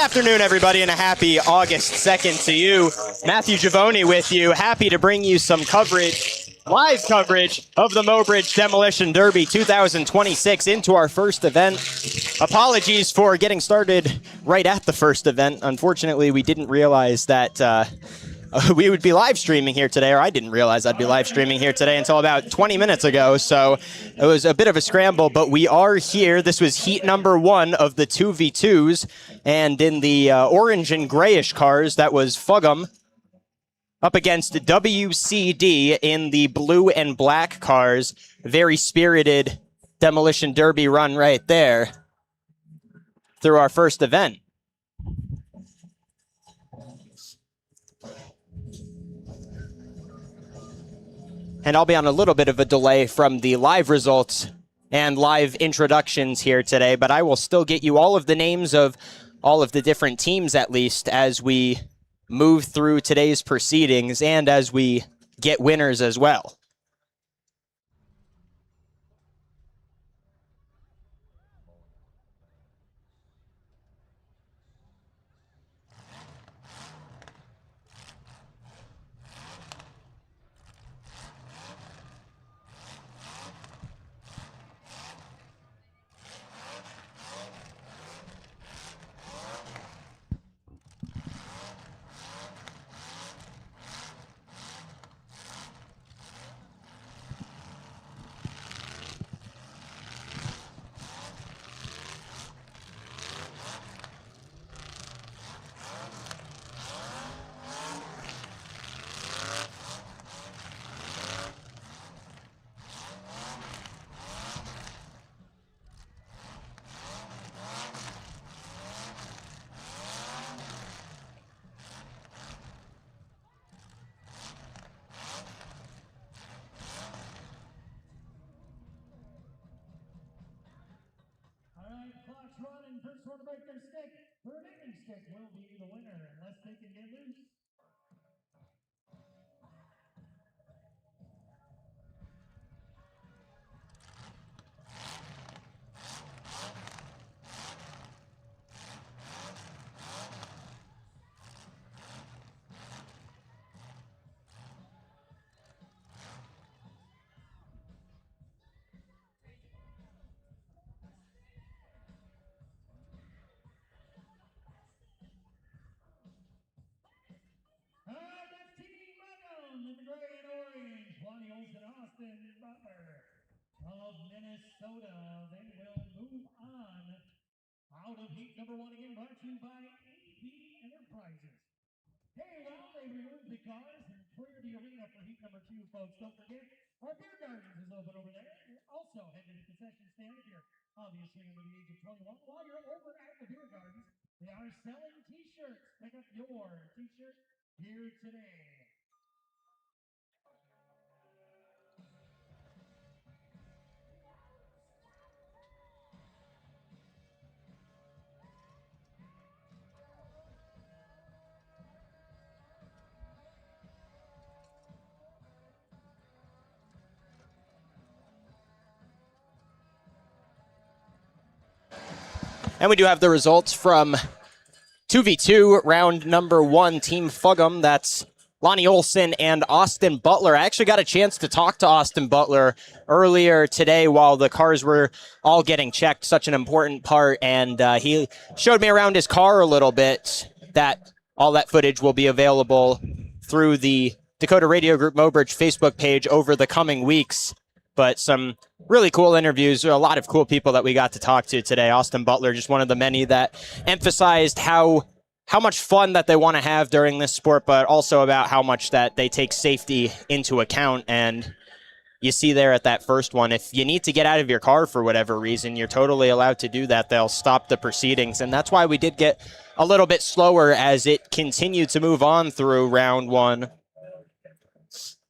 afternoon, everybody, and a happy August 2nd to you. Matthew Giavoni with you. Happy to bring you some coverage, live coverage of the Mobridge Demolition Derby 2026 into our first event. Apologies for getting started right at the first event. Unfortunately, we didn't realize that we would be live streaming here today, or I didn't realize I'd be live streaming here today until about 20 minutes ago, so it was a bit of a scramble, but we are here. This was heat number 1 of the 2v2s, and in the orange and grayish cars, that was Fuggum up against WCD in the blue and black cars. Very spirited Demolition Derby run right there through our first event. And I'll be on a little bit of a delay from the live results and live introductions here today, but I will still get you all of the names of all of the different teams, at least, as we move through today's proceedings and as we get winners as well. Running, first one to break their stick. The remaining stick will be the winner unless they can get loose. That's Team Button in the gray and orange. Lonnie Olson, Austin Butler of Minnesota. They will move on out of heat number 1 again, brought to you by AP Enterprises. Hey, well, they removed the cars and cleared the arena for heat number 2, folks. Don't forget, our beer gardens is open over there. Also, head to the concession stand if you're obviously under the age of 21. While you're over at the beer gardens, they are selling t-shirts. Pick up your t-shirt here today. And we do have the results from 2v2 round number 1, Team Fuggum. That's Lonnie Olson and Austin Butler. I actually got a chance to talk to Austin Butler earlier today while the cars were all getting checked, such an important part, and he showed me around his car a little bit. All that footage will be available through the Dakota Radio Group Mobridge Facebook page over the coming weeks. But some really cool interviews, a lot of cool people that we got to talk to today. Austin Butler, just one of the many that emphasized how much fun that they want to have during this sport, but also about how much that they take safety into account. And you see there at that first one, if you need to get out of your car for whatever reason, you're totally allowed to do that. They'll stop the proceedings. And that's why we did get a little bit slower as it continued to move on through round 1.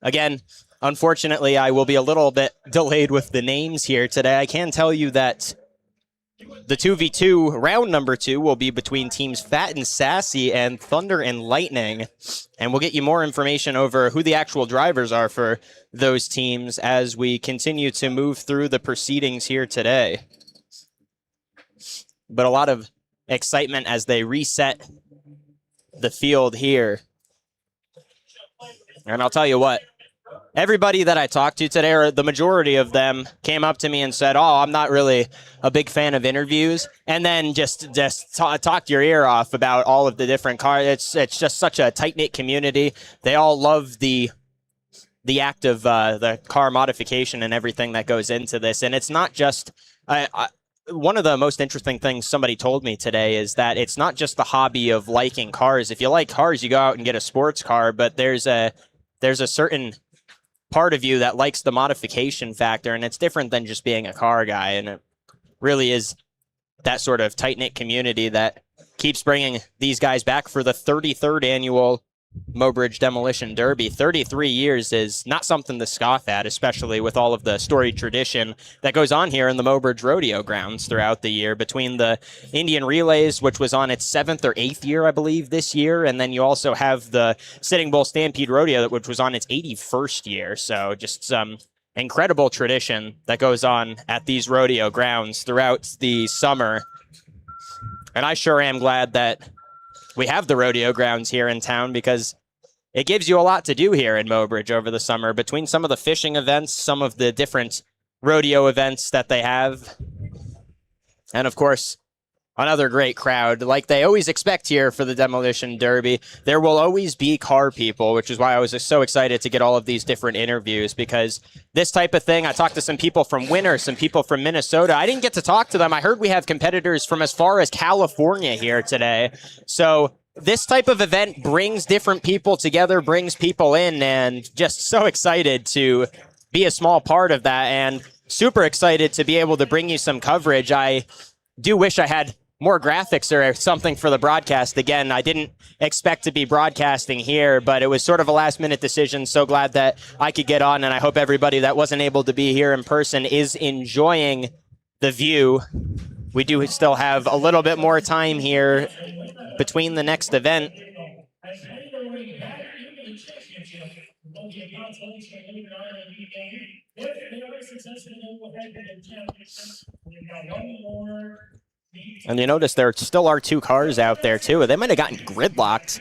Again, unfortunately, I will be a little bit delayed with the names here today. I can tell you that the 2v2 round number 2 will be between teams Fat and Sassy and Thunder and Lightning. And we'll get you more information over who the actual drivers are for those teams as we continue to move through the proceedings here today. But a lot of excitement as they reset the field here. And I'll tell you what, everybody that I talked to today, or the majority of them, came up to me and said, "Oh, I'm not really a big fan of interviews," and then just talked your ear off about all of the different cars. It's just such a tight-knit community. They all love the act of the car modification and everything that goes into this. And it's not just one of the most interesting things somebody told me today is that it's not just the hobby of liking cars. If you like cars, you go out and get a sports car, but there's a certain part of you that likes the modification factor, and it's different than just being a car guy. And it really is that sort of tight-knit community that keeps bringing these guys back for the 33rd annual Mobridge Demolition Derby. 33 years is not something to scoff at, especially with all of the storied tradition that goes on here in the Mobridge Rodeo grounds throughout the year, between the Indian Relays, which was on its 7th or 8th year, I believe, this year, and then you also have the Sitting Bull Stampede Rodeo, which was on its 81st year. So just some incredible tradition that goes on at these rodeo grounds throughout the summer. And I sure am glad that we have the rodeo grounds here in town, because it gives you a lot to do here in Mobridge over the summer, between some of the fishing events, some of the different rodeo events that they have, and of course, another great crowd like they always expect here for the Demolition Derby. There will always be car people, which is why I was just so excited to get all of these different interviews, because this type of thing, I talked to some people from Winter, some people from Minnesota. I didn't get to talk to them. I heard we have competitors from as far as California here today. So this type of event brings different people together, brings people in, and just so excited to be a small part of that, and super excited to be able to bring you some coverage. I do wish I had more graphics or something for the broadcast. Again, I didn't expect to be broadcasting here, but it was sort of a last-minute decision. So glad that I could get on, and I hope everybody that wasn't able to be here in person is enjoying the view. We do still have a little bit more time here between the next event. And you notice there still are two cars out there, too. They might have gotten gridlocked.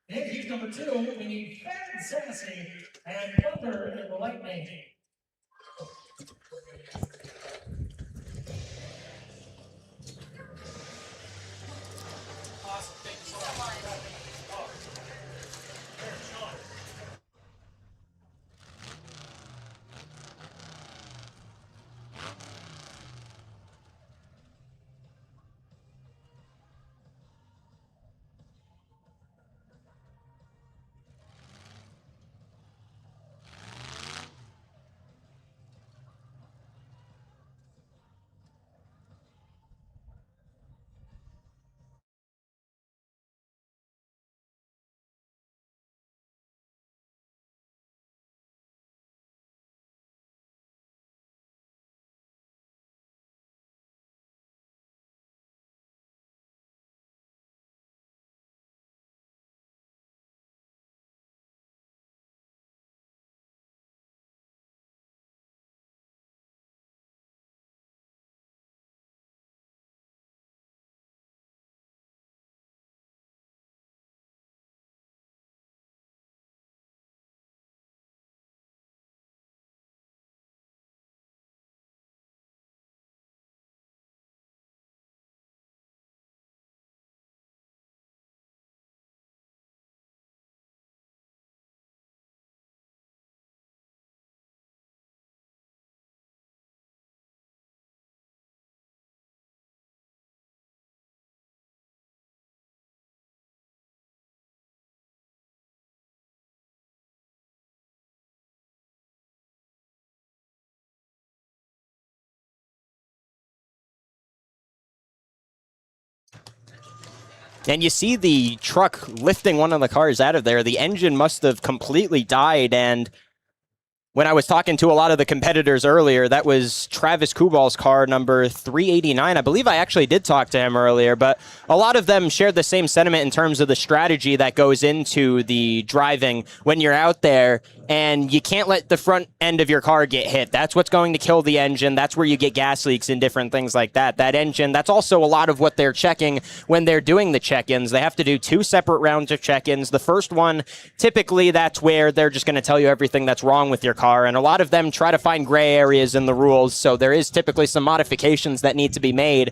He's number 2. We need Fat and Sassy and Butler in the Lightning. Awesome. Thank you so much. And you see the truck lifting one of the cars out of there. The engine must have completely died, and when I was talking to a lot of the competitors earlier, that was Travis Kubal's car, number 389. I believe I actually did talk to him earlier, but a lot of them shared the same sentiment in terms of the strategy that goes into the driving when you're out there, and you can't let the front end of your car get hit. That's what's going to kill the engine. That's where you get gas leaks and different things like that. That engine, that's also a lot of what they're checking when they're doing the check-ins. They have to do 2 separate rounds of check-ins. The first one, typically that's where they're just going to tell you everything that's wrong with your car, and a lot of them try to find gray areas in the rules, so there is typically some modifications that need to be made.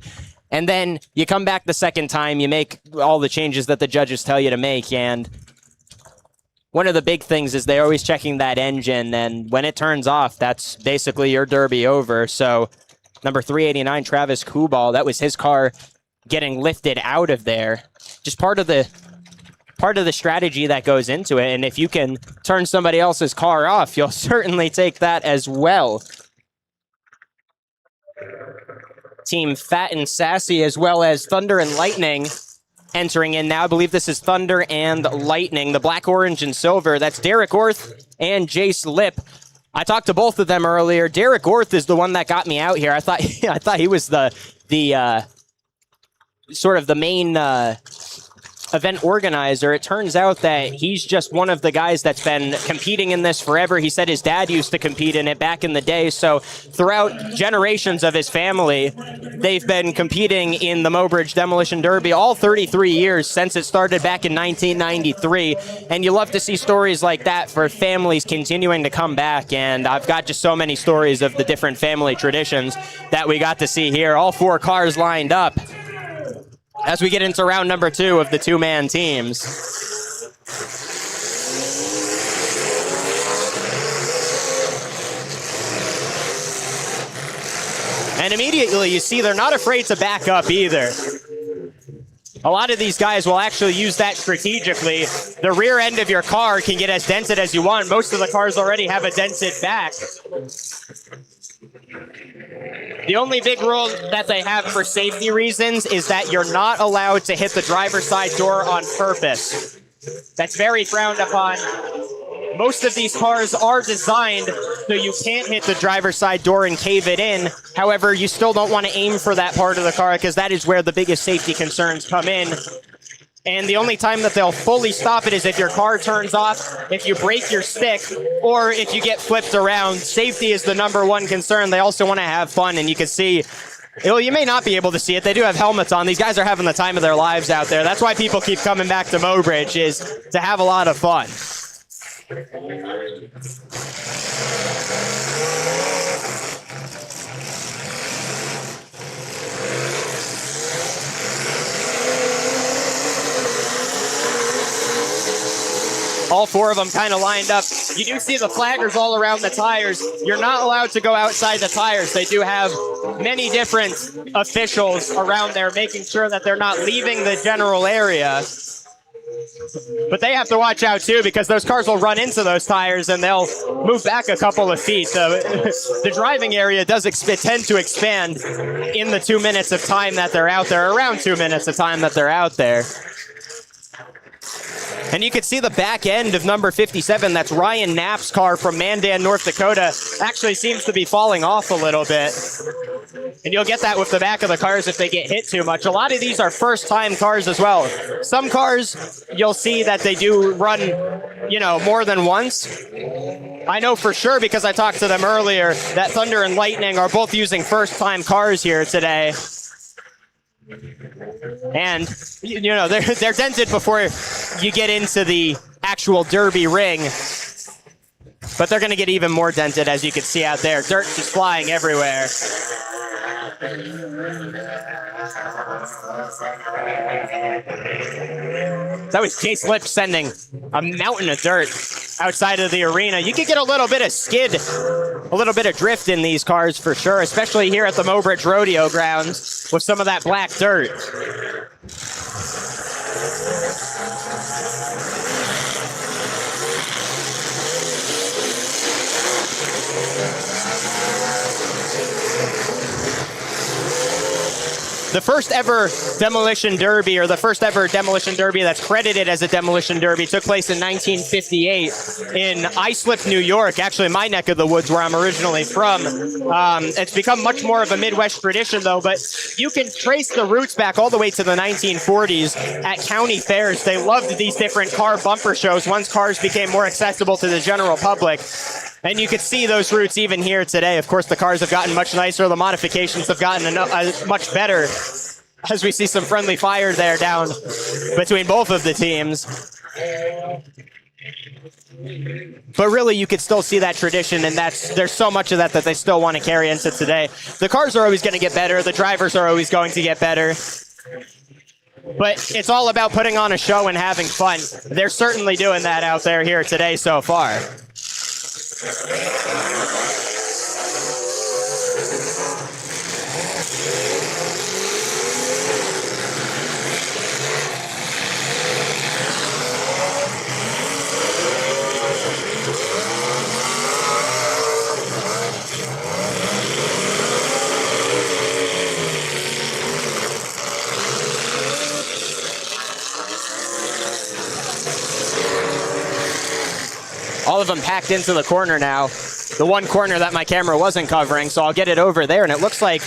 And then you come back the second time, you make all the changes that the judges tell you to make, and one of the big things is they're always checking that engine, and when it turns off, that's basically your derby over. So number 389, Travis Kubal, that was his car getting lifted out of there. Just part of the strategy that goes into it, and if you can turn somebody else's car off, you'll certainly take that as well. Team Fat and Sassy, as well as Thunder and Lightning, entering in now. I believe this is Thunder and Lightning, the black, orange, and silver. That's Derek Orth and Jace Lip. I talked to both of them earlier. Derek Orth is the one that got me out here. I thought he was the sort of the main event organizer. It turns out that he's just one of the guys that's been competing in this forever. He said his dad used to compete in it back in the day. So throughout generations of his family, they've been competing in the Mobridge Demolition Derby all 33 years since it started back in 1993. And you love to see stories like that for families continuing to come back. And I've got just so many stories of the different family traditions that we got to see here. All 4 cars lined up as we get into round number 2 of the 2-man teams. And immediately you see they're not afraid to back up either. A lot of these guys will actually use that strategically. The rear end of your car can get as dented as you want. Most of the cars already have a dented back. The only big rule that they have for safety reasons is that you're not allowed to hit the driver's side door on purpose. That's very frowned upon. Most of these cars are designed so you can't hit the driver's side door and cave it in. However, you still don't want to aim for that part of the car because that is where the biggest safety concerns come in. And the only time that they'll fully stop it is if your car turns off, if you break your stick, or if you get flipped around. Safety is the #1 concern. They also want to have fun, and you can see, you may not be able to see it. They do have helmets on. These guys are having the time of their lives out there. That's why people keep coming back to Mobridge, is to have a lot of fun. All 4 of them kind of lined up. You do see the flaggers all around the tires. You're not allowed to go outside the tires. They do have many different officials around there making sure that they're not leaving the general area. But they have to watch out too, because those cars will run into those tires and they'll move back a couple of feet. The driving area does tend to expand in the 2 minutes of time that they're out there, around 2 minutes of time that they're out there. And you can see the back end of number 57, that's Ryan Knapp's car from Mandan, North Dakota, actually seems to be falling off a little bit. And you'll get that with the back of the cars if they get hit too much. A lot of these are first-time cars as well. Some cars, you'll see that they do run, more than once. I know for sure, because I talked to them earlier, that Thunder and Lightning are both using first-time cars here today. And, they're dented before you get into the actual derby ring. But they're going to get even more dented, as you can see out there. Dirt just flying everywhere. That was Jace Lip sending a mountain of dirt outside of the arena. You could get a little bit of skid, a little bit of drift in these cars for sure, especially here at the Mobridge Rodeo grounds with some of that black dirt. the first ever demolition derby, or the first ever demolition derby that's credited as a demolition derby, took place in 1958 in Islip, New York, actually my neck of the woods where I'm originally from. It's become much more of a Midwest tradition though, but you can trace the roots back all the way to the 1940s at county fairs. They loved these different car bumper shows once cars became more accessible to the general public. And you could see those roots even here today. Of course, the cars have gotten much nicer. The modifications have gotten much better, as we see some friendly fire there down between both of the teams. But really, you could still see that tradition, and there's so much of that they still want to carry into today. The cars are always going to get better. The drivers are always going to get better. But it's all about putting on a show and having fun. They're certainly doing that out there here today so far. All of them packed into the corner now. The one corner that my camera wasn't covering, so I'll get it over there. And it looks like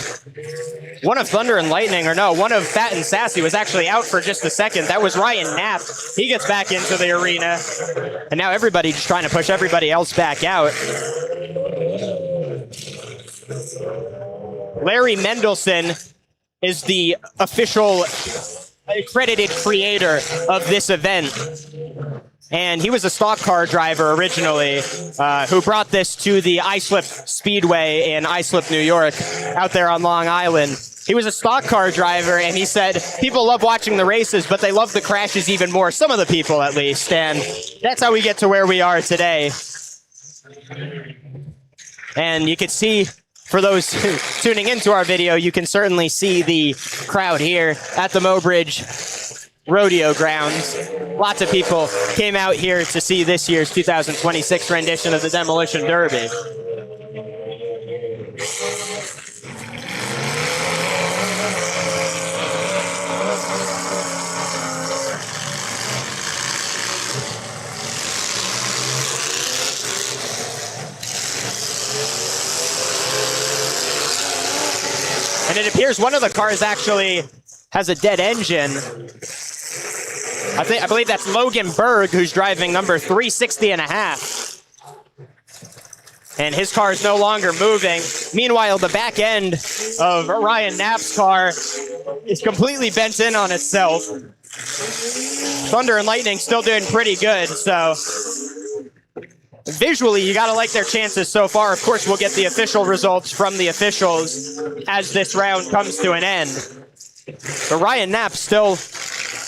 one of Thunder and Lightning, or no, one of Fat and Sassy was actually out for just a second. That was Ryan Knapp. He gets back into the arena. And now everybody's just trying to push everybody else back out. Larry Mendelson is the official accredited creator of this event. And he was a stock car driver originally, who brought this to the Islip Speedway in Islip, New York, out there on Long Island. He was a stock car driver, and he said, people love watching the races, but they love the crashes even more, some of the people at least. And that's how we get to where we are today. And you can see, for those tuning into our video, you can certainly see the crowd here at the Mobridge rodeo grounds. Lots of people came out here to see this year's 2026 rendition of the Demolition Derby. And it appears one of the cars actually has a dead engine. I believe that's Logan Berg, who's driving number 360.5. And his car is no longer moving. Meanwhile, the back end of Ryan Knapp's car is completely bent in on itself. Thunder and Lightning still doing pretty good, so visually, you gotta like their chances so far. Of course, we'll get the official results from the officials as this round comes to an end. But Ryan Knapp still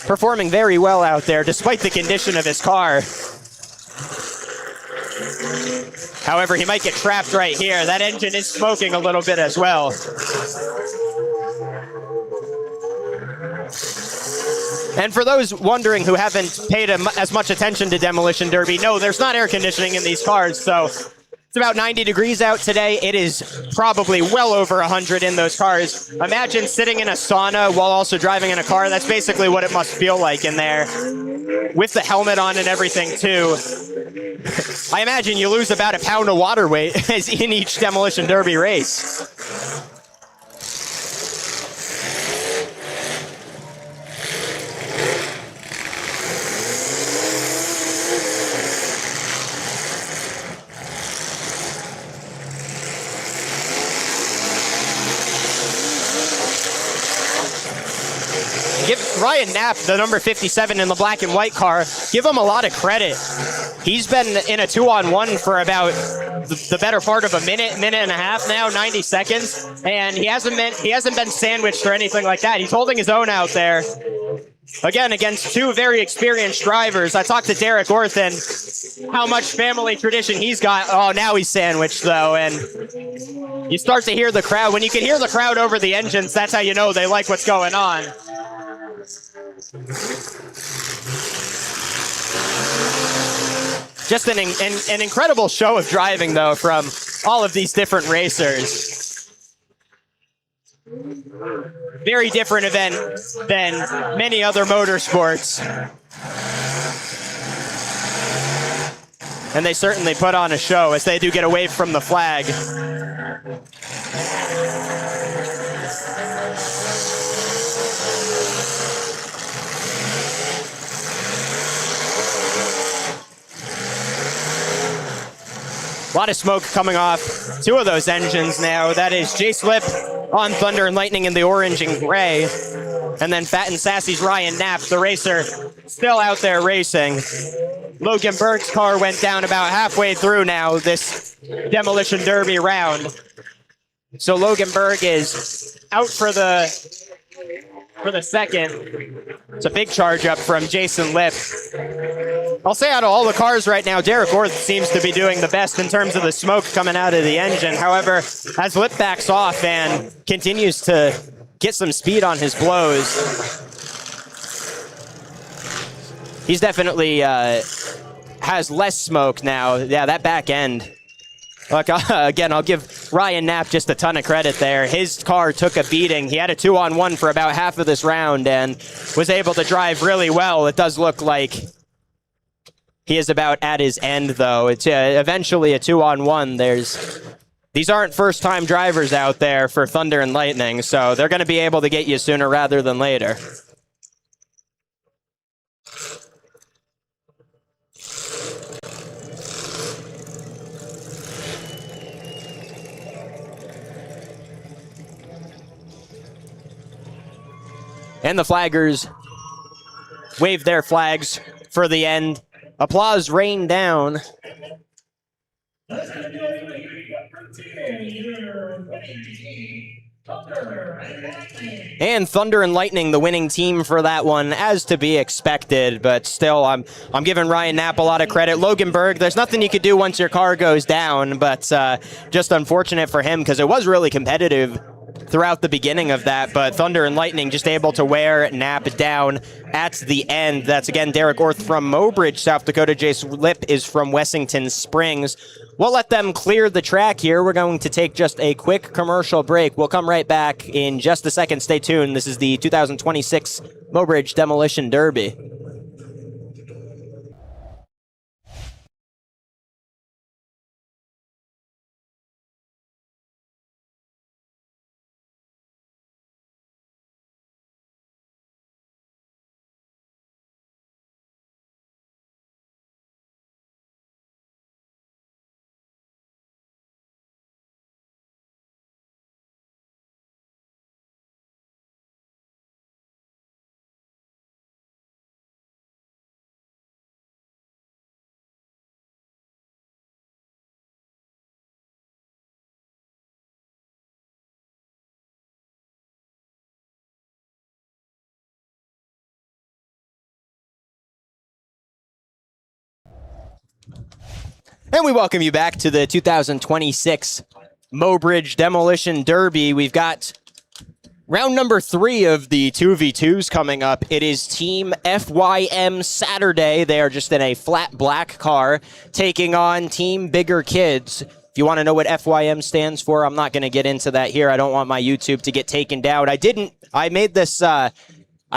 performing very well out there, despite the condition of his car. However, he might get trapped right here. That engine is smoking a little bit as well. And for those wondering who haven't paid as much attention to Demolition Derby, no, there's not air conditioning in these cars, so it's about 90 degrees out today. It is probably well over 100 in those cars. Imagine sitting in a sauna while also driving in a car. That's basically what it must feel like in there, with the helmet on and everything too. I imagine you lose about a pound of water weight in each Demolition Derby race. Give Ryan Knapp, the number 57 in the black and white car, give him a lot of credit. He's been in a 2-on-1 for about the better part of a minute and a half now, 90 seconds, and he hasn't been sandwiched or anything like that. He's holding his own out there. Again, against two very experienced drivers. I talked to Derek Orthen, how much family tradition he's got. Oh, now he's sandwiched, though, and you start to hear the crowd. When you can hear the crowd over the engines, that's how you know they like what's going on. Just an incredible show of driving, though, from all of these different racers. Very different event than many other motorsports. And they certainly put on a show as they do get away from the flag. A lot of smoke coming off two of those engines now. That is Jace Lip on Thunder and Lightning in the orange and gray. And then Fat and Sassy's Ryan Knapp, the racer, still out there racing. Logan Berg's car went down about halfway through now this Demolition Derby round. So Logan Berg is out for the second. It's a big charge up from Jason Lip. I'll say out of all the cars right now, Derek Orth seems to be doing the best in terms of the smoke coming out of the engine. However, as Lip backs off and continues to get some speed on his blows, he's definitely has less smoke now. Yeah, that back end. Look, again, I'll give Ryan Knapp just a ton of credit there. His car took a beating. He had a 2-on-1 for about half of this round and was able to drive really well. It does look like he is about at his end, though. It's eventually a 2-on-1. These aren't first-time drivers out there for Thunder and Lightning, so they're going to be able to get you sooner rather than later. And the flaggers wave their flags for the end. Applause rained down. And Thunder and Lightning, the winning team for that one, as to be expected. But still, I'm giving Ryan Knapp a lot of credit. Logan Berg, there's nothing you could do once your car goes down, but just unfortunate for him because it was really competitive throughout the beginning of that, but Thunder and Lightning just able to wear Knapp down at the end. That's, again, Derek Orth from Mobridge, South Dakota. Jace Lip is from Wessington Springs. We'll let them clear the track here. We're going to take just a quick commercial break. We'll come right back in just a second. Stay tuned. This is the 2026 Mobridge Demolition Derby. And we welcome you back to the 2026 Mobridge Demolition Derby. We've got round number 3 of the 2v2s coming up. It is Team FYM Saturday. They are just in a flat black car taking on Team Bigger Kids. If you want to know what FYM stands for, I'm not going to get into that here. I don't want my YouTube to get taken down. I made this, I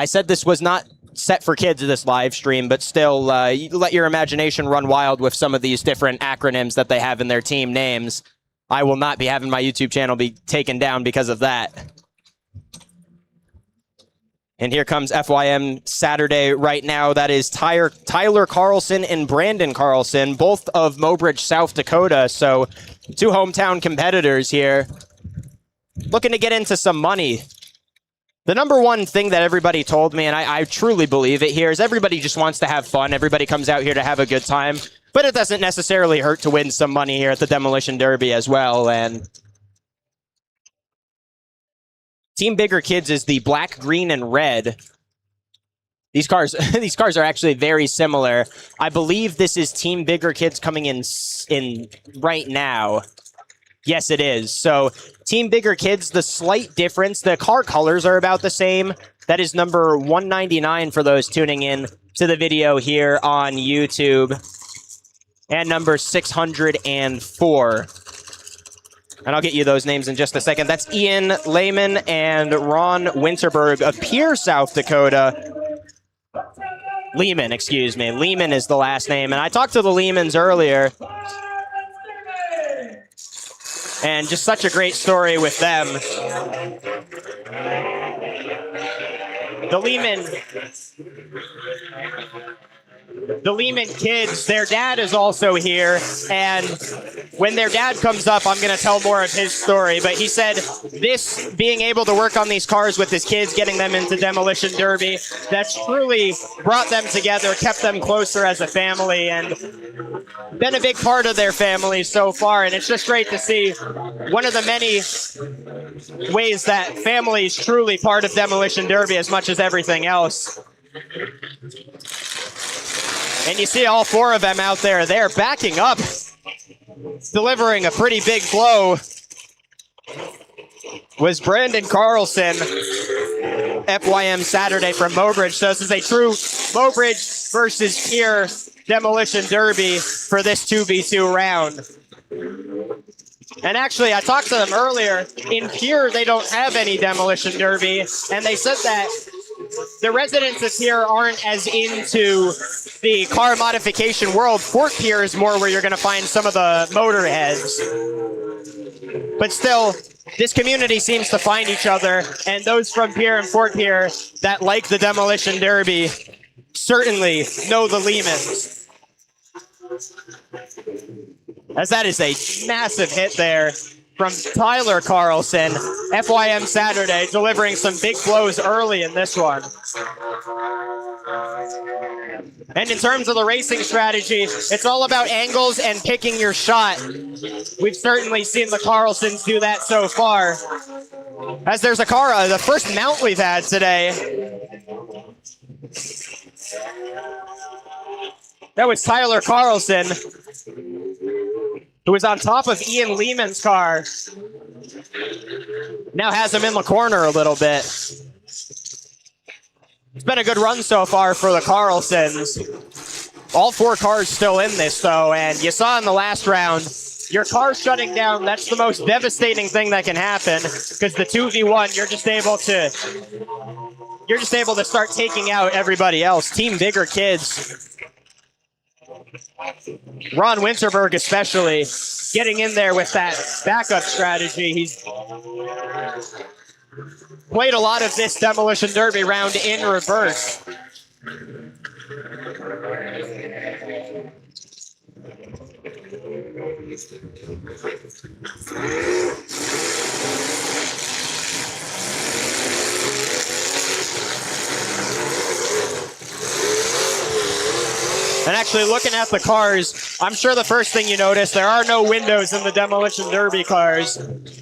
said this was not set for kids, this live stream, but still you let your imagination run wild with some of these different acronyms that they have in their team names. I will not be having my YouTube channel be taken down because of that. And here comes FYM Saturday right now. That is Tyler Carlson and Brandon Carlson, both of Mobridge, South Dakota. So 2 hometown competitors here looking to get into some money. The number one thing that everybody told me, and I truly believe it here, is everybody just wants to have fun. Everybody comes out here to have a good time. But it doesn't necessarily hurt to win some money here at the Demolition Derby as well. And Team Bigger Kids is the black, green, and red. These cars are actually very similar. I believe this is Team Bigger Kids coming in right now. Yes, it is. So Team Bigger Kids, the slight difference, the car colors are about the same. That is number 199 for those tuning in to the video here on YouTube. And number 604 And I'll get you those names in just a second. That's Ian Lehman and Ron Winterberg of Pierre, South Dakota. Lehman, excuse me. Lehman is the last name. And I talked to the Lehmans earlier. And just such a great story with them. The Lehman kids, their dad is also here, and when their dad comes up, I'm going to tell more of his story, but he said this, being able to work on these cars with his kids, getting them into Demolition Derby, that's truly brought them together, kept them closer as a family, and been a big part of their family so far, and it's just great to see one of the many ways that family is truly part of Demolition Derby as much as everything else. And you see all four of them out there. They're backing up, delivering a pretty big blow. Was Brandon Carlson, FYM Saturday from Mobridge. So this is a true Mobridge versus Pierre Demolition Derby for this 2v2 round. And actually, I talked to them earlier. In Pierre, they don't have any Demolition Derby, and they said that the residents of Pierre aren't as into the car modification world. Fort Pierre is more where you're going to find some of the motorheads. But still, this community seems to find each other, and those from Pierre and Fort Pierre that like the Demolition Derby certainly know the Lehmans. As that is a massive hit there from Tyler Carlson, FYM Saturday, delivering some big blows early in this one. And in terms of the racing strategy, it's all about angles and picking your shot. We've certainly seen the Carlsons do that so far. As there's a car, the first mount we've had today. That was Tyler Carlson, who was on top of Ian Lehman's car. Now has him in the corner a little bit. It's been a good run so far for the Carlsons. All four cars still in this, though, and you saw in the last round, your car shutting down, that's the most devastating thing that can happen, because the 2v1, you're just able to start taking out everybody else. Team Bigger Kids. Ron Winterberg especially, getting in there with that backup strategy. He's played a lot of this Demolition Derby round in reverse. And actually looking at the cars, I'm sure the first thing you notice, there are no windows in the Demolition Derby cars.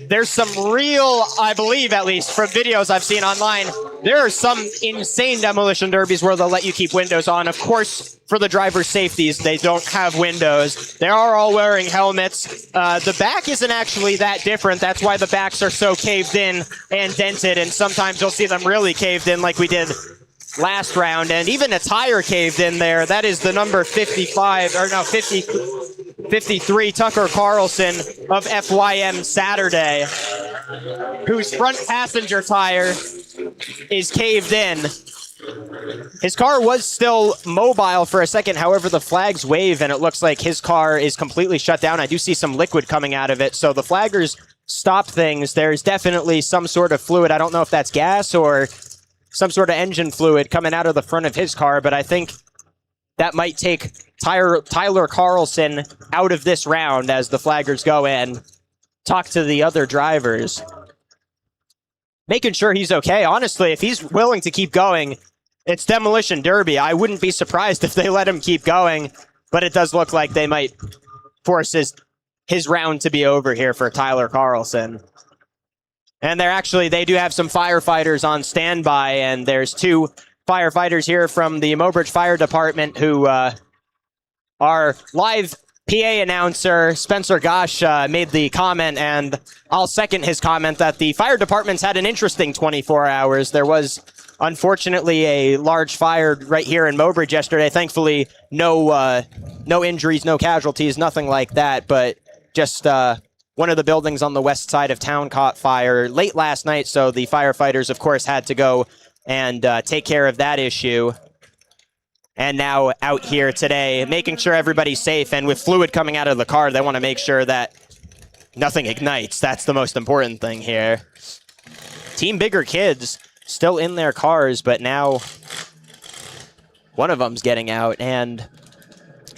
There's some real, I believe at least, from videos I've seen online, there are some insane Demolition Derbies where they'll let you keep windows on. Of course, for the driver's safeties, they don't have windows. They are all wearing helmets. The back isn't actually that different. That's why the backs are so caved in and dented, and sometimes you'll see them really caved in like we did last round, and even a tire caved in there. That is the number 53 Tucker Carlson of FYM Saturday, whose front passenger tire is caved in. His car was still mobile for a second, however the flags wave and it looks like his car is completely shut down. I do see some liquid coming out of it, so the flaggers stop things. There's definitely some sort of fluid. I don't know if that's gas or some sort of engine fluid coming out of the front of his car, but I think that might take Tyler Carlson out of this round as the flaggers go in, talk to the other drivers, making sure he's okay. Honestly, if he's willing to keep going, it's Demolition Derby. I wouldn't be surprised if they let him keep going, but it does look like they might force his round to be over here for Tyler Carlson. And they do have some firefighters on standby, and there's two firefighters here from the Mobridge Fire Department who our live PA announcer, Spencer Gosh, made the comment, and I'll second his comment that the fire department's had an interesting 24 hours. There was, unfortunately, a large fire right here in Mobridge yesterday. Thankfully, no injuries, no casualties, nothing like that, but just one of the buildings on the west side of town caught fire late last night, so the firefighters, of course, had to go and take care of that issue. And now out here today, making sure everybody's safe. And with fluid coming out of the car, they want to make sure that nothing ignites. That's the most important thing here. Team Bigger Kids still in their cars, but now one of them's getting out. And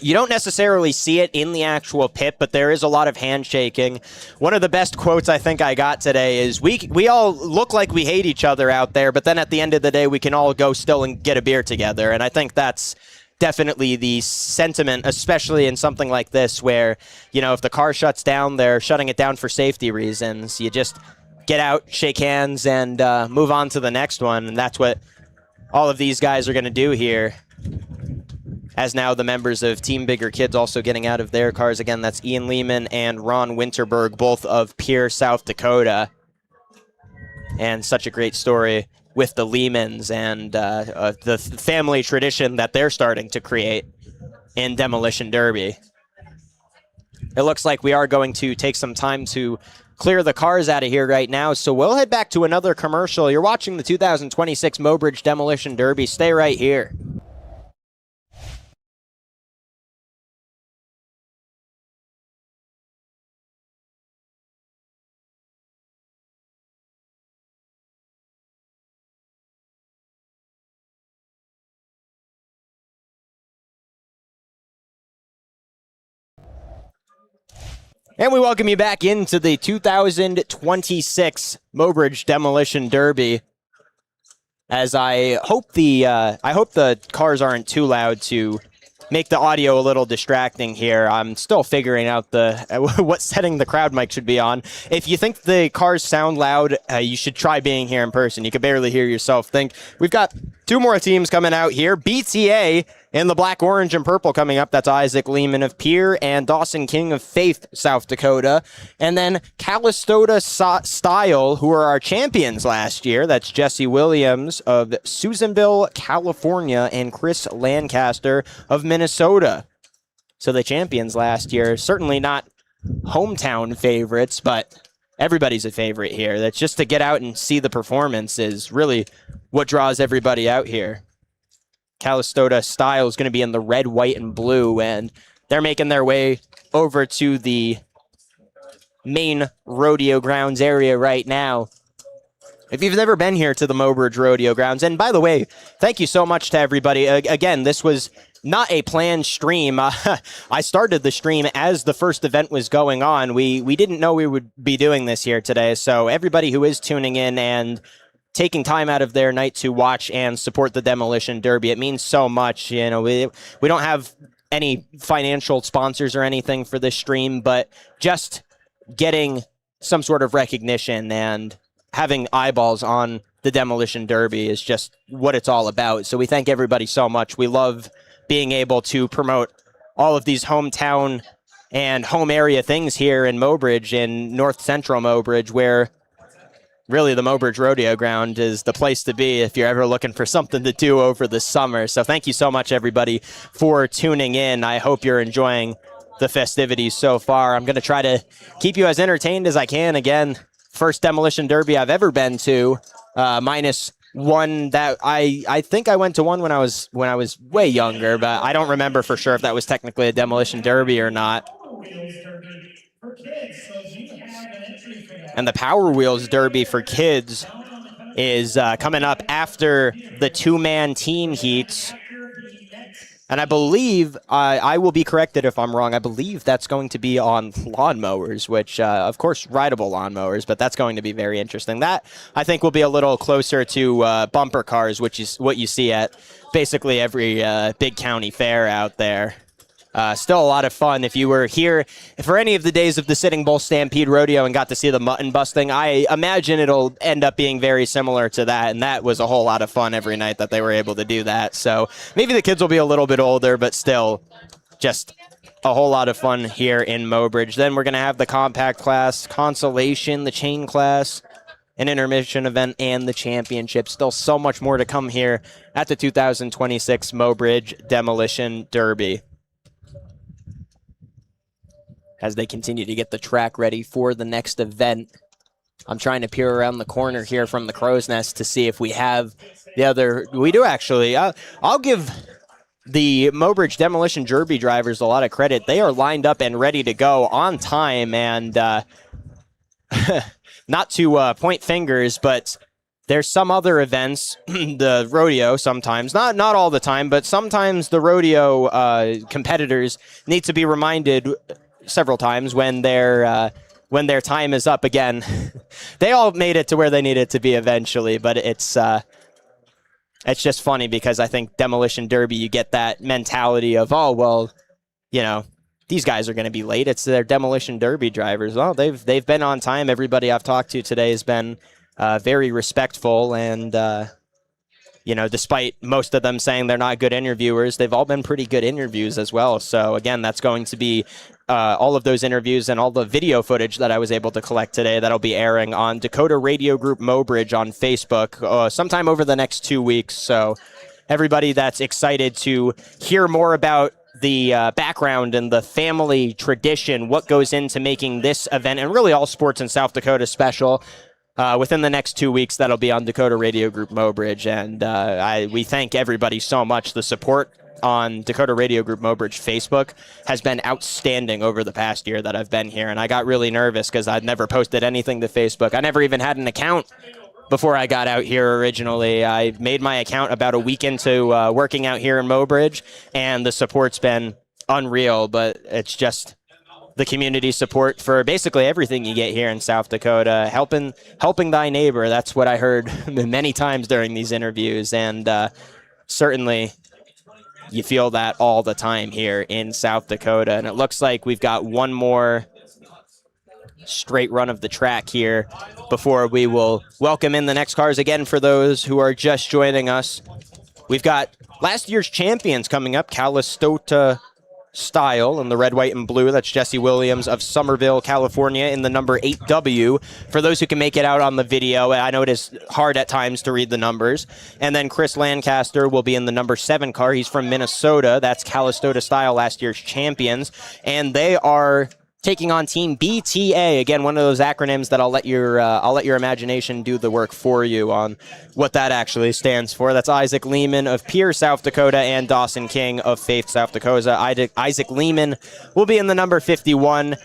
you don't necessarily see it in the actual pit, but there is a lot of handshaking. One of the best quotes I think I got today is, we all look like we hate each other out there, but then at the end of the day, we can all go still and get a beer together. And I think that's definitely the sentiment, especially in something like this where, you know, if the car shuts down, they're shutting it down for safety reasons. You just get out, shake hands, and move on to the next one. And that's what all of these guys are going to do here. As now the members of Team Bigger Kids also getting out of their cars. Again, that's Ian Lehman and Ron Winterberg, both of Pierre, South Dakota. And such a great story with the Lehmans and the family tradition that they're starting to create in Demolition Derby. It looks like we are going to take some time to clear the cars out of here right now, so we'll head back to another commercial. You're watching the 2026 Mobridge Demolition Derby. Stay right here. And we welcome you back into the 2026 Mobridge Demolition Derby. As I hope the cars aren't too loud to make the audio a little distracting here. I'm still figuring out what setting the crowd mic should be on. If you think the cars sound loud, you should try being here in person. You can barely hear yourself think. We've got two more teams coming out here. BTA in the black, orange, and purple coming up. That's Isaac Lehman of Pierre and Dawson King of Faith, South Dakota. And then Calistota Style, who are our champions last year. That's Jesse Williams of Susanville, California, and Chris Lancaster of Minnesota. So the champions last year, certainly not hometown favorites, but everybody's a favorite here. That's just to get out and see the performance is really what draws everybody out here. Calistota Style is going to be in the red, white, and blue, and they're making their way over to the main rodeo grounds area right now. If you've never been here to the Mobridge Rodeo Grounds, and by the way, thank you so much to everybody. Again, this was not a planned stream. I started the stream as the first event was going on. We didn't know we would be doing this here today, so everybody who is tuning in and taking time out of their night to watch and support the Demolition Derby, it means so much. You know, we don't have any financial sponsors or anything for this stream, but just getting some sort of recognition and having eyeballs on the Demolition Derby is just what it's all about. So we thank everybody so much. We love being able to promote all of these hometown and home area things here in Mobridge, in North Central Mobridge, where really the Mobridge Rodeo Ground is the place to be if you're ever looking for something to do over the summer. So thank you so much, everybody, for tuning in. I hope you're enjoying the festivities so far. I'm going to try to keep you as entertained as I can. Again, first Demolition Derby I've ever been to, minus one that I think I went to one when I was way younger, but I don't remember for sure if that was technically a Demolition Derby or not. And the Power Wheels Derby for kids is coming up after the two-man team heats. And I believe, I will be corrected if I'm wrong, I believe that's going to be on lawnmowers, which, of course, rideable lawnmowers, but that's going to be very interesting. That, I think, will be a little closer to bumper cars, which is what you see at basically every big county fair out there. Still a lot of fun. If you were here for any of the days of the Sitting Bull Stampede Rodeo and got to see the mutton busting, I imagine it'll end up being very similar to that, and that was a whole lot of fun every night that they were able to do that. So maybe the kids will be a little bit older, but still just a whole lot of fun here in Mobridge. Then we're going to have the compact class, consolation, the chain class, an intermission event, and the championship. Still so much more to come here at the 2026 Mobridge Demolition Derby. as they continue to get the track ready for the next event. I'm trying to peer around the corner here from the Crow's Nest to see if we have the other. We do actually. I'll give the Mobridge Demolition Derby drivers a lot of credit. They are lined up and ready to go on time, and not to point fingers, but there's some other events, the rodeo sometimes, not all the time, but sometimes the rodeo competitors need to be reminded several times when their time is up again. They all made it to where they needed to be eventually, but it's just funny because I think Demolition Derby, you get that mentality of, oh, well, you know, these guys are going to be late. It's their Demolition Derby drivers. Well, they've been on time. Everybody I've talked to today has been very respectful, and you know, despite most of them saying they're not good interviewers, they've all been pretty good interviews as well. So again, that's going to be all of those interviews and all the video footage that I was able to collect today that'll be airing on Dakota Radio Group Mobridge on Facebook sometime over the next 2 weeks. So everybody that's excited to hear more about the background and the family tradition, what goes into making this event and really all sports in South Dakota special, within the next 2 weeks, that'll be on Dakota Radio Group Mobridge. And we thank everybody so much. The support on Dakota Radio Group Mobridge Facebook has been outstanding over the past year that I've been here. And I got really nervous because I'd never posted anything to Facebook. I never even had an account before I got out here originally. I made my account about a week into working out here in Mobridge, and the support's been unreal. But it's just the community support for basically everything you get here in South Dakota. Helping thy neighbor. That's what I heard many times during these interviews. And certainly you feel that all the time here in South Dakota. And it looks like we've got one more straight run of the track here before we will welcome in the next cars. Again, for those who are just joining us, we've got last year's champions coming up, Calistota Style in the red, white, and blue. That's Jesse Williams of Somerville, California in the number 8W. For those who can make it out on the video, I know it is hard at times to read the numbers. And then Chris Lancaster will be in the number 7 car. He's from Minnesota. That's Calistota Style, last year's champions. And they are taking on Team BTA. Again, one of those acronyms that I'll let your imagination do the work for you on what that actually stands for. That's Isaac Lehman of Pierre, South Dakota, and Dawson King of Faith, South Dakota. Isaac Lehman will be in the number 51.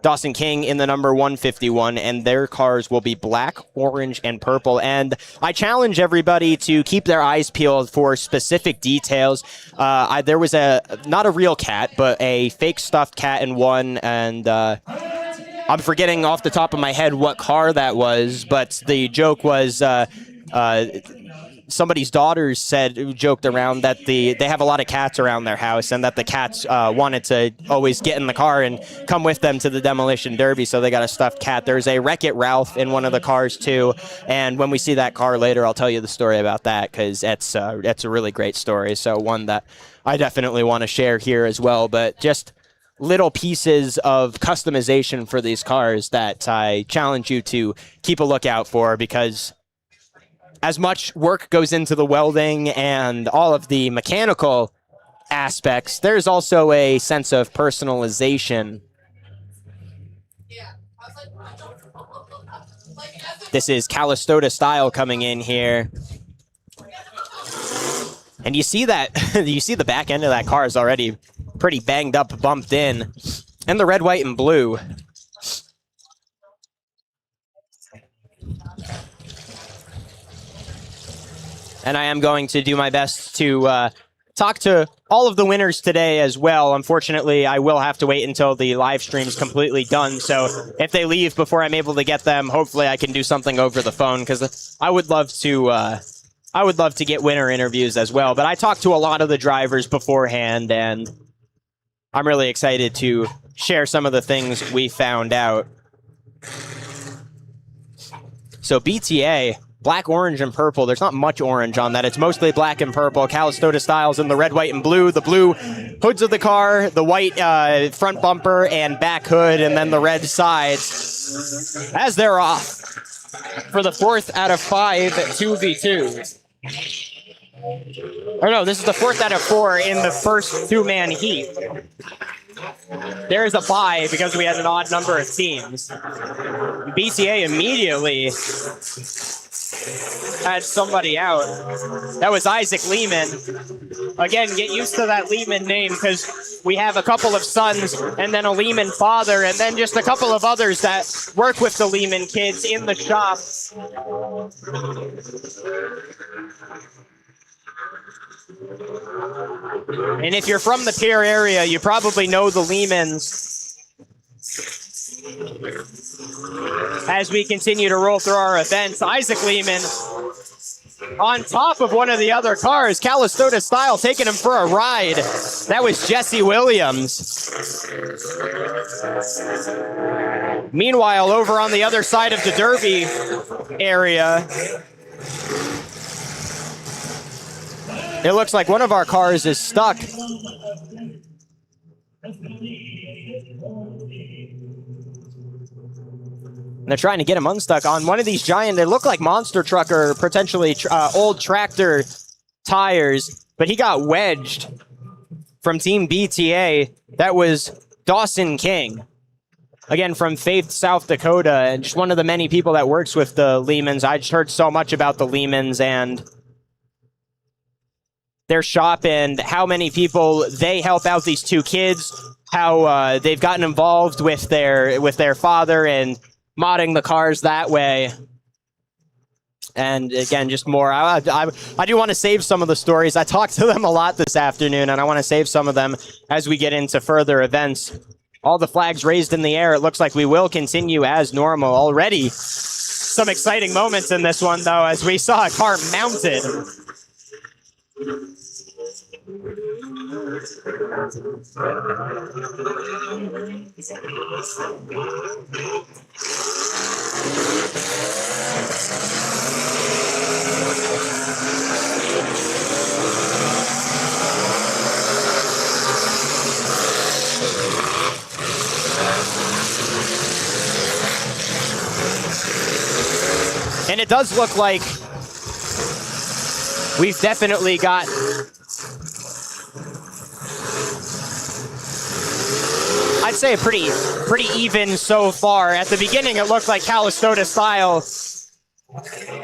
Dawson King in the number 151, and their cars will be black, orange, and purple. And I challenge everybody to keep their eyes peeled for specific details. There was not a real cat, but a fake stuffed cat in one, and I'm forgetting off the top of my head what car that was, but the joke was somebody's daughters joked around that they have a lot of cats around their house, and that the cats wanted to always get in the car and come with them to the Demolition Derby, so they got a stuffed cat. There's a Wreck-It Ralph in one of the cars too, and when we see that car later, I'll tell you the story about that, because it's a really great story, so one that I definitely want to share here as well. But just little pieces of customization for these cars that I challenge you to keep a lookout for, because as much work goes into the welding and all of the mechanical aspects, there's also a sense of personalization. This is Calistota Style coming in here. And you see that, you see the back end of that car is already pretty banged up, bumped in. And the red, white, and blue. And I am going to do my best to talk to all of the winners today as well. Unfortunately, I will have to wait until the live stream's completely done. So if they leave before I'm able to get them, hopefully I can do something over the phone, because I would love to get winner interviews as well. But I talked to a lot of the drivers beforehand, and I'm really excited to share some of the things we found out. So BTA, black, orange, and purple. There's not much orange on that. It's mostly black and purple. Calistota Styles in the red, white, and blue. The blue hoods of the car, the white front bumper and back hood, and then the red sides. As they're off for the 4th out of 5 2v2. Or no, this is the 4th out of 4 in the first 2-man heat. There is a bye because we had an odd number of teams. BTA immediately had somebody out. That was Isaac Lehman. Again, get used to that Lehman name because we have a couple of sons and then a Lehman father and then just a couple of others that work with the Lehman kids in the shop. And if you're from the Pierre area, you probably know the Lehmans. As we continue to roll through our events, Isaac Lehman on top of one of the other cars, Calistota style, taking him for a ride. That was Jesse Williams. Meanwhile, over on the other side of the Derby area, it looks like one of our cars is stuck. They're trying to get him unstuck on one of these giant, they look like monster truck or potentially old tractor tires, but he got wedged from Team BTA. That was Dawson King. Again, from Faith, South Dakota, and just one of the many people that works with the Lehmans. I just heard so much about the Lehmans and their shop and how many people they help out these two kids, how they've gotten involved with their father and modding the cars that way. And again, just more. I do want to save some of the stories. I talked to them a lot this afternoon, and I want to save some of them as we get into further events. All the flags raised in the air. It looks like we will continue as normal. Already some exciting moments in this one, though, as we saw a car mounted. And it does look like we've definitely got I'd say pretty even so far. At the beginning, it looked like Calistota style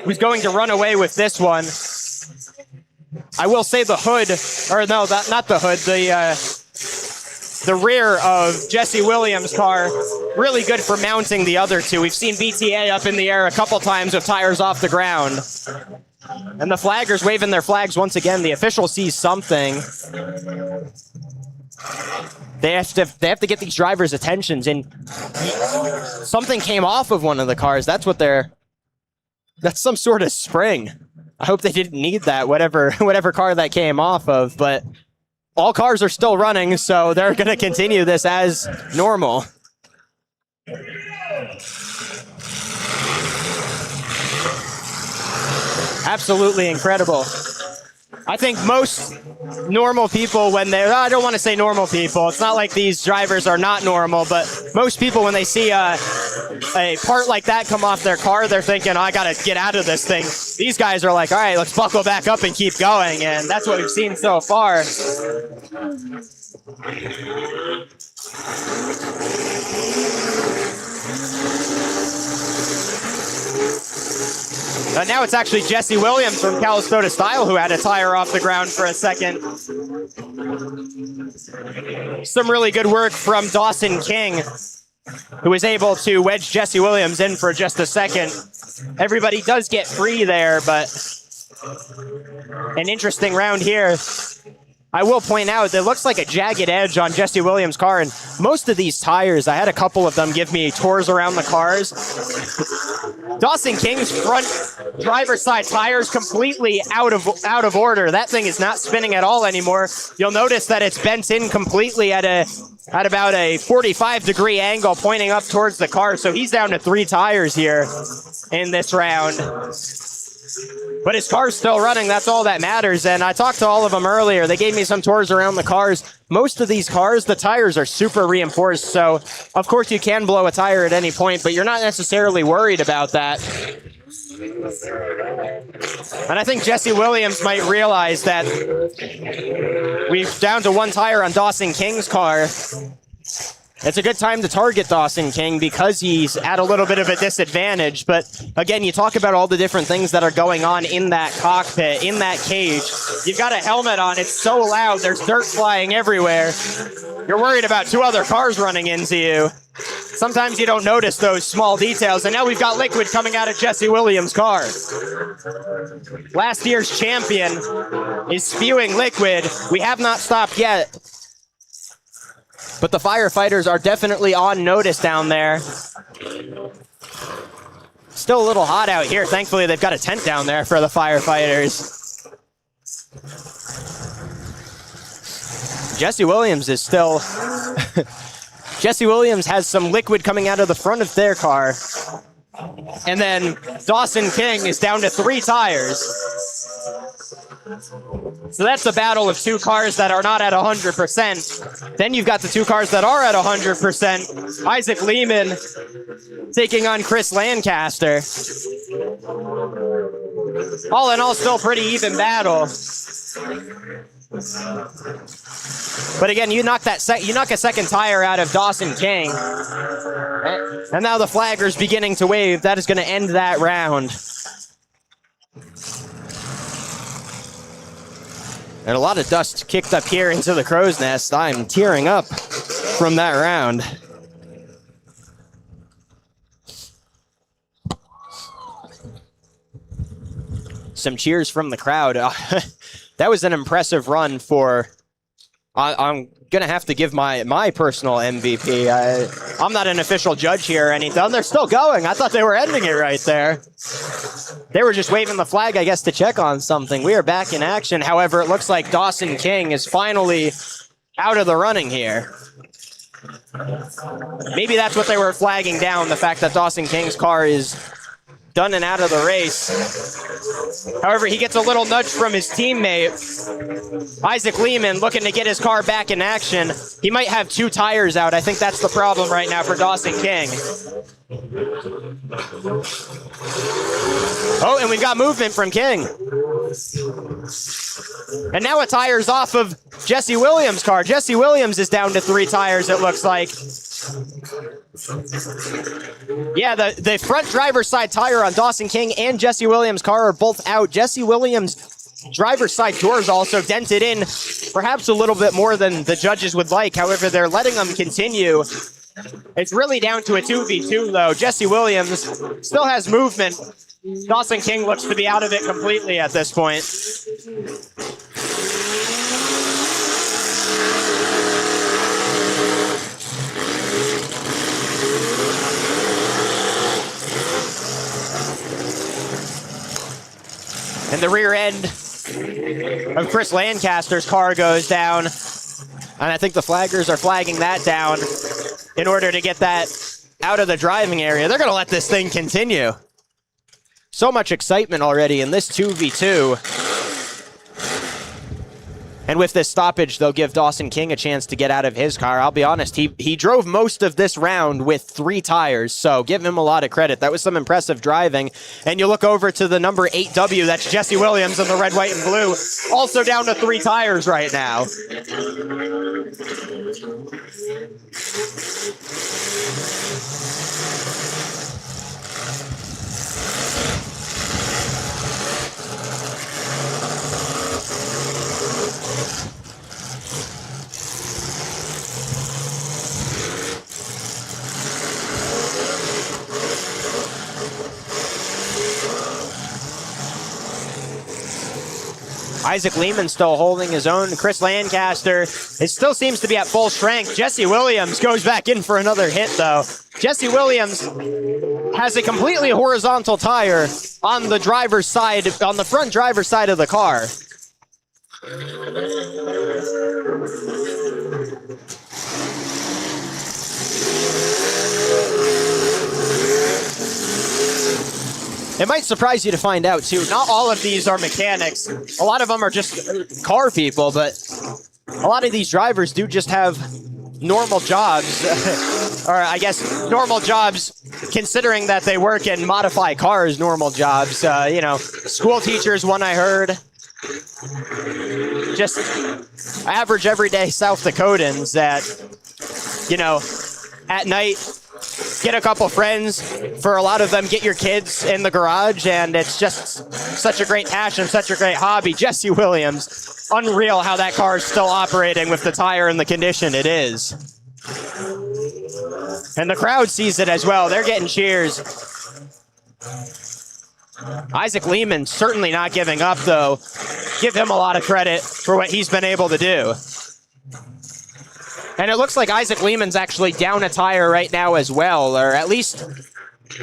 was going to run away with this one. I will say the hood, or no, not the hood, the rear of Jesse Williams' car, really good for mounting the other two. We've seen BTA up in the air a couple times with tires off the ground. And the flaggers waving their flags once again. The official sees something. They have to get these drivers' attentions, and something came off of one of the cars. That's some sort of spring. I hope they didn't need that, whatever car that came off of, but all cars are still running, so they're going to continue this as normal. Absolutely incredible. I think most normal people, when I don't want to say normal people, it's not like these drivers are not normal, but most people, when they see a part like that come off their car, they're thinking, oh, I got to get out of this thing. These guys are like, all right, let's buckle back up and keep going, and that's what we've seen so far. Now it's actually Jesse Williams from Calistota Style who had a tire off the ground for a second. Some really good work from Dawson King, who was able to wedge Jesse Williams in for just a second. Everybody does get free there, but an interesting round here. I will point out, it looks like a jagged edge on Jesse Williams' car, and most of these tires, I had a couple of them give me tours around the cars. Dawson King's front driver's side tires completely out of order. That thing is not spinning at all anymore. You'll notice that it's bent in completely at about a 45-degree angle pointing up towards the car, so he's down to 3 tires here in this round. But his car's still running. That's all that matters. And I talked to all of them earlier. They gave me some tours around the cars. Most of these cars, the tires are super reinforced. So, of course, you can blow a tire at any point, but you're not necessarily worried about that. And I think Jesse Williams might realize that we're down to 1 tire on Dawson King's car. It's a good time to target Dawson King because he's at a little bit of a disadvantage. But again, you talk about all the different things that are going on in that cockpit, in that cage. You've got a helmet on. It's so loud. There's dirt flying everywhere. You're worried about 2 other cars running into you. Sometimes you don't notice those small details. And now we've got liquid coming out of Jesse Williams' car. Last year's champion is spewing liquid. We have not stopped yet. But the firefighters are definitely on notice down there. Still a little hot out here. Thankfully, they've got a tent down there for the firefighters. Jesse Williams is still... Jesse Williams has some liquid coming out of the front of their car. And then Dawson King is down to 3 tires. So that's a battle of 2 cars that are not at 100%. Then you've got the 2 cars that are at 100%. Isaac Lehman taking on Chris Lancaster. All in all, still pretty even battle. But again, you knock a second tire out of Dawson King. And now the flagger's beginning to wave. That is going to end that round. And a lot of dust kicked up here into the crow's nest. I'm tearing up from that round. Some cheers from the crowd. That was an impressive run for... I'm going to have to give my personal MVP. I'm not an official judge here or anything. They're still going. I thought they were ending it right there. They were just waving the flag, I guess, to check on something. We are back in action. However, it looks like Dawson King is finally out of the running here. Maybe that's what they were flagging down, the fact that Dawson King's car is done and out of the race. However, he gets a little nudge from his teammate. Isaac Lehman looking to get his car back in action. He might have 2 tires out. I think that's the problem right now for Dawson King. Oh, and we've got movement from King. And now a tire's off of Jesse Williams' car. Jesse Williams is down to 3 tires, it looks like. Yeah, the front driver's side tire on Dawson King and Jesse Williams' car are both out. Jesse Williams' driver's side doors also dented in perhaps a little bit more than the judges would like. However, they're letting them continue. It's really down to a 2v2, though. Jesse Williams still has movement. Dawson King looks to be out of it completely at this point. And the rear end of Chris Lancaster's car goes down. And I think the flaggers are flagging that down in order to get that out of the driving area. They're going to let this thing continue. So much excitement already in this 2v2. And with this stoppage, they'll give Dawson King a chance to get out of his car. I'll be honest, he drove most of this round with 3 tires, so give him a lot of credit. That was some impressive driving. And you look over to the number 8W, that's Jesse Williams in the red, white, and blue, also down to 3 tires right now. Isaac Lehman still holding his own. Chris Lancaster, it still seems to be at full strength. Jesse Williams goes back in for another hit, though. Jesse Williams has a completely horizontal tire on the driver's side, on the front driver's side of the car. It might surprise you to find out, too, not all of these are mechanics. A lot of them are just car people, but a lot of these drivers do just have normal jobs. Or I guess normal jobs, considering that they work and modify cars, normal jobs. You know, school teachers, one I heard. Just average, everyday South Dakotans that you know, at night, get a couple friends. For a lot of them, get your kids in the garage, and it's just such a great passion, such a great hobby. Jesse Williams, unreal how that car is still operating with the tire and the condition it is. And the crowd sees it as well. They're getting cheers. Isaac Lehman certainly not giving up, though. Give him a lot of credit for what he's been able to do. And it looks like Isaac Lehman's actually down a tire right now as well, or at least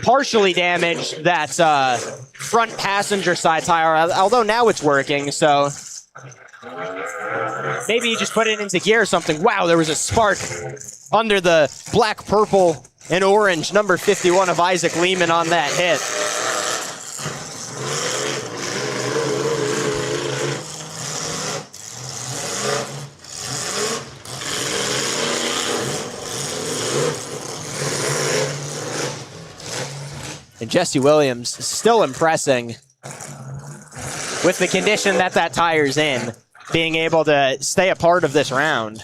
partially damaged that front passenger side tire, although now it's working, so maybe you just put it into gear or something. Wow, there was a spark under the black, purple, and orange number 51 of Isaac Lehman on that hit. And Jesse Williams is still impressing with the condition that that tire's in, being able to stay a part of this round.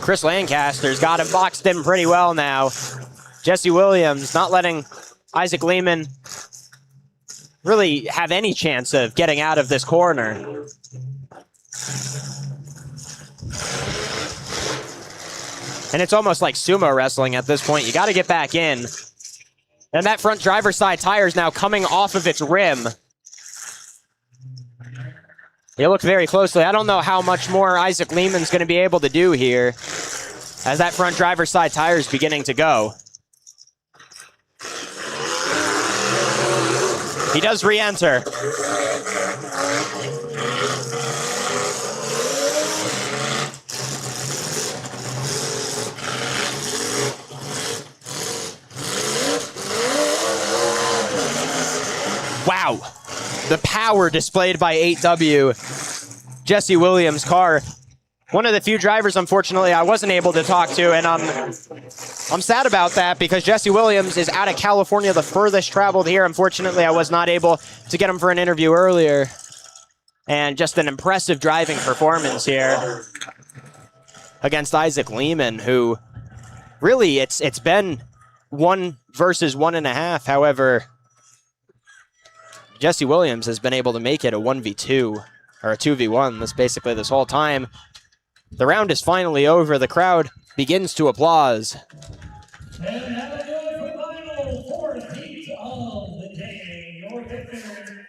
Chris Lancaster's got him boxed in pretty well now. Jesse Williams not letting Isaac Lehman really have any chance of getting out of this corner. And it's almost like sumo wrestling at this point. You got to get back in. And that front driver's side tire is now coming off of its rim. You look very closely. I don't know how much more Isaac Lehman's going to be able to do here as that front driver's side tire is beginning to go. He does re-enter. Wow. The power displayed by 8W. Jesse Williams' car. One of the few drivers, unfortunately, I wasn't able to talk to, and I'm sad about that because Jesse Williams is out of California, the furthest traveled here. Unfortunately, I was not able to get him for an interview earlier. And just an impressive driving performance here against Isaac Lehman, who really, it's been 1 versus 1.5. However, Jesse Williams has been able to make it a 1v2, or a 2v1, this whole time. The round is finally over. The crowd begins to applause. And now the final fourth heat of the day. Your victor,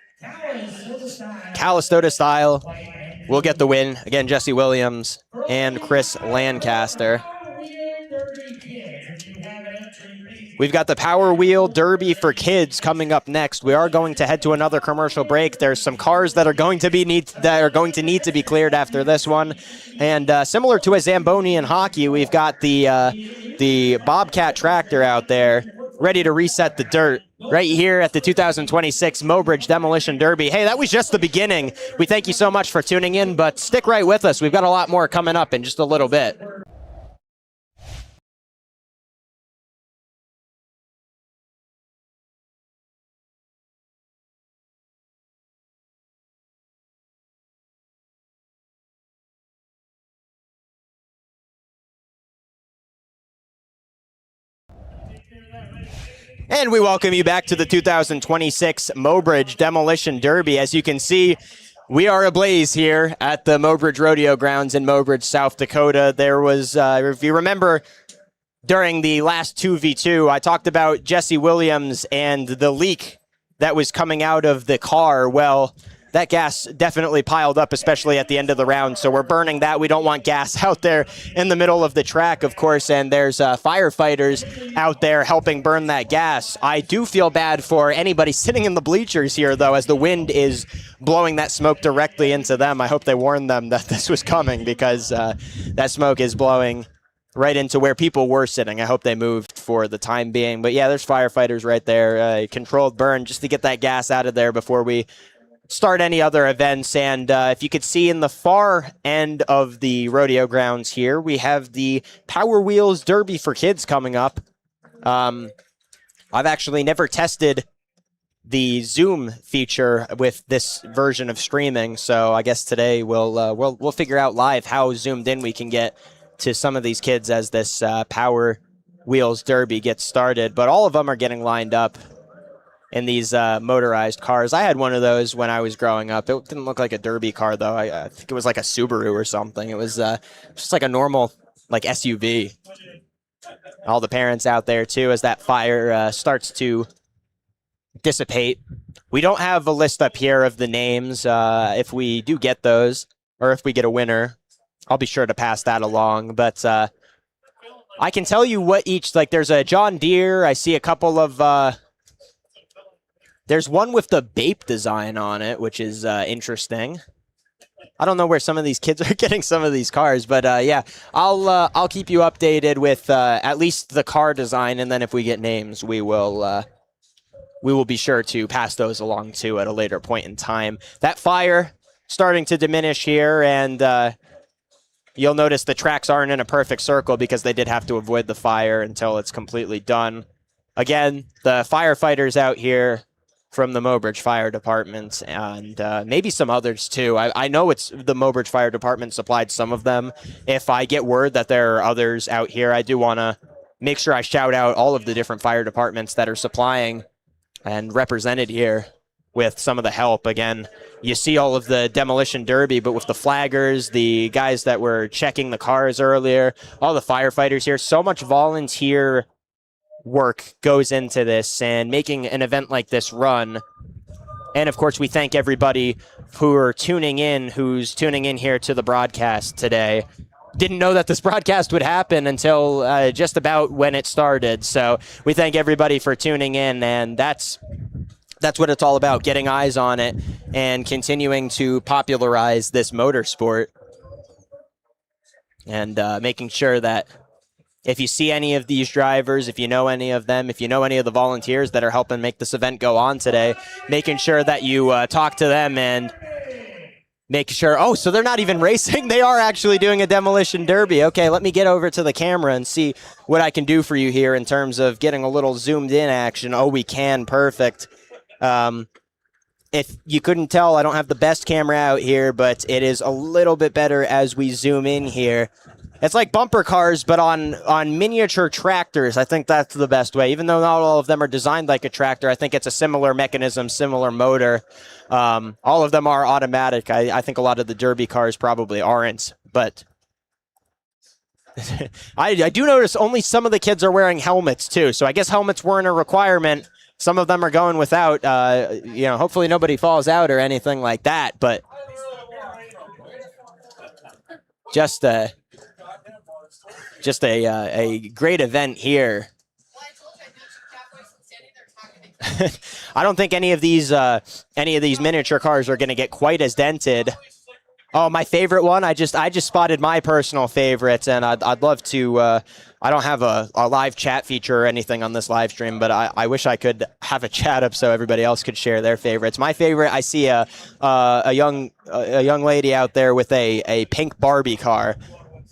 Calistota style will get the win. Again, Jesse Williams and Chris Lancaster. We've got the Power Wheel Derby for kids coming up next. We are going to head to another commercial break. There's some cars that are going to need to be cleared after this one, and similar to a Zamboni in hockey, we've got the Bobcat tractor out there ready to reset the dirt right here at the 2026 Mobridge Demolition Derby. Hey, that was just the beginning. We thank you so much for tuning in, but stick right with us. We've got a lot more coming up in just a little bit. And we welcome you back to the 2026 Mobridge Demolition Derby. As you can see, we are ablaze here at the Mobridge Rodeo Grounds in Mobridge, South Dakota. There was, if you remember, during the last 2v2, I talked about Jesse Williams and the leak that was coming out of the car. Well, that gas definitely piled up, especially at the end of the round. So we're burning that. We don't want gas out there in the middle of the track, of course, and there's firefighters out there helping burn that gas. I do feel bad for anybody sitting in the bleachers here, though, as the wind is blowing that smoke directly into them. I hope they warned them that this was coming, because that smoke is blowing right into where people were sitting. I hope they moved for the time being. But yeah, there's firefighters right there. Controlled burn just to get that gas out of there before we start any other events. And if you could see in the far end of the rodeo grounds here, we have the Power Wheels Derby for kids coming up. I've actually never tested the Zoom feature with this version of streaming, so I guess today we'll figure out live how zoomed in we can get to some of these kids as this Power Wheels Derby gets started. But all of them are getting lined up in these motorized cars. I had one of those when I was growing up. It didn't look like a derby car, though. I think it was like a Subaru or something. It was just like a normal like SUV. All the parents out there, too, as that fire starts to dissipate. We don't have a list up here of the names. If we do get those, or if we get a winner, I'll be sure to pass that along. But I can tell you what each, like there's a John Deere. I see a couple of, there's one with the Bape design on it, which is interesting. I don't know where some of these kids are getting some of these cars, but yeah, I'll keep you updated with at least the car design, and then if we get names, we will be sure to pass those along too at a later point in time. That fire starting to diminish here, and you'll notice the tracks aren't in a perfect circle because they did have to avoid the fire until it's completely done. Again, the firefighters out here from the Mobridge Fire Department, and maybe some others too. I know it's the Mobridge Fire Department supplied some of them. If I get word that there are others out here, I do want to make sure I shout out all of the different fire departments that are supplying and represented here with some of the help. Again, you see all of the demolition derby, but with the flaggers, the guys that were checking the cars earlier, all the firefighters here, so much volunteer work goes into this and making an event like this run. And of course, we thank everybody who are tuning in, who's tuning in here to the broadcast today. Didn't know that this broadcast would happen until just about when it started. So we thank everybody for tuning in, and that's what it's all about, getting eyes on it and continuing to popularize this motorsport, and making sure that if you see any of these drivers, if you know any of them, if you know any of the volunteers that are helping make this event go on today, making sure that you talk to them and make sure, oh, so they're not even racing. They are actually doing a demolition derby. Okay, let me get over to the camera and see what I can do for you here in terms of getting a little zoomed in action. Oh, we can. Perfect. If you couldn't tell, I don't have the best camera out here, but it is a little bit better as we zoom in here. It's like bumper cars, but on miniature tractors. I think that's the best way. Even though not all of them are designed like a tractor, I think it's a similar mechanism, similar motor. All of them are automatic. I think a lot of the derby cars probably aren't, but I do notice only some of the kids are wearing helmets too. So I guess helmets weren't a requirement. Some of them are going without. Hopefully nobody falls out or anything like that. But just a great event here. I don't think any of these miniature cars are going to get quite as dented. Oh, my favorite one. I just spotted my personal favorite, and I'd love to. I don't have a live chat feature or anything on this live stream, but I wish I could have a chat up so everybody else could share their favorites. My favorite, I see a young lady out there with a pink Barbie car.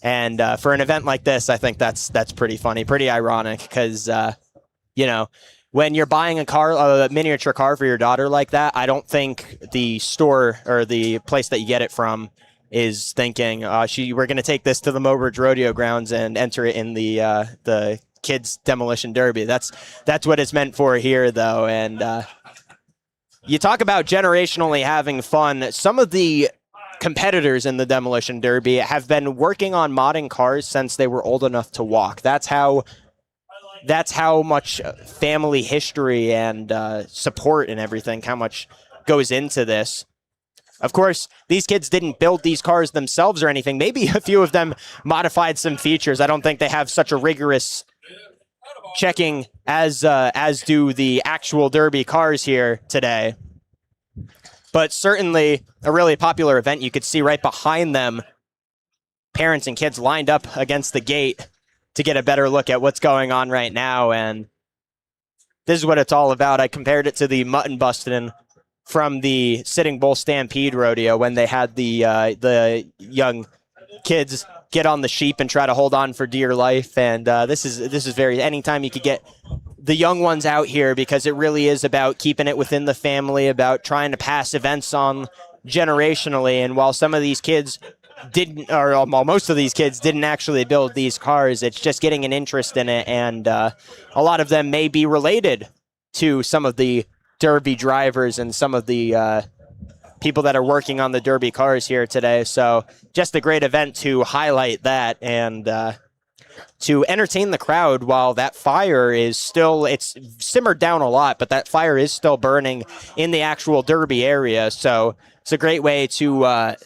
And for an event like this, I think that's pretty funny, pretty ironic, because when you're buying a miniature car for your daughter like that, I don't think the store or the place that you get it from is thinking we're going to take this to the Mobridge Rodeo grounds and enter it in the kids demolition derby. That's what it's meant for here, though. And you talk about generationally having fun. Some of the competitors in the demolition derby have been working on modding cars since they were old enough to walk. That's how much family history and support and everything, how much goes into this. Of course, these kids didn't build these cars themselves or anything. Maybe a few of them modified some features. I don't think they have such a rigorous checking as do the actual derby cars here today. But certainly a really popular event. You could see right behind them, parents and kids lined up against the gate to get a better look at what's going on right now. And this is what it's all about. I compared it to the mutton busting from the Sitting Bull Stampede rodeo when they had the young kids get on the sheep and try to hold on for dear life. And this is very, anytime you could get the young ones out here, because it really is about keeping it within the family, about trying to pass events on generationally. And while some of these kids didn't, or well, most of these kids didn't actually build these cars, it's just getting an interest in it. And a lot of them may be related to some of the Derby drivers and some of the people that are working on the Derby cars here today. So just a great event to highlight that and to entertain the crowd while that fire is still, it's simmered down a lot, but that fire is still burning in the actual Derby area. So it's a great way to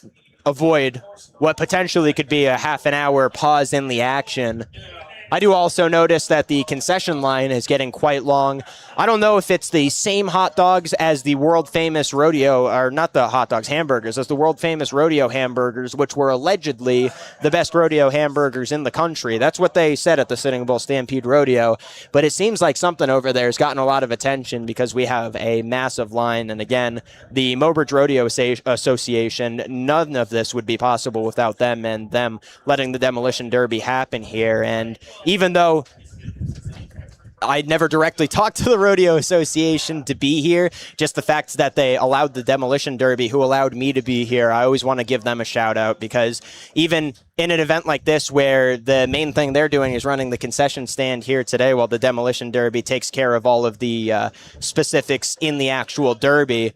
avoid what potentially could be a half an hour pause in the action. I do also notice that the concession line is getting quite long. I don't know if it's the same hot dogs as the world famous rodeo, or not the hot dogs, hamburgers, as the world famous rodeo hamburgers, which were allegedly the best rodeo hamburgers in the country. That's what they said at the Sitting Bull Stampede Rodeo. But it seems like something over there has gotten a lot of attention because we have a massive line. And again, the Mobridge Rodeo Association, none of this would be possible without them and them letting the Demolition Derby happen here. And even though I never directly talked to the Rodeo Association to be here, just the fact that they allowed the Demolition Derby, who allowed me to be here, I always want to give them a shout out, because even in an event like this where the main thing they're doing is running the concession stand here today while the Demolition Derby takes care of all of the specifics in the actual Derby,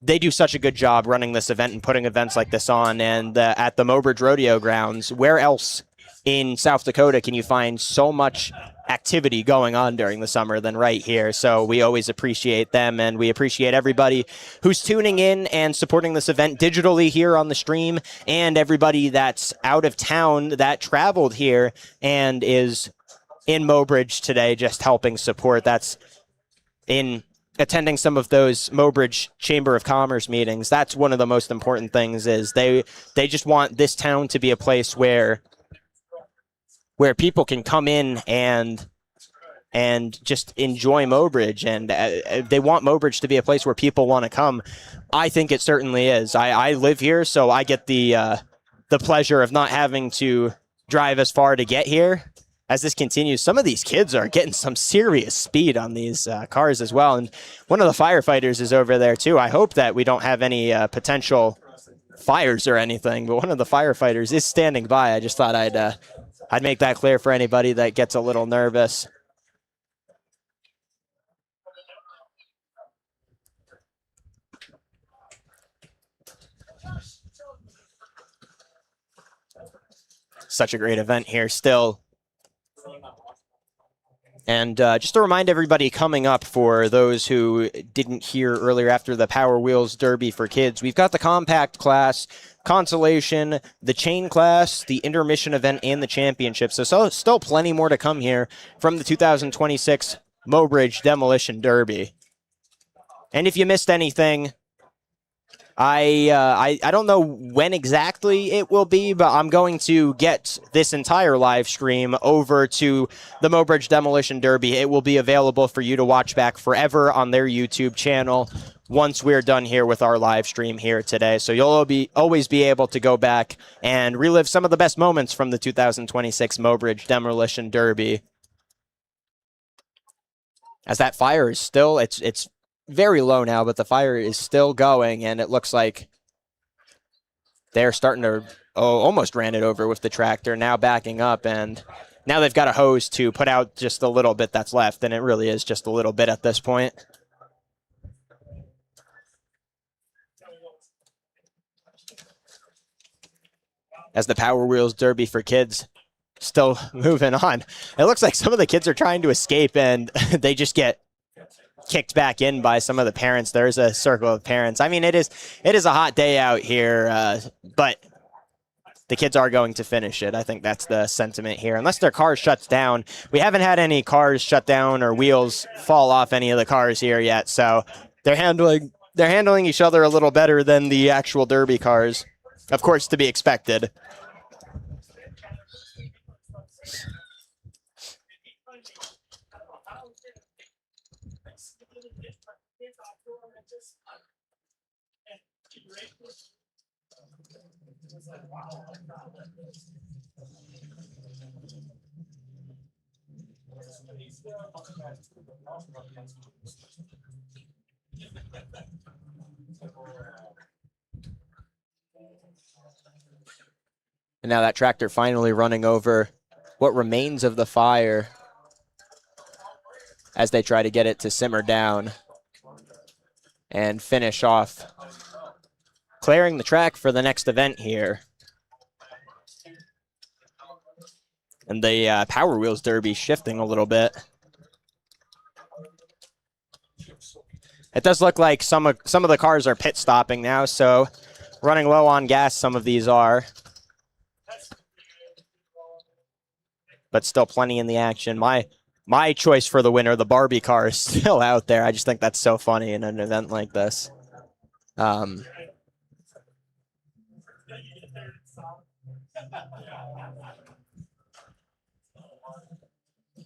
they do such a good job running this event and putting events like this on. And at the Mobridge Rodeo grounds, where else in South Dakota can you find so much activity going on during the summer than right here? So we always appreciate them, and we appreciate everybody who's tuning in and supporting this event digitally here on the stream, and everybody that's out of town that traveled here and is in Mobridge today just helping support. That's in attending some of those Mobridge Chamber of Commerce meetings. That's one of the most important things, is they just want this town to be a place where people can come in and just enjoy Mobridge, and they want Mobridge to be a place where people want to come. I think it certainly is. I live here, so I get the pleasure of not having to drive as far to get here. As this continues, some of these kids are getting some serious speed on these cars as well, and one of the firefighters is over there too. I hope that we don't have any potential fires or anything, but one of the firefighters is standing by. I just thought I'd make that clear for anybody that gets a little nervous. Such a great event here still. And just to remind everybody coming up, for those who didn't hear earlier, after the Power Wheels Derby for kids, we've got the compact class, consolation, the chain class, the intermission event, and the championship. So still plenty more to come here from the 2026 Mobridge Demolition Derby. And if you missed anything, I don't know when exactly it will be, but I'm going to get this entire live stream over to the Mobridge Demolition Derby. It will be available for you to watch back forever on their YouTube channel once we're done here with our live stream here today. So you'll always be able to go back and relive some of the best moments from the 2026 Mobridge Demolition Derby. As that fire is still, it's very low now, but the fire is still going, and it looks like they're starting to, almost ran it over with the tractor, now backing up, and now they've got a hose to put out just a little bit that's left, and it really is just a little bit at this point. As the Power Wheels Derby for kids still moving on. It looks like some of the kids are trying to escape, and they just get kicked back in by some of the parents. There's a circle of parents. I mean, it is a hot day out here, but the kids are going to finish it. I think that's the sentiment here. Unless their car shuts down. We haven't had any cars shut down or wheels fall off any of the cars here yet, so they're handling each other a little better than the actual Derby cars. Of course, to be expected. And now that tractor finally running over what remains of the fire as they try to get it to simmer down and finish off clearing the track for the next event here. And the Power Wheels Derby shifting a little bit. It does look like some of the cars are pit stopping now, so running low on gas, some of these are. But still plenty in the action. My choice for the winner, the Barbie car, is still out there. I just think that's so funny in an event like this.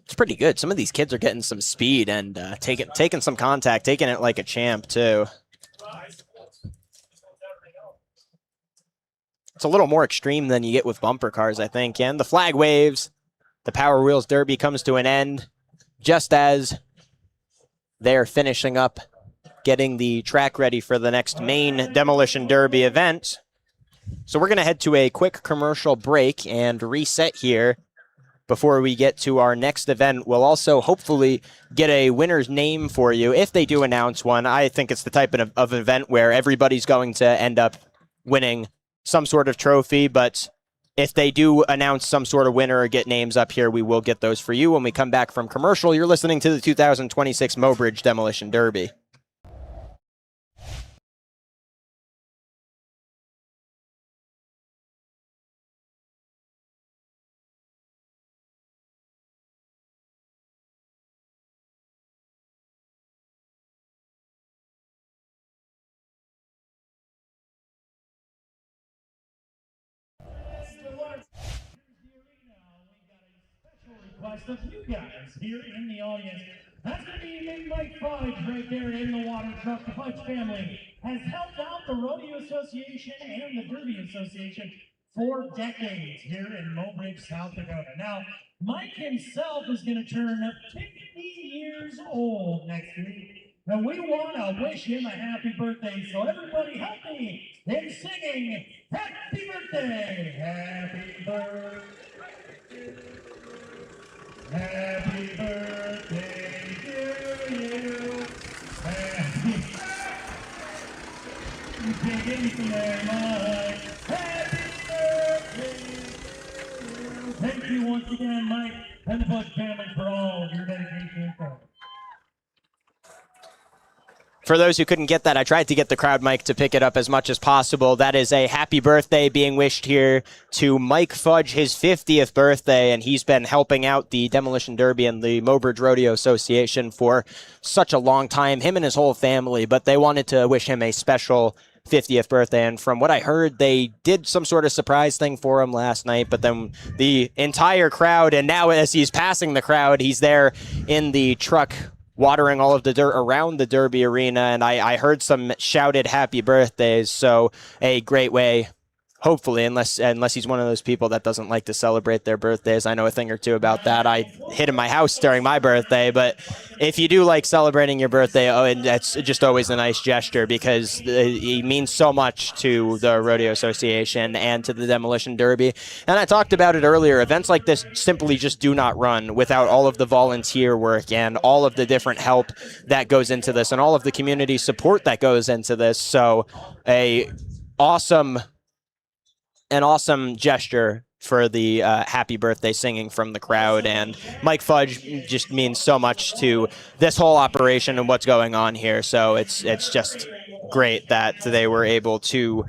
It's pretty good. Some of these kids are getting some speed and taking some contact, taking it like a champ too. It's a little more extreme than you get with bumper cars, I think. And the flag waves. The Power Wheels Derby comes to an end just as they're finishing up getting the track ready for the next main Demolition Derby event. So we're going to head to a quick commercial break and reset here before we get to our next event. We'll also hopefully get a winner's name for you if they do announce one. I think it's the type of event where everybody's going to end up winning some sort of trophy, but if they do announce some sort of winner or get names up here, we will get those for you when we come back from commercial. You're listening to the 2026 Mobridge Demolition Derby. Request of you guys here in the audience. That's going to be big Mike Fudge right there in the water truck. The Fudge family has helped out the Rodeo Association and the Derby Association for decades here in Mobridge, South Dakota. Now, Mike himself is going to turn 50 years old next week. And we want to wish him a happy birthday. So everybody help me in singing happy birthday. Happy birthday. Happy birthday to you. You can't get me from there, Mike. Happy birthday to you. Thank you once again, Mike, and the Fudge family for all of your dedication and support. For those who couldn't get that, I tried to get the crowd mic to pick it up as much as possible. That is a happy birthday being wished here to Mike Fudge, his 50th birthday, and he's been helping out the Demolition Derby and the Mobridge Rodeo Association for such a long time, him and his whole family, but they wanted to wish him a special 50th birthday, and from what I heard, they did some sort of surprise thing for him last night, but then the entire crowd, and now as he's passing the crowd, he's there in the truck watering all of the dirt around the Derby arena, and I heard some shouted happy birthdays, so a great way, hopefully, unless he's one of those people that doesn't like to celebrate their birthdays. I know a thing or two about that. I hid in my house during my birthday, but if you do like celebrating your birthday, and that's just always a nice gesture because it means so much to the Rodeo Association and to the Demolition Derby. And I talked about it earlier. Events like this simply just do not run without all of the volunteer work and all of the different help that goes into this and all of the community support that goes into this. So an awesome gesture for the happy birthday singing from the crowd, and Mike Fudge just means so much to this whole operation and what's going on here. So it's just great that they were able to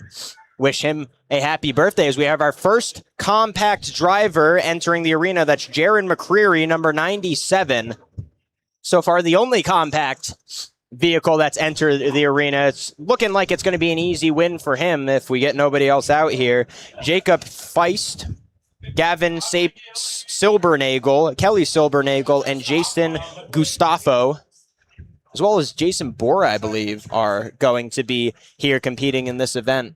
wish him a happy birthday as we have our first compact driver entering the arena. That's Jaron McCreary, number 97. So far, the only compact vehicle that's entered the arena. It's looking like it's going to be an easy win for him if we get nobody else out here. Jacob Feist, Gavin Silbernagel, Kelly Silbernagel, and Jason Gustafo as well as Jason Bora, I believe, are going to be here competing in this event.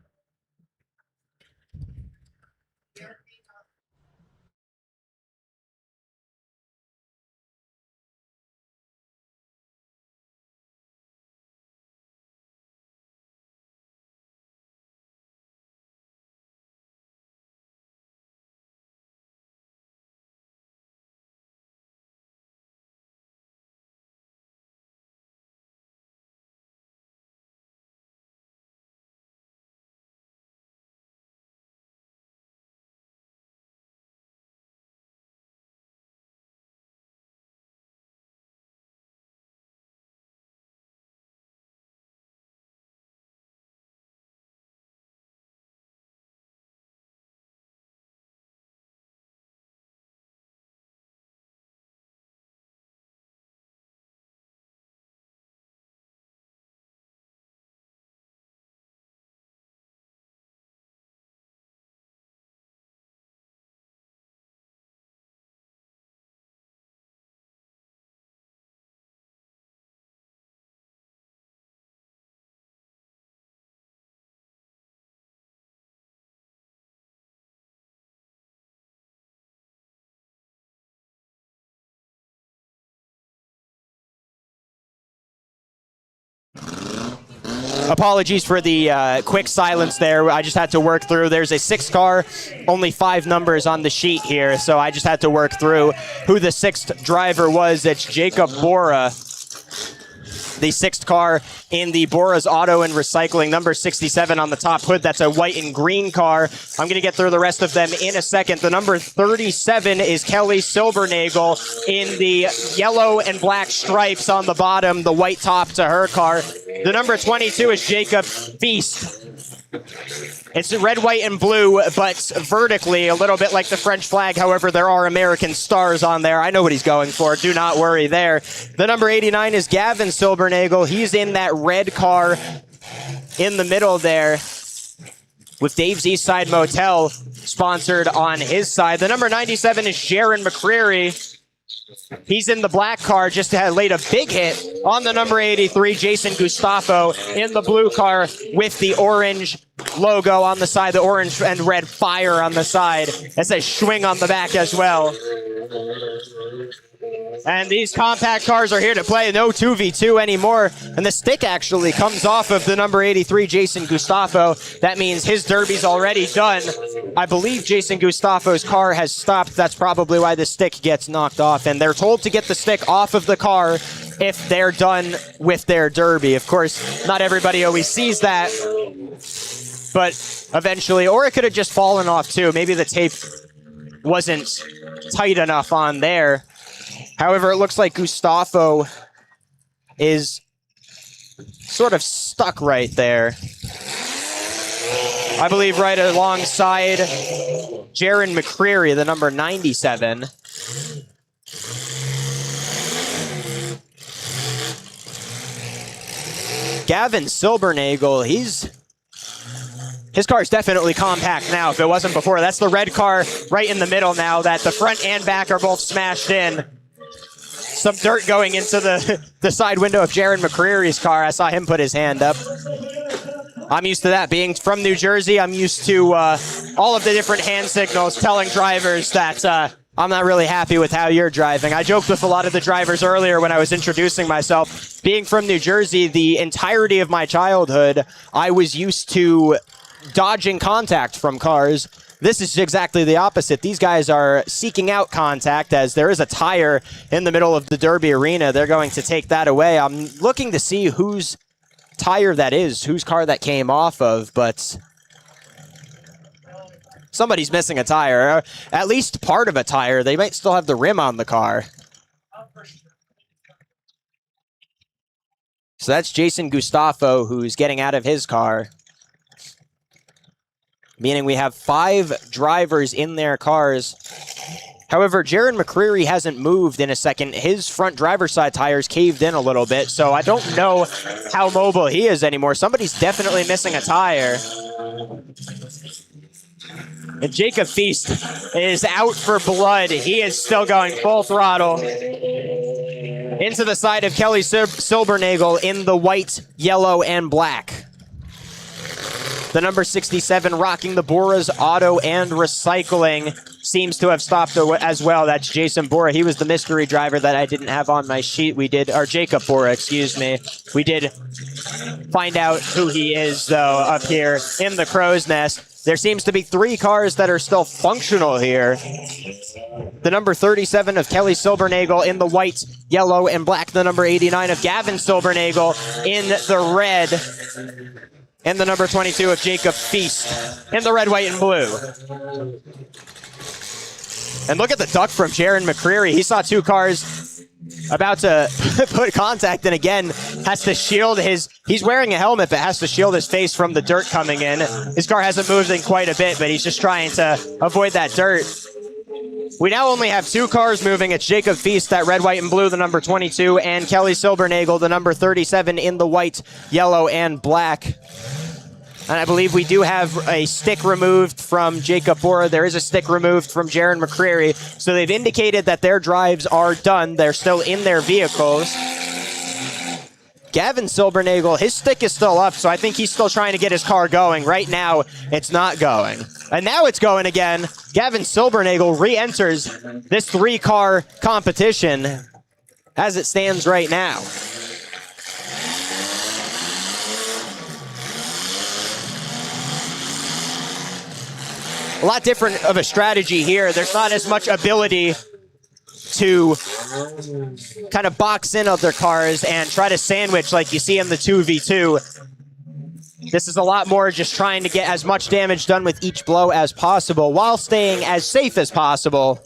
Apologies for the quick silence there. I just had to work through. There's a 6 car, only 5 numbers on the sheet here, so I just had to work through who the 6th driver was. It's Jacob Bora, the 6th car in the Bora's Auto and Recycling, number 67 on the top hood. That's a white and green car. I'm going to get through the rest of them in a second. The number 37 is Kelly Silbernagel in the yellow and black stripes on the bottom, the white top to her car. The number 22 is Jacob Feast. It's red, white, and blue, but vertically, a little bit like the French flag. However, there are American stars on there. I know what he's going for. Do not worry there. The number 89 is Gavin Silbernagel. He's in that red car in the middle there with Dave's Eastside Motel sponsored on his side. The number 97 is Jaron McCreary. He's in the black car, just laid a big hit on the number 83, Jason Gustafo, in the blue car with the orange logo on the side, the orange and red fire on the side. It says Schwing on the back as well. And these compact cars are here to play. No 2v2 anymore. And the stick actually comes off of the number 83, Jason Gustafo. That means his derby's already done. I believe Jason Gustafo's car has stopped. That's probably why the stick gets knocked off. And they're told to get the stick off of the car if they're done with their derby. Of course, not everybody always sees that. But eventually, or it could have just fallen off too. Maybe the tape wasn't tight enough on there. However, it looks like Gustafo is sort of stuck right there. I believe right alongside Jaron McCreary, the number 97. Gavin Silbernagel, his car is definitely compact now if it wasn't before. That's the red car right in the middle now that the front and back are both smashed in. Some dirt going into the side window of Jaron McCreary's car. I saw him put his hand up. I'm used to that. Being from New Jersey, I'm used to all of the different hand signals telling drivers that I'm not really happy with how you're driving. I joked with a lot of the drivers earlier when I was introducing myself. Being from New Jersey, the entirety of my childhood, I was used to dodging contact from cars. This is exactly the opposite. These guys are seeking out contact as there is a tire in the middle of the Derby arena. They're going to take that away. I'm looking to see whose tire that is, whose car that came off of, but somebody's missing a tire. At least part of a tire. They might still have the rim on the car. So that's Jason Gustafo who's getting out of his car. Meaning we have 5 drivers in their cars. However, Jaron McCreary hasn't moved in a second. His front driver's side tires caved in a little bit, so I don't know how mobile he is anymore. Somebody's definitely missing a tire. And Jacob Feast is out for blood. He is still going full throttle. into the side of Kelly Silbernagel in the white, yellow, and black. The number 67 rocking the Bora's Auto and Recycling seems to have stopped as well. That's Jason Bora. He was the mystery driver that I didn't have on my sheet. We did, or Jacob Bora, excuse me. We did find out who he is, though, up here in the Crow's Nest. There seems to be 3 cars that are still functional here. The number 37 of Kelly Silbernagel in the white, yellow, and black. The number 89 of Gavin Silbernagel in the red. And the number 22 of Jacob Feast in the red, white, and blue. And look at the duck from Jaron McCreary. He saw 2 cars about to put contact and again has to shield his... He's wearing a helmet but has to shield his face from the dirt coming in. His car hasn't moved in quite a bit, but he's just trying to avoid that dirt. We now only have 2 cars moving. It's Jacob Feast, that red, white, and blue, the number 22, and Kelly Silbernagel, the number 37, in the white, yellow, and black. And I believe we do have a stick removed from Jacob Bora. There is a stick removed from Jaron McCreary. So they've indicated that their drives are done. They're still in their vehicles. Gavin Silbernagel, his stick is still up, so I think he's still trying to get his car going. Right now, it's not going. And now it's going again. Gavin Silbernagel re-enters this 3-car competition as it stands right now. A lot different of a strategy here. There's not as much ability to kind of box in other cars and try to sandwich like you see in the 2v2. This is a lot more just trying to get as much damage done with each blow as possible while staying as safe as possible.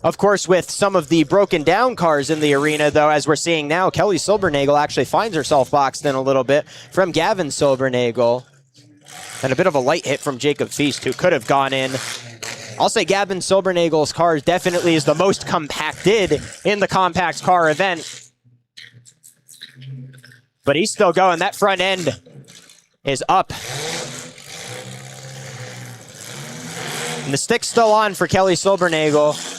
Of course, with some of the broken down cars in the arena, though, as we're seeing now, Kelly Silbernagel actually finds herself boxed in a little bit from Gavin Silbernagel. And a bit of a light hit from Jacob Feast, who could have gone in. I'll say Gavin Silbernagel's car definitely is the most compacted in the compact car event. But he's still going. That front end is up. And the stick's still on for Kelly Silbernagel.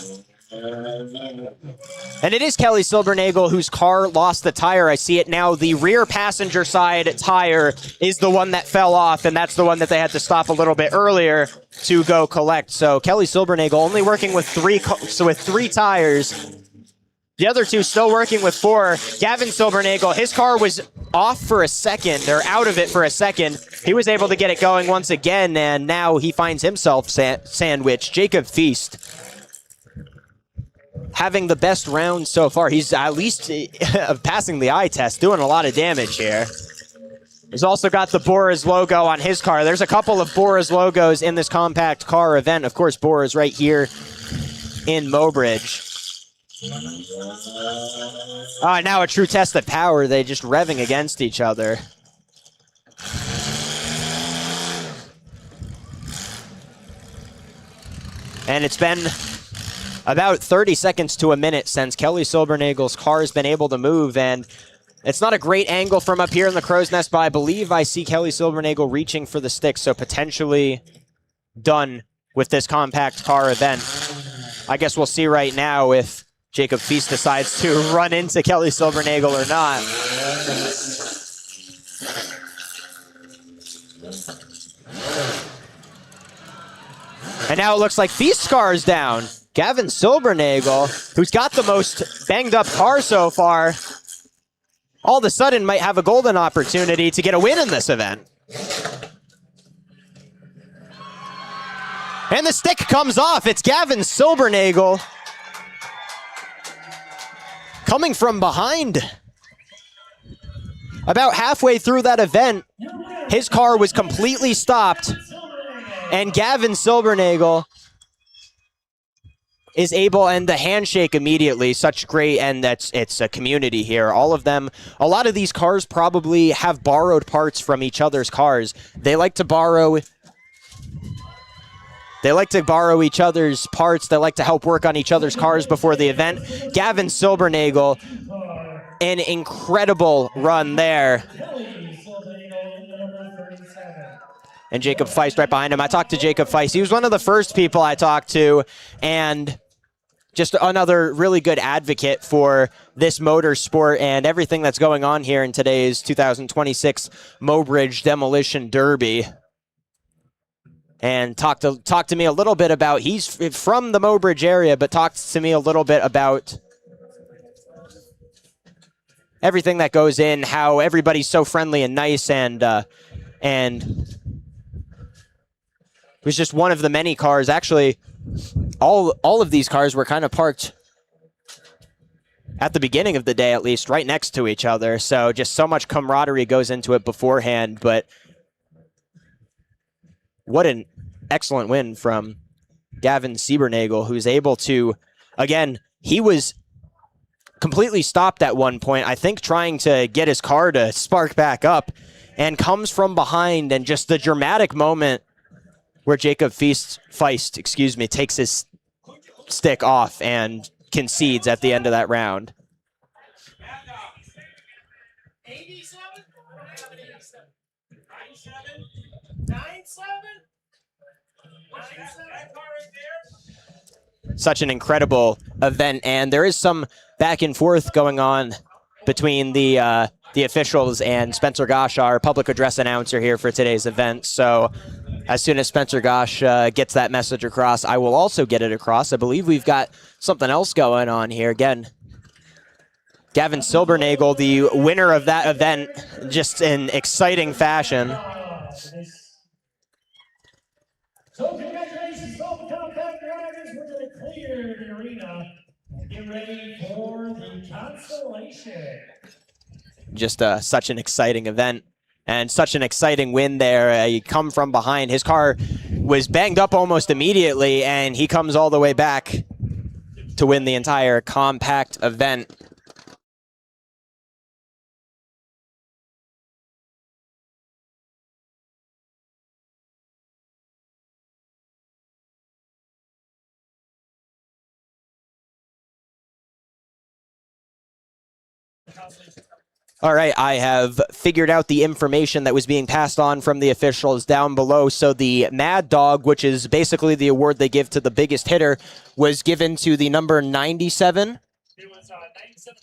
And it is Kelly Silbernagel whose car lost the tire. I see it now. The rear passenger side tire is the one that fell off, and that's the one that they had to stop a little bit earlier to go collect. So Kelly Silbernagel only working with 3 tires. The other 2 still working with 4. Gavin Silbernagel, his car was off for a second, or out of it for a second. He was able to get it going once again, and now he finds himself sandwiched. Jacob Feast having the best round so far. He's at least passing the eye test, doing a lot of damage here. He's also got the Bora's logo on his car. There's a couple of Bora's logos in this compact car event. Of course, Bora's right here in Mobridge. Now a true test of power. They just revving against each other. And it's been about 30 seconds to a minute since Kelly Silbernagel's car has been able to move, and it's not a great angle from up here in the Crow's Nest, but I believe I see Kelly Silbernagel reaching for the stick, so potentially done with this compact car event. I guess we'll see right now if Jacob Feast decides to run into Kelly Silbernagel or not. And now it looks like Feast's car is down. Gavin Silbernagel, who's got the most banged up car so far, all of a sudden might have a golden opportunity to get a win in this event. And the stick comes off. It's Gavin Silbernagel coming from behind. About halfway through that event, his car was completely stopped, and Gavin Silbernagel is able, and the handshake immediately, such great, and it's a community here. All of them, a lot of these cars probably have borrowed parts from each other's cars. They like to borrow each other's parts. They like to help work on each other's cars before the event. Gavin Silbernagel, an incredible run there. And Jacob Feist right behind him. I talked to Jacob Feist. He was one of the first people I talked to, and just another really good advocate for this motorsport and everything that's going on here in today's 2026 Mobridge Demolition Derby. And talk to me a little bit about, he's from the Mobridge area, but talks to me a little bit about everything that goes in, how everybody's so friendly and nice, and it was just one of the many cars. Actually, all of these cars were kind of parked at the beginning of the day, at least, right next to each other. So just so much camaraderie goes into it beforehand. But what an excellent win from Gavin Siebernagel, who's able to, again, he was completely stopped at one point, I think trying to get his car to spark back up, and comes from behind, and just the dramatic moment where Jacob Feist, takes his stick off and concedes at the end of that round. 87, 97, 97. Such an incredible event, and there is some back and forth going on between the officials and Spencer Gosh, our public address announcer here for today's event. So as soon as Spencer Gosh gets that message across, I will also get it across. I believe we've got something else going on here. Again, Gavin Siebernagel, the winner of that event, just in exciting fashion. So congratulations, all the compact drivers. We're going to clear the arena and get ready for the consolation. Just such an exciting event and such an exciting win there. He come from behind. His car was banged up almost immediately, and he comes all the way back to win the entire compact event. All right, I have figured out the information that was being passed on from the officials down below. So the Mad Dog, which is basically the award they give to the biggest hitter, was given to the number 97. It was 97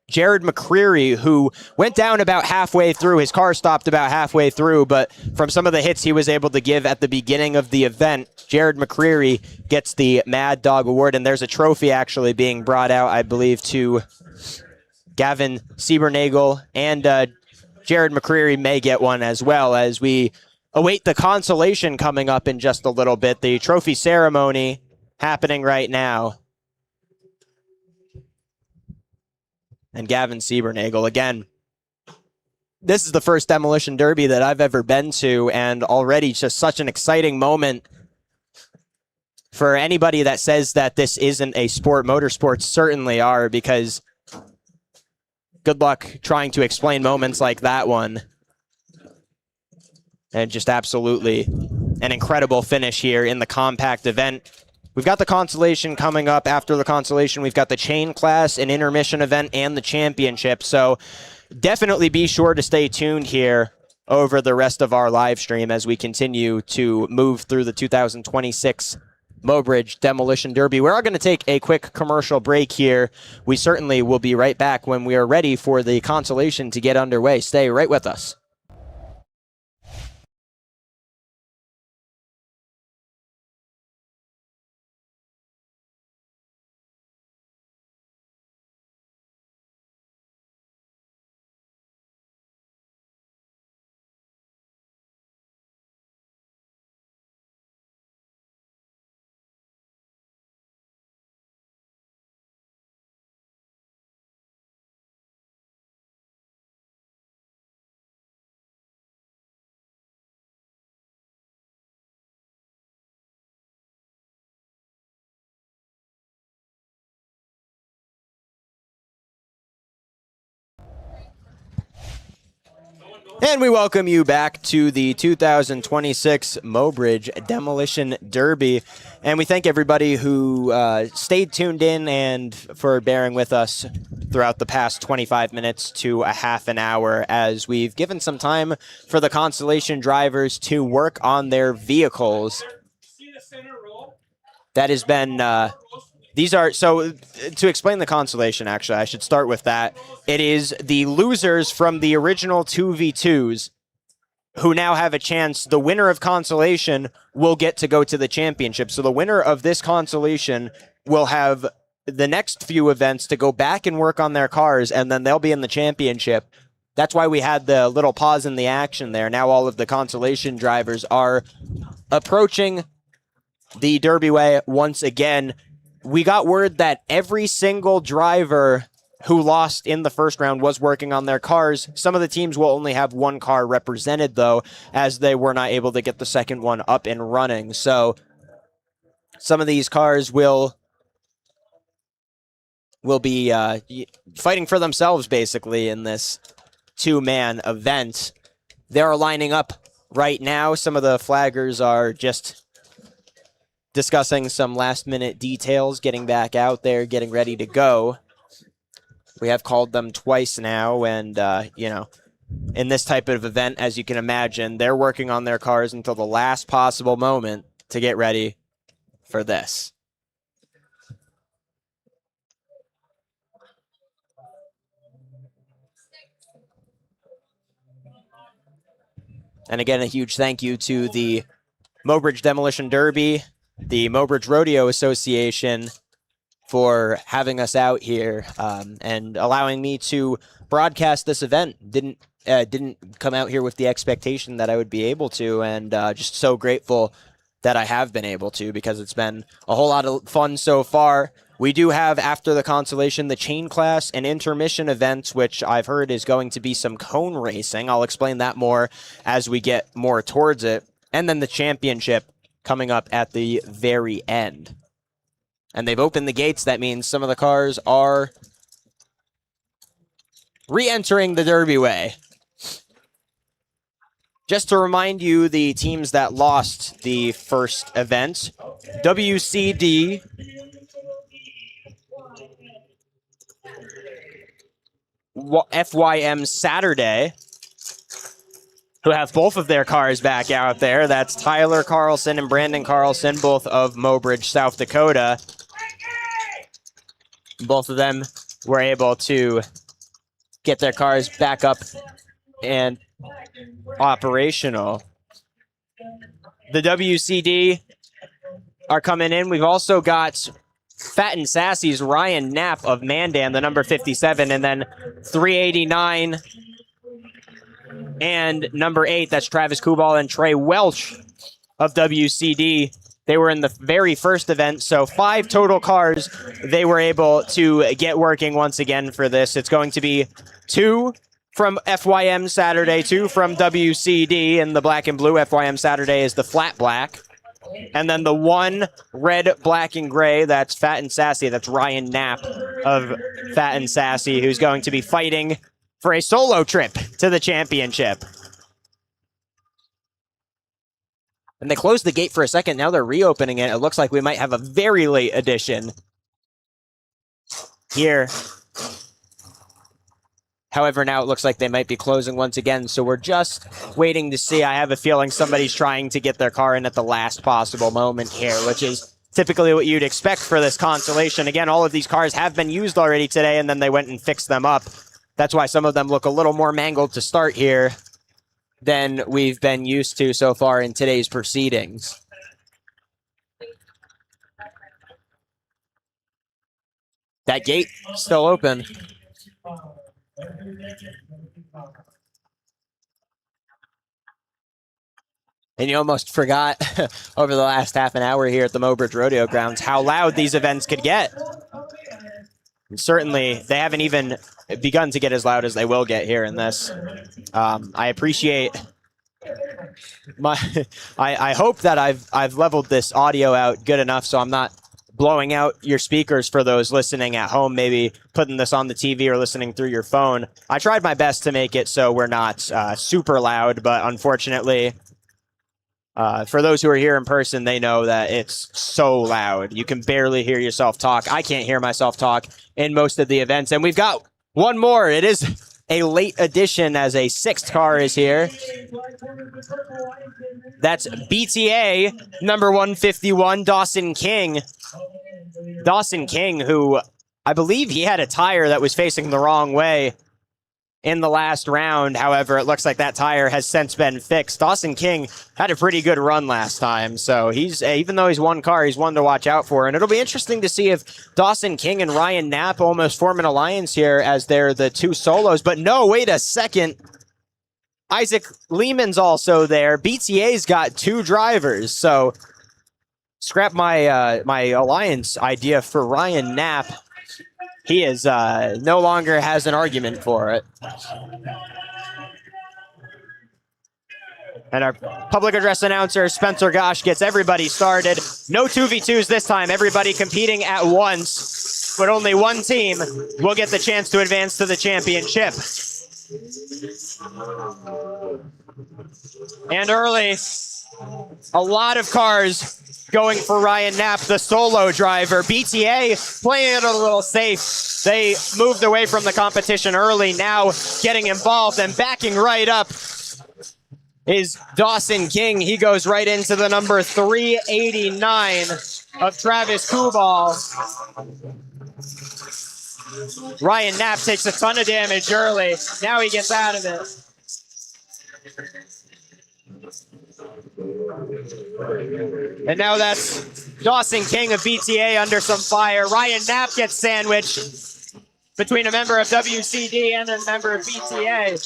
Jared McCreary, who went down about halfway through. His car stopped about halfway through, but from some of the hits he was able to give at the beginning of the event, Jared McCreary gets the Mad Dog Award, and there's a trophy actually being brought out, I believe, to Gavin Siebernagel, and Jared McCreary may get one as well, as we await the consolation coming up in just a little bit. The trophy ceremony happening right now. And Gavin Siebernagel, again, this is the first Demolition Derby that I've ever been to, and already just such an exciting moment. For anybody that says that this isn't a sport, motorsports certainly are, because good luck trying to explain moments like that one. And just absolutely an incredible finish here in the compact event. We've got the consolation coming up. After the consolation, we've got the chain class, an intermission event, and the championship. So definitely be sure to stay tuned here over the rest of our live stream as we continue to move through the 2026 Mobridge Demolition Derby. We're going to take a quick commercial break here. We certainly will be right back when we are ready for the consolation to get underway. Stay right with us. And we welcome you back to the 2026 Mobridge Demolition Derby. And we thank everybody who stayed tuned in and for bearing with us throughout the past 25 minutes to a half an hour, as we've given some time for the consolation drivers to work on their vehicles. That has been These are, so to explain the consolation, actually, I should start with that. It is the losers from the original 2v2s who now have a chance. The winner of consolation will get to go to the championship. So the winner of this consolation will have the next few events to go back and work on their cars, and then they'll be in the championship. That's why we had the little pause in the action there. Now all of the consolation drivers are approaching the Derby-Way once again. We got word that every single driver who lost in the first round was working on their cars. Some of the teams will only have one car represented, though, as they were not able to get the second one up and running. So some of these cars will be fighting for themselves, basically, in this two-man event. They're lining up right now. Some of the flaggers are just discussing some last-minute details, getting back out there, getting ready to go. We have called them twice now, and, you know, in this type of event, as you can imagine, they're working on their cars until the last possible moment to get ready for this. And again, a huge thank you to the Mobridge Demolition Derby, the Mobridge Rodeo Association, for having us out here and allowing me to broadcast this event. Didn't come out here with the expectation that I would be able to, and just so grateful that I have been able to, because it's been a whole lot of fun so far. We do have, after the consolation, the chain class and intermission events, which I've heard is going to be some cone racing. I'll explain that more as we get more towards it. And then the championship coming up at the very end. And they've opened the gates. That means some of the cars are re-entering the Derby-Way. Just to remind you, the teams that lost the first event: WCD, FYM Saturday, who have both of their cars back out there. That's Tyler Carlson and Brandon Carlson, both of Mobridge, South Dakota. Both of them were able to get their cars back up and operational. The WCD are coming in. We've also got Fat and Sassy's Ryan Knapp of Mandan, the number 57, and then 389 and number 8, that's Travis Kubal and Trey Welch of WCD. They were in the very first event, so 5 total cars they were able to get working once again for this. It's going to be 2 from FYM Saturday, 2 from WCD, and the black and blue. FYM Saturday is the flat black. And then the 1 red, black, and gray, that's Fat and Sassy. That's Ryan Knapp of Fat and Sassy, who's going to be fighting for a solo trip to the championship. And they closed the gate for a second. Now they're reopening it. It looks like we might have a very late addition here. However, now it looks like they might be closing once again, so we're just waiting to see. I have a feeling somebody's trying to get their car in at the last possible moment here, which is typically what you'd expect for this consolation. Again, all of these cars have been used already today, and then they went and fixed them up. That's why some of them look a little more mangled to start here than we've been used to so far in today's proceedings. That gate still open. And you almost forgot over the last half an hour here at the Mobridge Rodeo Grounds how loud these events could get. And certainly, they haven't even begun to get as loud as they will get here in this. I appreciate I hope that I've leveled this audio out good enough so I'm not blowing out your speakers for those listening at home, maybe putting this on the TV or listening through your phone. I tried my best to make it so we're not super loud, but unfortunately, for those who are here in person, they know that it's so loud. You can barely hear yourself talk. I can't hear myself talk in most of the events. And we've got one more. It is a late addition as a 6th car is here. That's BTA number 151, Dawson King. Dawson King, who I believe he had a tire that was facing the wrong way in the last round. However, it looks like that tire has since been fixed. Dawson King had a pretty good run last time, so he's, even though he's one car, he's one to watch out for. And it'll be interesting to see if Dawson King and Ryan Knapp almost form an alliance here as they're the two solos. But no, wait a second. Isaac Lehman's also there. BTA's got two drivers, so scrap my my alliance idea for Ryan Knapp. He is no longer has an argument for it. And our public address announcer, Spencer Gosh, gets everybody started. No 2v2s this time, everybody competing at once. But only one team will get the chance to advance to the championship. And early, a lot of cars going for Ryan Knapp, the solo driver. BTA playing it a little safe. They moved away from the competition early, now getting involved and backing right up is Dawson King. He goes right into the number 389 of Travis Kubal. Ryan Knapp takes a ton of damage early. Now he gets out of it. And now that's Dawson King of BTA under some fire. Ryan Knapp gets sandwiched between a member of WCD and a member of BTA.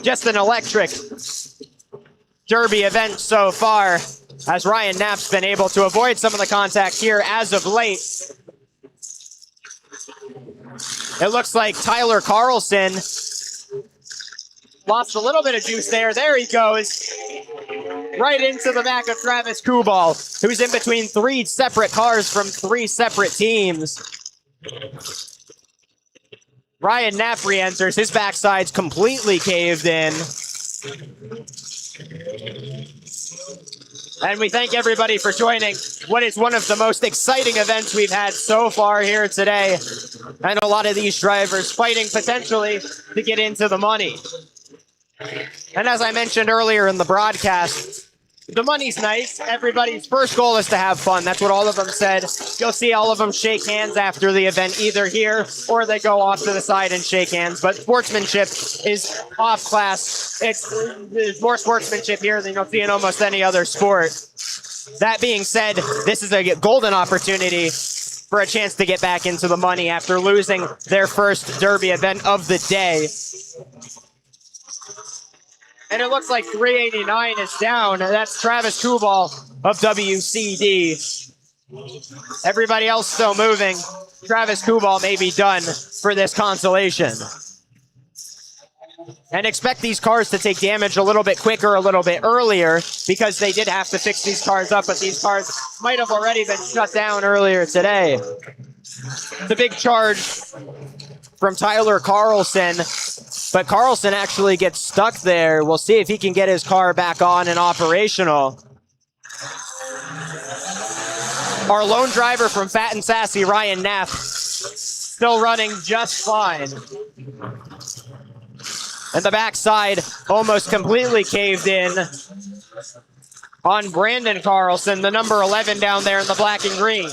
Just an electric derby event so far, as Ryan Knapp's been able to avoid some of the contact here as of late. It looks like Tyler Carlson lost a little bit of juice there. There he goes. Right into the back of Travis Kubal, who's in between three separate cars from three separate teams. Ryan Knapp re-enters. His backside's completely caved in. And we thank everybody for joining what is one of the most exciting events we've had so far here today. And a lot of these drivers fighting potentially to get into the money. And as I mentioned earlier in the broadcast, the money's nice. Everybody's first goal is to have fun. That's what all of them said. You'll see all of them shake hands after the event, either here or they go off to the side and shake hands. But sportsmanship is off class. There's more sportsmanship here than you'll see in almost any other sport. That being said, this is a golden opportunity for a chance to get back into the money after losing their first derby event of the day. And it looks like 389 is down. That's Travis Kubal of WCD. Everybody else still moving. Travis Kubal may be done for this consolation. And expect these cars to take damage a little bit quicker, a little bit earlier, because they did have to fix these cars up, but these cars might have already been shut down earlier today. The big charge from Tyler Carlson, but Carlson actually gets stuck there. We'll see if he can get his car back on and operational. Our lone driver from Fat and Sassy, Ryan Knapp, still running just fine. And the backside almost completely caved in on Brandon Carlson, the number 11 down there in the black and green,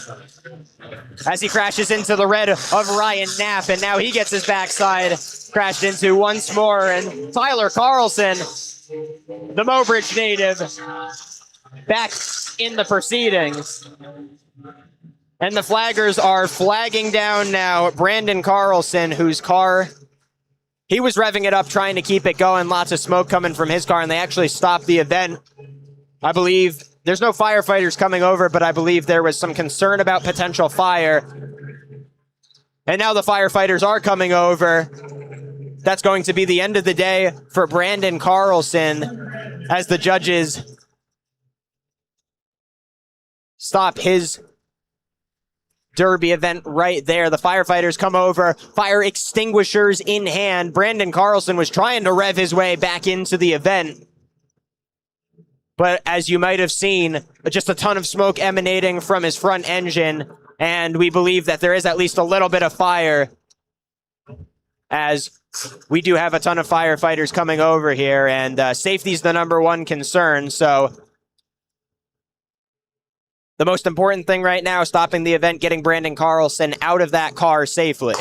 as he crashes into the red of Ryan Knapp, and now he gets his backside crashed into once more. And Tyler Carlson, the Mobridge native, back in the proceedings. And the flaggers are flagging down now Brandon Carlson, whose car, he was revving it up, trying to keep it going. Lots of smoke coming from his car, and they actually stopped the event. I believe there's no firefighters coming over, but I believe there was some concern about potential fire. And now the firefighters are coming over. That's going to be the end of the day for Brandon Carlson as the judges stop his derby event right there. The firefighters come over, fire extinguishers in hand. Brandon Carlson was trying to rev his way back into the event, but as you might have seen, just a ton of smoke emanating from his front engine, and we believe that there is at least a little bit of fire, as we do have a ton of firefighters coming over here, and safety is the number one concern. So The most important thing right now, stopping the event, getting Brandon Carlson out of that car safely.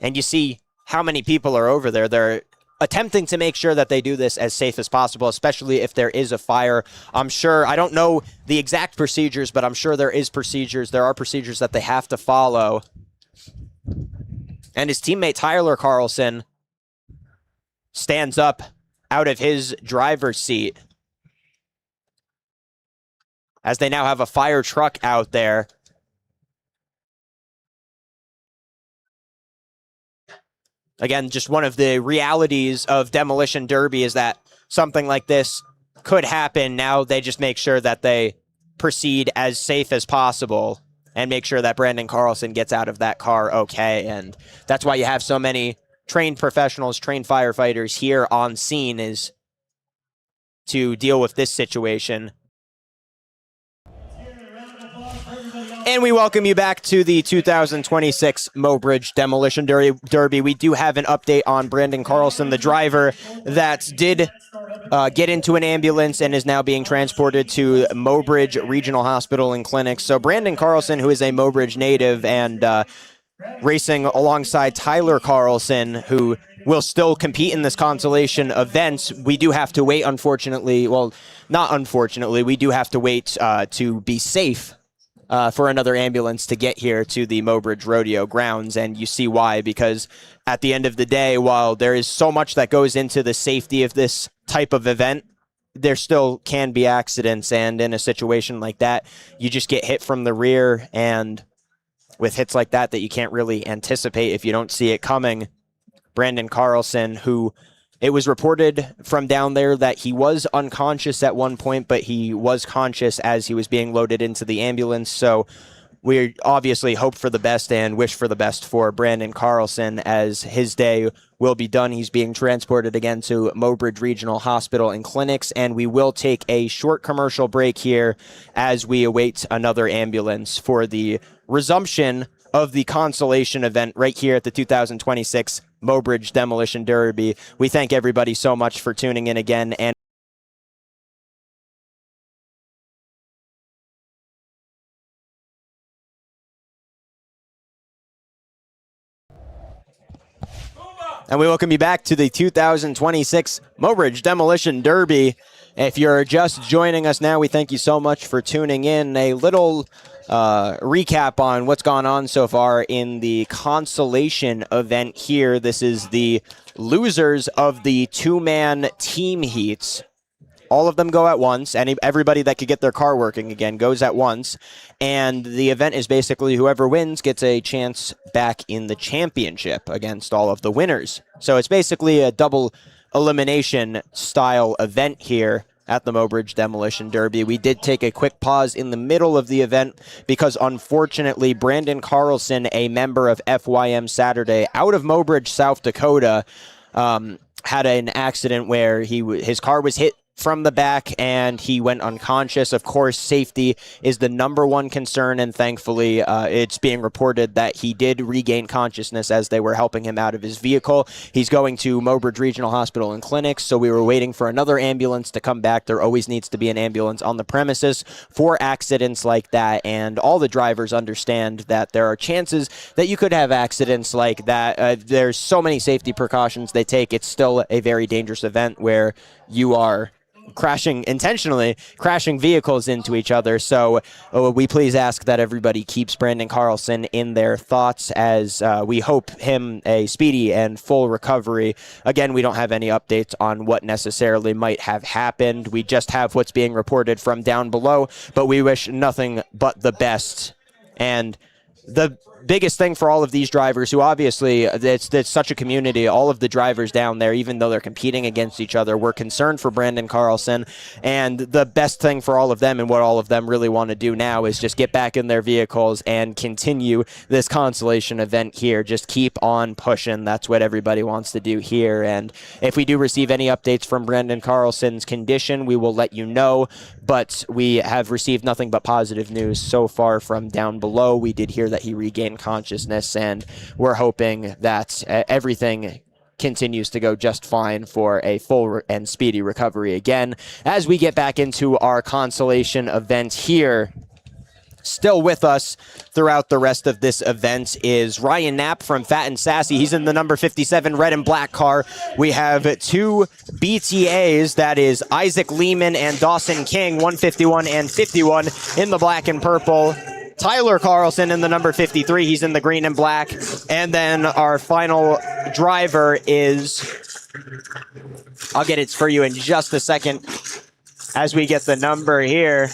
And you see how many people are over there. They're attempting to make sure that they do this as safe as possible, especially if there is a fire. I'm sure, I don't know the exact procedures, but I'm sure there is procedures. There are procedures that they have to follow. And his teammate Tyler Carlson stands up out of his driver's seat as they now have a fire truck out there. Again, just one of the realities of Demolition Derby is that something like this could happen. Now they just make sure that they proceed as safe as possible and make sure that Brandon Carlson gets out of that car okay. And that's why you have so many trained professionals, trained firefighters here on scene, is to deal with this situation. And we welcome you back to the 2026 Mobridge Demolition Derby. We do have an update on Brandon Carlson, the driver that did get into an ambulance and is now being transported to Mobridge Regional Hospital and Clinic. So Brandon Carlson, who is a Mobridge native and racing alongside Tyler Carlson, who will still compete in this consolation event, we do have to wait, unfortunately. Well, not unfortunately, we do have to wait to be safe for another ambulance to get here to the Mobridge Rodeo grounds. And you see why, because at the end of the day, while there is so much that goes into the safety of this type of event, there still can be accidents. And in a situation like that, you just get hit from the rear, and with hits like that you can't really anticipate if you don't see it coming. Brandon Carlson, who it was reported from down there that he was unconscious at one point, but he was conscious as he was being loaded into the ambulance. So we obviously hope for the best and wish for the best for Brandon Carlson, as his day will be done. He's being transported again to Mobridge Regional Hospital and Clinics, and we will take a short commercial break here as we await another ambulance for the resumption of the consolation event right here at the 2026 Mobridge Demolition Derby. We thank everybody so much for tuning in again, and we welcome you back to the 2026 Mobridge Demolition Derby. If you're just joining us now, we thank you so much for tuning in. A little recap on what's gone on so far in the consolation event here. This is the losers of the two-man team heats. All of them go at once. Everybody that could get their car working again goes at once. And the event is basically whoever wins gets a chance back in the championship against all of the winners. So it's basically a double elimination style event here at the Mobridge Demolition Derby. We did take a quick pause in the middle of the event because, unfortunately, Brandon Carlson, a member of FYM Saturday out of Mobridge, South Dakota, had an accident where his car was hit from the back and he went unconscious. Of course, safety is the number one concern, and thankfully it's being reported that he did regain consciousness as they were helping him out of his vehicle. He's going to Mobridge Regional Hospital and Clinics, so we were waiting for another ambulance to come back. There always needs to be an ambulance on the premises for accidents like that, and all the drivers understand that there are chances that you could have accidents like that. There's so many safety precautions they take. It's still a very dangerous event where you are intentionally crashing vehicles into each other. So we please ask that everybody keeps Brandon Carlson in their thoughts as we hope him a speedy and full recovery. Again, we don't have any updates on what necessarily might have happened. We just have what's being reported from down below, but we wish nothing but the best. And the biggest thing for all of these drivers who obviously it's such a community, all of the drivers down there, even though they're competing against each other, we're concerned for Brandon Carlson. And the best thing for all of them and what all of them really want to do now is just get back in their vehicles and continue this consolation event here. Just keep on pushing. That's what everybody wants to do here. And if we do receive any updates from Brandon Carlson's condition, we will let you know. But we have received nothing but positive news so far from down below. We did hear that he regained consciousness, and we're hoping that everything continues to go just fine for a full and speedy recovery again. As we get back into our consolation event here, still with us throughout the rest of this event is Ryan Knapp from Fat and Sassy. He's in the number 57 red and black car. We have two BTAs, that is Isaac Lehman and Dawson King, 151 and 51 in the black and purple. Tyler Carlson in the number 53. He's in the green and black. And then our final driver is, I'll get it for you in just a second as we get the number here.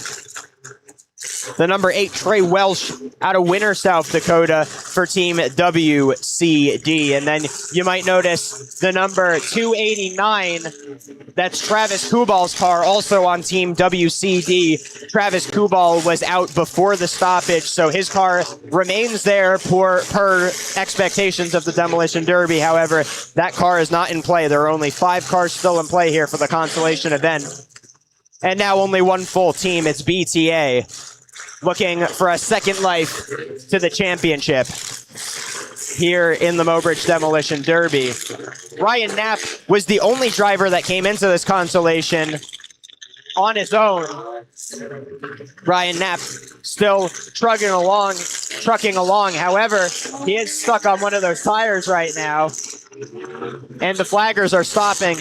The number 8, Trey Welsh, out of Winter, South Dakota for Team WCD. And then you might notice the number 289, that's Travis Kubal's car, also on Team WCD. Travis Kubal was out before the stoppage, so his car remains there per expectations of the Demolition Derby. However, that car is not in play. There are only 5 cars still in play here for the consolation event. And now only one full team. It's BTA. Looking for a second life to the championship here in the Mobridge Demolition Derby. Ryan Knapp was the only driver that came into this consolation on his own. Ryan Knapp still trucking along. However, he is stuck on one of those tires right now, and the flaggers are stopping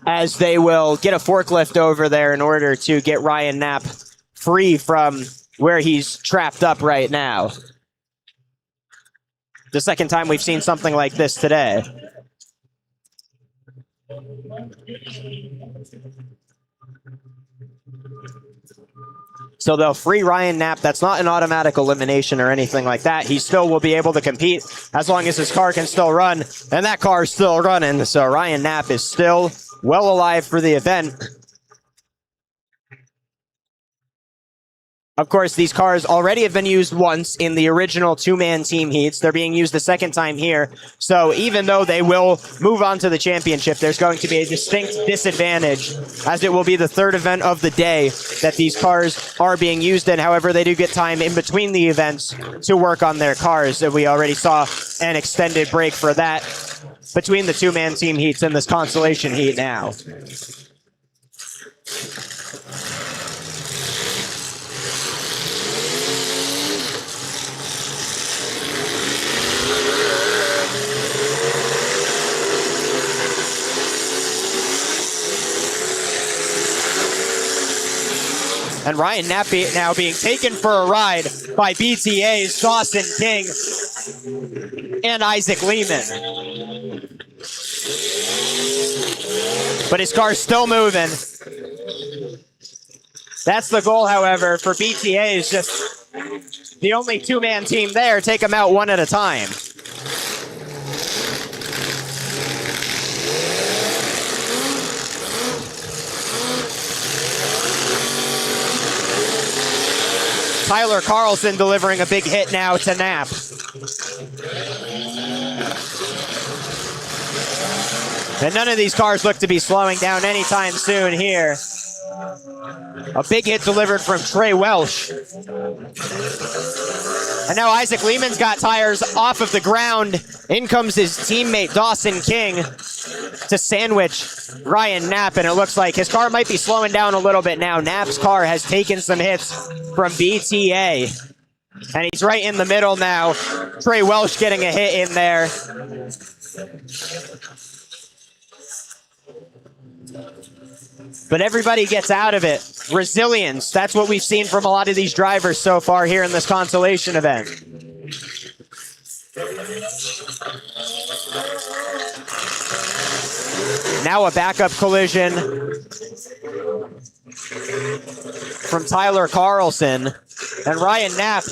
as they will get a forklift over there in order to get Ryan Knapp free from where he's trapped up right now. The second time we've seen something like this today. So they'll free Ryan Knapp. That's not an automatic elimination or anything like that. He still will be able to compete as long as his car can still run, and that car is still running. So Ryan Knapp is still well alive for the event. Of course, these cars already have been used once in the original two-man team heats. They're being used a second time here. So even though they will move on to the championship, there's going to be a distinct disadvantage, as it will be the third event of the day that these cars are being used in. However, they do get time in between the events to work on their cars. We already saw an extended break for that between the two-man team heats and this consolation heat now. And Ryan Knapp now being taken for a ride by BTA's Dawson King and Isaac Lehman. But his car's still moving. That's the goal, however, for BTA is just the only two-man team there. Take them out one at a time. Tyler Carlson delivering a big hit now to Knapp. And none of these cars look to be slowing down anytime soon here. A big hit delivered from Trey Welsh. And now Isaac Lehman's got tires off of the ground. In comes his teammate Dawson King to sandwich Ryan Knapp, and it looks like his car might be slowing down a little bit now. Knapp's car has taken some hits from BTA, and he's right in the middle now. Trey Welsh getting a hit in there. But everybody gets out of it. Resilience, that's what we've seen from a lot of these drivers so far here in this consolation event. Now a backup collision from Tyler Carlson. And Ryan Knapp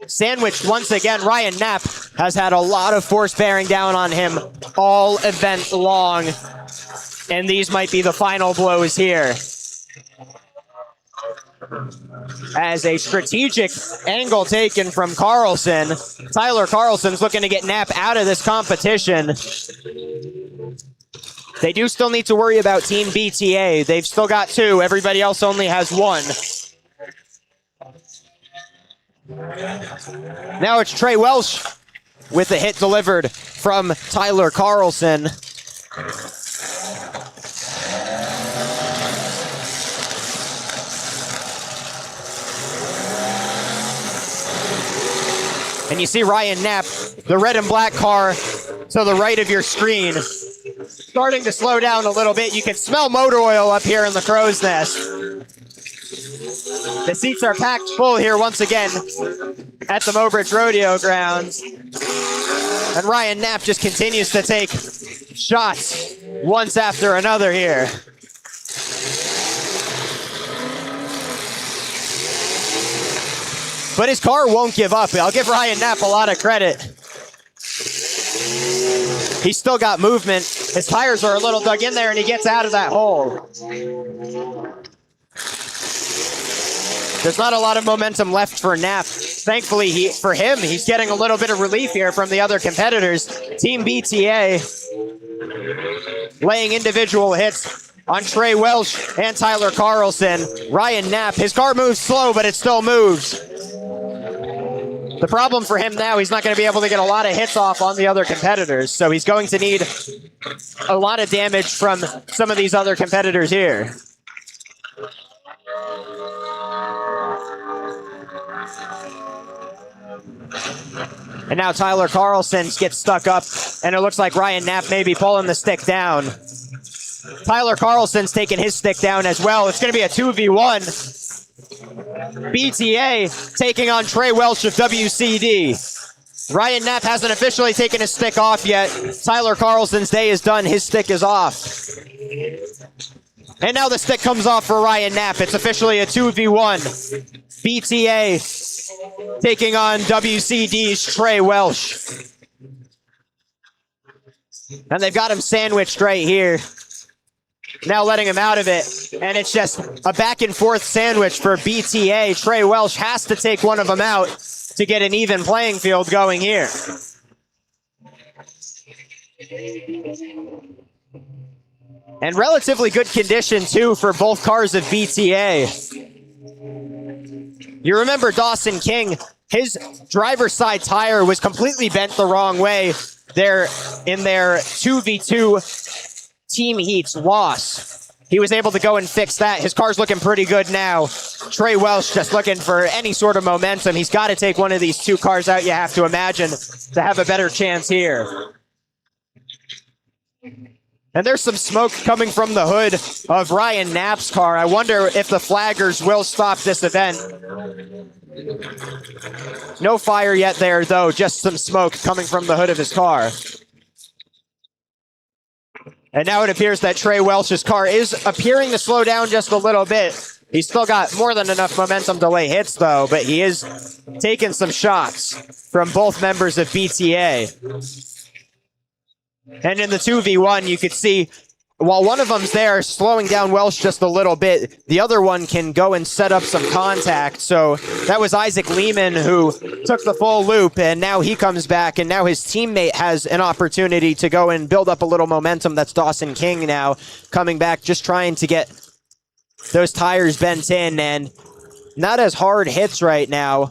sandwiched once again. Ryan Knapp has had a lot of force bearing down on him all event long, and these might be the final blows here. As a strategic angle taken from Carlson, Tyler Carlson's looking to get Knapp out of this competition. They do still need to worry about Team BTA. They've still got 2. Everybody else only has 1. Now it's Trey Welsh with a hit delivered from Tyler Carlson. And you see Ryan Knapp, the red and black car to the right of your screen, starting to slow down a little bit. You can smell motor oil up here in the crow's nest. The seats are packed full here once again at the Mobridge Rodeo grounds. And Ryan Knapp just continues to take shots once after another here. But his car won't give up. I'll give Ryan Knapp a lot of credit. He's still got movement. His tires are a little dug in there, and he gets out of that hole. There's not a lot of momentum left for Knapp. Thankfully, for him, he's getting a little bit of relief here from the other competitors. Team BTA laying individual hits on Trey Welsh and Tyler Carlson. Ryan Knapp, his car moves slow, but it still moves. The problem for him now, he's not going to be able to get a lot of hits off on the other competitors, so he's going to need a lot of damage from some of these other competitors here. And now Tyler Carlson gets stuck up, and it looks like Ryan Knapp may be pulling the stick down. Tyler Carlson's taking his stick down as well. It's going to be a 2v1. BTA taking on Trey Welsh of WCD. Ryan Knapp hasn't officially taken his stick off yet. Tyler Carlson's day is done. His stick is off. And now the stick comes off for Ryan Knapp. It's officially a 2v1. BTA taking on WCD's Trey Welsh. And they've got him sandwiched right here. Now letting him out of it. And it's just a back and forth sandwich for BTA. Trey Welsh has to take one of them out to get an even playing field going here. And relatively good condition, too, for both cars of BTA. You remember Dawson King, his driver's side tire was completely bent the wrong way there in their 2v2 team heats loss. He was able to go and fix that. His car's looking pretty good now. Trey Welsh just looking for any sort of momentum. He's got to take one of these 2 cars out, you have to imagine, to have a better chance here. And there's some smoke coming from the hood of Ryan Knapp's car. I wonder if the flaggers will stop this event. No fire yet there, though. Just some smoke coming from the hood of his car. And now it appears that Trey Welsh's car is appearing to slow down just a little bit. He's still got more than enough momentum to lay hits, though, but he is taking some shots from both members of BTA. And in the 2v1, you could see, while one of them's there slowing down Welsh just a little bit, the other one can go and set up some contact. So that was Isaac Lehman who took the full loop, and now he comes back, and now his teammate has an opportunity to go and build up a little momentum. That's Dawson King now coming back, just trying to get those tires bent in, and not as hard hits right now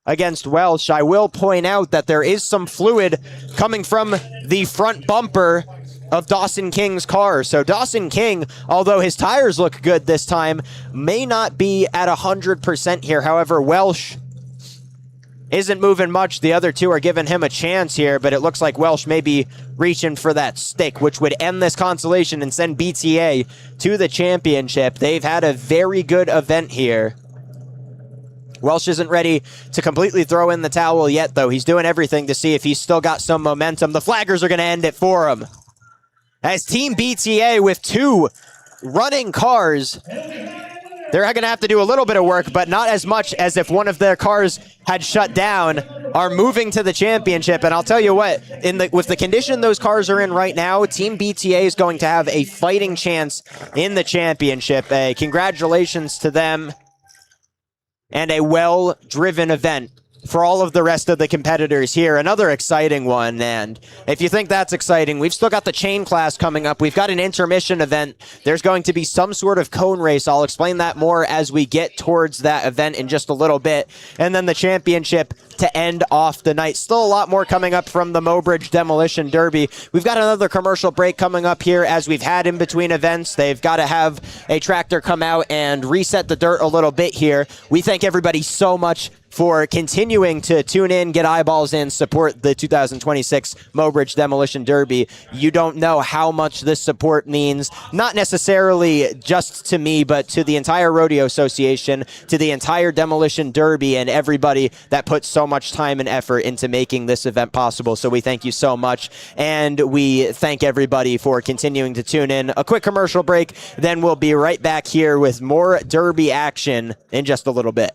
against Welsh. I will point out that there is some fluid coming from the front bumper of Dawson King's car. So Dawson King, although his tires look good this time, may not be at 100% here. However, Welsh isn't moving much. The other 2 are giving him a chance here, but it looks like Welsh may be reaching for that stick, which would end this consolation and send BTA to the championship. They've had a very good event here. Welsh isn't ready to completely throw in the towel yet, though. He's doing everything to see if he's still got some momentum. The flaggers are going to end it for him. As Team BTA with 2 running cars they're going to have to do a little bit of work, but not as much as if one of their cars had shut down, are moving to the championship. And I'll tell you what, with the condition those cars are in right now, Team BTA is going to have a fighting chance in the championship. Congratulations to them, and a well-driven event for all of the rest of the competitors here. Another exciting one, and if you think that's exciting, we've still got the chain class coming up. We've got an intermission event. There's going to be some sort of cone race. I'll explain that more as we get towards that event in just a little bit. And then the championship to end off the night. Still a lot more coming up from the Mobridge Demolition Derby. We've got another commercial break coming up here, as we've had in between events. They've got to have a tractor come out and reset the dirt a little bit here. We thank everybody so much for continuing to tune in, get eyeballs in, support the 2026 Mobridge Demolition Derby. You don't know how much this support means, not necessarily just to me, but to the entire Rodeo Association, to the entire Demolition Derby, and everybody that puts so much time and effort into making this event possible. So we thank you so much, and we thank everybody for continuing to tune in. A quick commercial break, then we'll be right back here with more Derby action in just a little bit.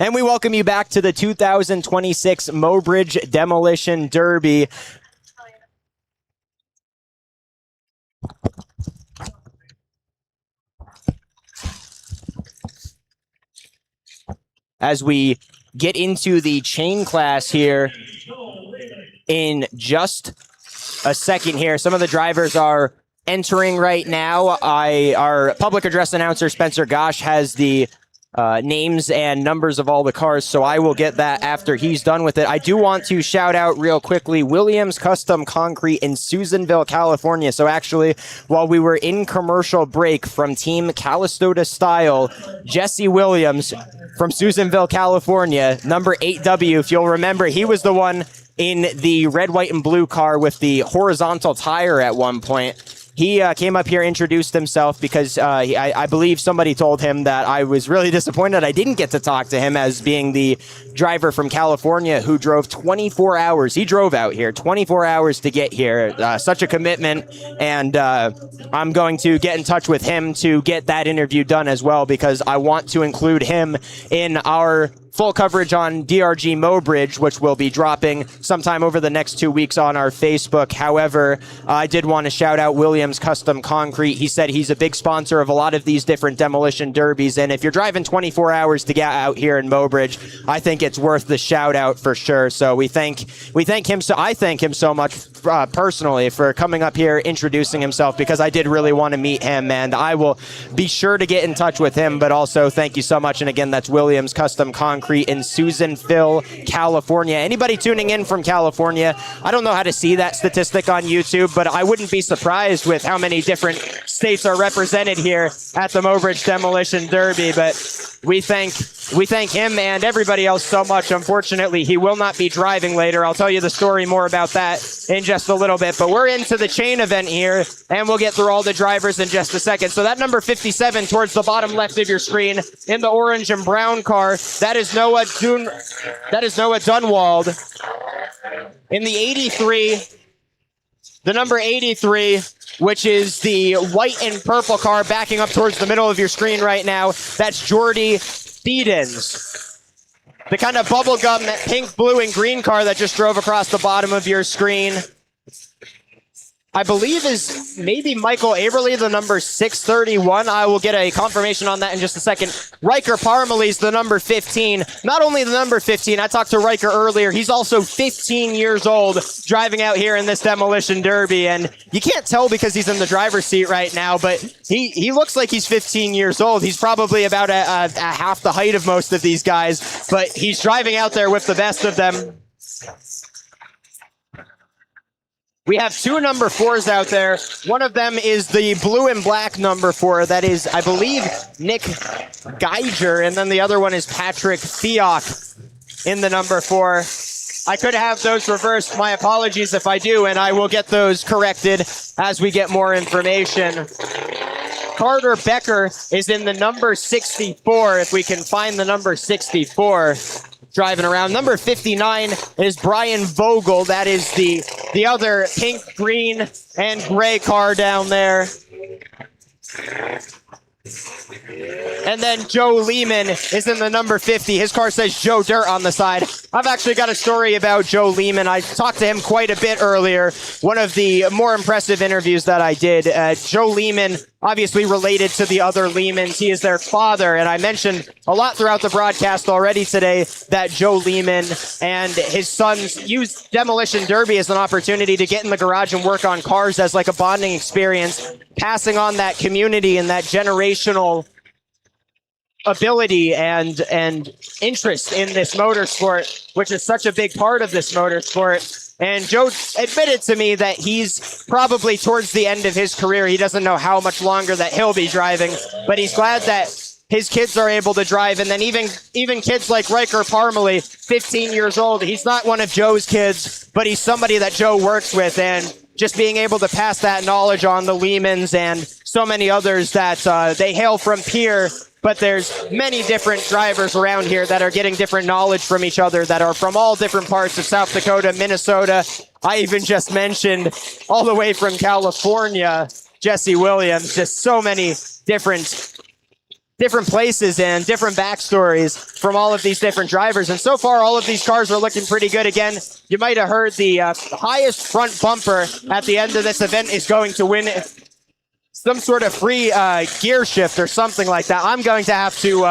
And we welcome you back to the 2026 Mobridge Demolition Derby. As we get into the chain class here in just a second here, some of the drivers are entering right now. Our public address announcer, Spencer Gosh, has the names and numbers of all the cars, so I will get that after he's done with it. I do want to shout out real quickly Williams Custom Concrete in Susanville, California. So actually, while we were in commercial break from Team Calistota Style, Jesse Williams from Susanville, California, number 8W, if you'll remember, he was the one in the red, white, and blue car with the horizontal tire at one point. He came up here, introduced himself, because I believe somebody told him that I was really disappointed I didn't get to talk to him, as being the driver from California who drove 24 hours. He drove out here 24 hours to get here. Such a commitment, and I'm going to get in touch with him to get that interview done as well, because I want to include him in our full coverage on DRG Mobridge, which will be dropping sometime over the next 2 weeks on our Facebook. However, I did want to shout out Williams Custom Concrete. He said he's a big sponsor of a lot of these different demolition derbies, and if you're driving 24 hours to get out here in Mobridge, I think it's worth the shout out for sure. So we thank him. So I thank him so much personally for coming up here, introducing himself, because I did really want to meet him, and I will be sure to get in touch with him. But also, thank you so much. And again, that's Williams Custom Concrete in Susanville, California. Anybody tuning in from California, I don't know how to see that statistic on YouTube, but I wouldn't be surprised with how many different states are represented here at the Mobridge Demolition Derby. But we thank him and everybody else so much. Unfortunately, he will not be driving later. I'll tell you the story more about that in just a little bit. But we're into the chain event here, and we'll get through all the drivers in just a second. So that number 57 towards the bottom left of your screen in the orange and brown car, that is Noah Dunwald. In the 83, the number 83, which is the white and purple car backing up towards the middle of your screen right now, that's Jordy Thiedens. The kind of bubblegum, that pink, blue, and green car that just drove across the bottom of your screen. I believe is maybe Michael Aberle, the number 631. I will get a confirmation on that in just a second. Riker Parmalee's the number 15. Not only the number 15, I talked to Riker earlier. He's also 15 years old driving out here in this Demolition Derby. And you can't tell because he's in the driver's seat right now, but he looks like he's 15 years old. He's probably about a half the height of most of these guys, but he's driving out there with the best of them. We have two number 4s out there. One of them is the blue and black number 4. That is, I believe, Nick Geiger. And then the other one is Patrick Fiok in the number 4. I could have those reversed. My apologies if I do, and I will get those corrected as we get more information. Carter Becker is in the number 64, if we can find the number 64. Driving around. Number 59 is Brian Vogel. That is the other pink, green, and gray car down there. And then Joe Lehman is in the number 50. His car says Joe Dirt on the side. I've actually got a story about Joe Lehman. I talked to him quite a bit earlier. One of the more impressive interviews that I did. Joe Lehman, obviously related to the other Lehmans. He is their father. And I mentioned a lot throughout the broadcast already today that Joe Lehman and his sons used Demolition Derby as an opportunity to get in the garage and work on cars as like a bonding experience, passing on that community and that generational ability and interest in this motorsport, which is such a big part of this motorsport. And Joe admitted to me that he's probably towards the end of his career. He doesn't know how much longer that he'll be driving, but he's glad that his kids are able to drive. And then even kids like Riker Parmalee, 15 years old, he's not one of Joe's kids, but he's somebody that Joe works with. And just being able to pass that knowledge on the Lehmans and so many others that they hail from Pierre. But there's many different drivers around here that are getting different knowledge from each other that are from all different parts of South Dakota, Minnesota. I even just mentioned all the way from California, Jesse Williams. Just so many different places and different backstories from all of these different drivers. And so far, all of these cars are looking pretty good. Again, you might have heard the highest front bumper at the end of this event is going to win some sort of free gear shift or something like that. I'm going to have to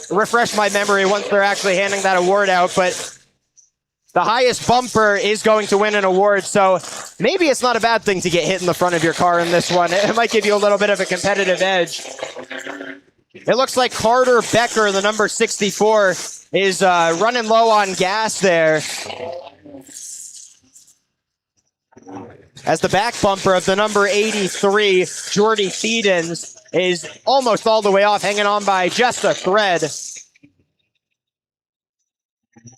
refresh my memory once they're actually handing that award out, but the highest bumper is going to win an award, so maybe it's not a bad thing to get hit in the front of your car in this one. It might give you a little bit of a competitive edge. It looks like Carter Becker, the number 64, is running low on gas there, as the back bumper of the number 83, Jordy Thiedens, is almost all the way off, hanging on by just a thread.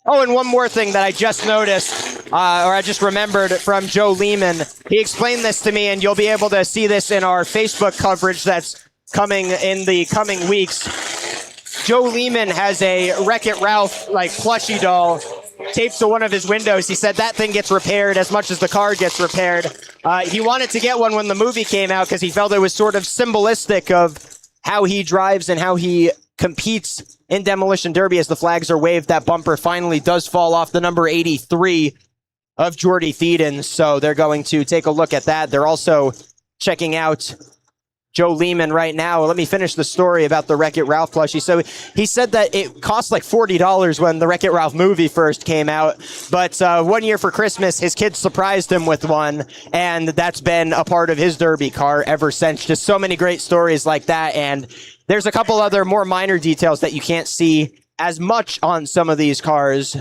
Oh, and one more thing that I just noticed, or I just remembered from Joe Lehman. He explained this to me, and you'll be able to see this in our Facebook coverage that's coming in the coming weeks. Joe Lehman has a Wreck-It Ralph plushie doll taped to one of his windows. He said that thing gets repaired as much as the car gets repaired. He wanted to get one when the movie came out because he felt it was sort of symbolistic of how he drives and how he competes in Demolition Derby. As the flags are waved, that bumper finally does fall off the number 83 of Jordy Thiedens. So they're going to take a look at that. They're also checking out Joe Lehman right now. Let me finish the story about the Wreck-It Ralph plushie. So he said that it cost like $40 when the Wreck-It Ralph movie first came out. But 1 year for Christmas, his kids surprised him with one. And that's been a part of his Derby car ever since. Just so many great stories like that. And there's a couple other more minor details that you can't see as much on some of these cars.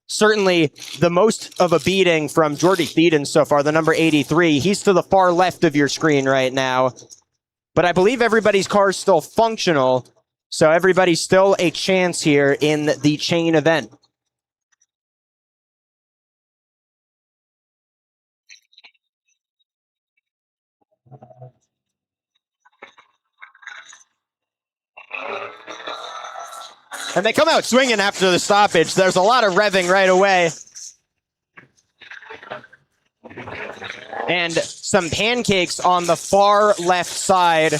Certainly the most of a beating from Jordy Thiedens so far, the number 83. He's to the far left of your screen right now. But I believe everybody's car is still functional, so everybody's still a chance here in the chain event. And they come out swinging after the stoppage. There's a lot of revving right away. And some pancakes on the far left side.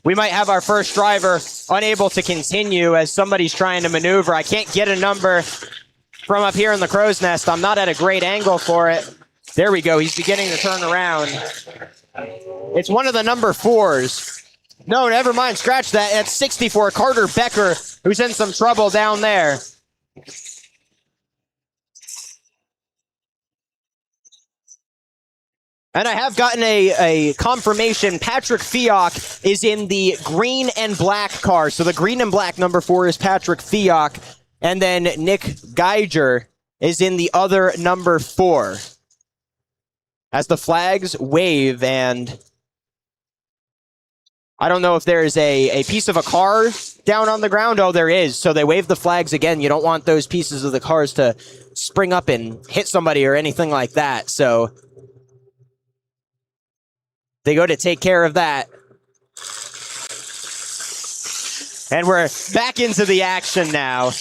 We might have our first driver unable to continue as somebody's trying to maneuver. I can't get a number from up here in the crow's nest. I'm not at a great angle for it. There we go. He's beginning to turn around. It's one of the number 4s. No, never mind. Scratch that. It's 64, Carter Becker, who's in some trouble down there. And I have gotten a confirmation. Patrick Fiok is in the green and black car. So the green and black number 4 is Patrick Fiok. And then Nick Geiger is in the other number 4. As the flags wave, and I don't know if there is a piece of a car down on the ground. Oh, there is. So they wave the flags again. You don't want those pieces of the cars to spring up and hit somebody or anything like that. So they go to take care of that. And we're back into the action now.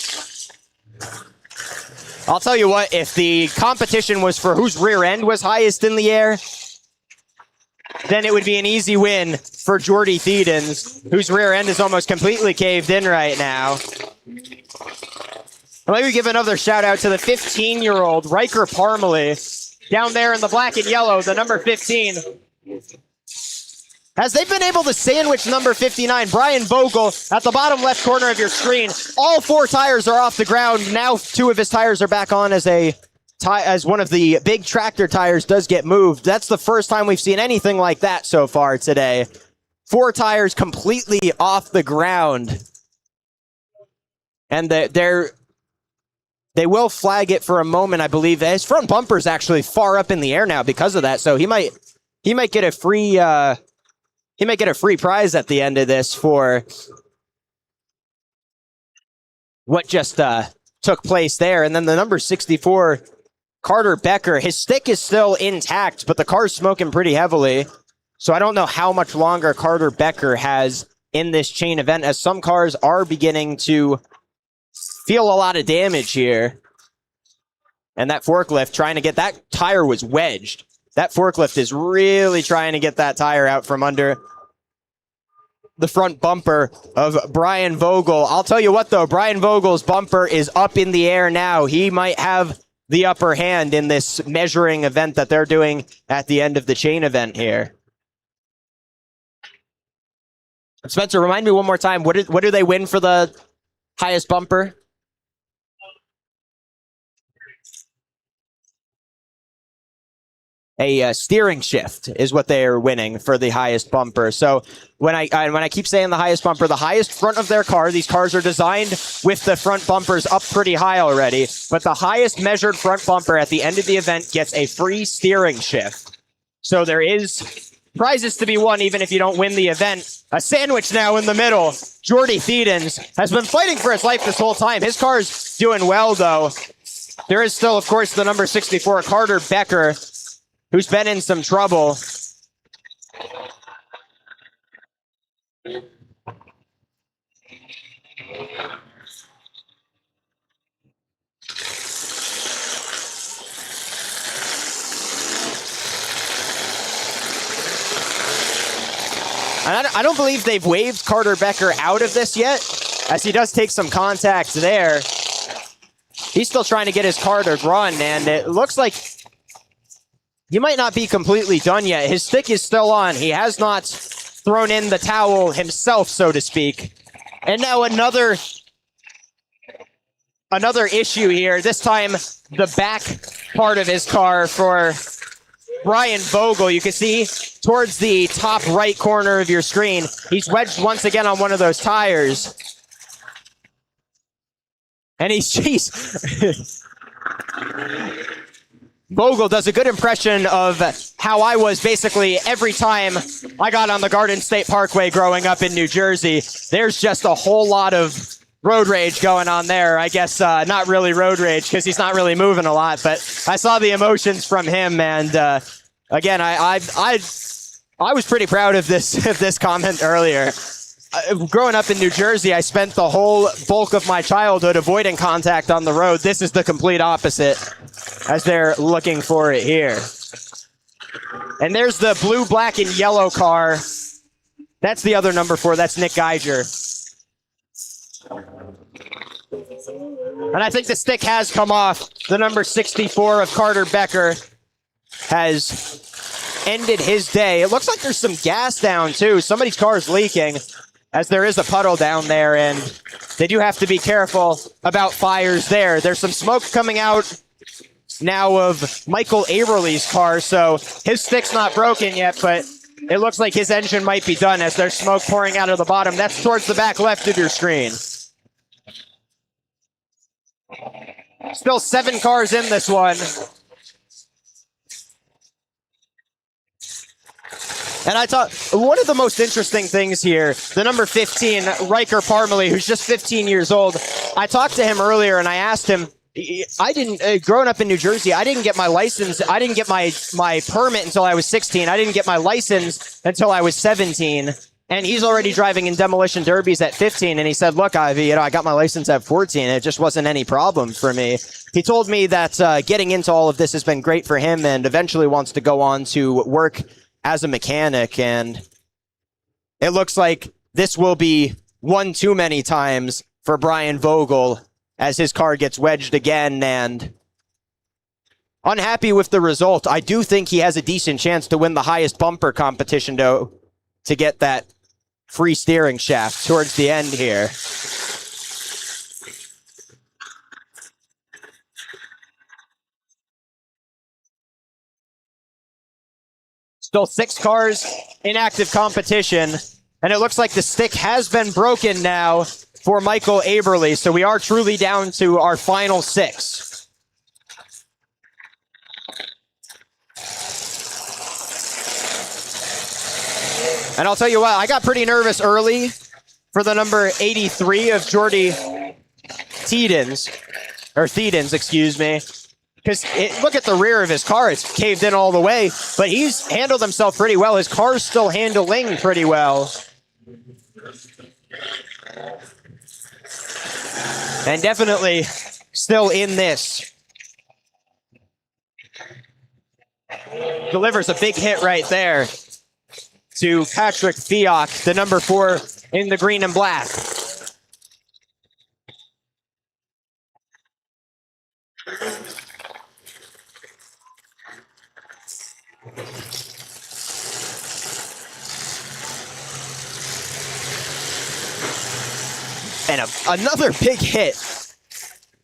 I'll tell you what, if the competition was for whose rear end was highest in the air, then it would be an easy win for Jordy Thiedens, whose rear end is almost completely caved in right now. Let me give another shout out to the 15-year-old Riker Parmalee down there in the black and yellow, the number 15. As they've been able to sandwich number 59, Brian Vogel, at the bottom left corner of your screen. All 4 tires are off the ground. Now 2 of his tires are back on as one of the big tractor tires does get moved. That's the first time we've seen anything like that so far today. 4 tires completely off the ground. And they will flag it for a moment, I believe. His front bumper's actually far up in the air now because of that, so he might get a free he might get a free prize at the end of this for what just took place there. And then the number 64, Carter Becker, his stick is still intact, but the car's smoking pretty heavily. So I don't know how much longer Carter Becker has in this chain event, as some cars are beginning to feel a lot of damage here. And that forklift trying to get that tire was wedged. That forklift is really trying to get that tire out from under the front bumper of Brian Vogel. I'll tell you what, though, Brian Vogel's bumper is up in the air now. He might have the upper hand in this measuring event that they're doing at the end of the chain event here. Spencer, remind me one more time. What do they win for the highest bumper? A steering shift is what they are winning for the highest bumper. So when I keep saying the highest bumper, the highest front of their car, these cars are designed with the front bumpers up pretty high already, but the highest measured front bumper at the end of the event gets a free steering shift. So there is prizes to be won even if you don't win the event. A sandwich now in the middle. Jordy Thiedens has been fighting for his life this whole time. His car's doing well, though. There is still, of course, the number 64, Carter Becker, who's been in some trouble. And I don't believe they've waved Carter Becker out of this yet, as he does take some contact there. He's still trying to get his car to run, and it looks like he might not be completely done yet. His stick is still on. He has not thrown in the towel himself, so to speak. And now another issue here. This time, the back part of his car for Brian Vogel. You can see towards the top right corner of your screen, he's wedged once again on one of those tires. And he's Vogel does a good impression of how I was basically every time I got on the Garden State Parkway growing up in New Jersey. There's just a whole lot of road rage going on there. I guess not really road rage because he's not really moving a lot, but I saw the emotions from him. And again, I was pretty proud of this comment earlier. Growing up in New Jersey, I spent the whole bulk of my childhood avoiding contact on the road. This is the complete opposite, as they're looking for it here. And there's the blue, black, and yellow car. That's the other number 4. That's Nick Geiger. And I think the stick has come off the number 64 of Carter Becker. has ended his day. It looks like there's some gas down too. Somebody's car is leaking, as there is a puddle down there, and they do have to be careful about fires there. There's some smoke coming out now of Michael Averly's car, so his stick's not broken yet, but it looks like his engine might be done as there's smoke pouring out of the bottom. That's towards the back left of your screen. Still 7 cars in this one. And I thought one of the most interesting things here, the number 15, Riker Parmalee, who's just 15 years old. I talked to him earlier and I asked him, growing up in New Jersey, I didn't get my license. I didn't get my permit until I was 16. I didn't get my license until I was 17. And he's already driving in demolition derbies at 15. And he said, look, Ivy, I got my license at 14. It just wasn't any problem for me. He told me that getting into all of this has been great for him and eventually wants to go on to work as a mechanic. And it looks like this will be one too many times for Brian Vogel as his car gets wedged again, and unhappy with the result. I do think he has a decent chance to win the highest bumper competition, though, to get that free steering shaft towards the end here. Still 6 cars in active competition, and it looks like the stick has been broken now for Michael Averly, so we are truly down to our final 6. And I'll tell you what, I got pretty nervous early for the number 83 of Jordy Thiedens, excuse me. Because look at the rear of his car, it's caved in all the way, but he's handled himself pretty well. His car's still handling pretty well. And definitely still in this. Delivers a big hit right there to Patrick Fiok, the number 4 in the green and black. And another big hit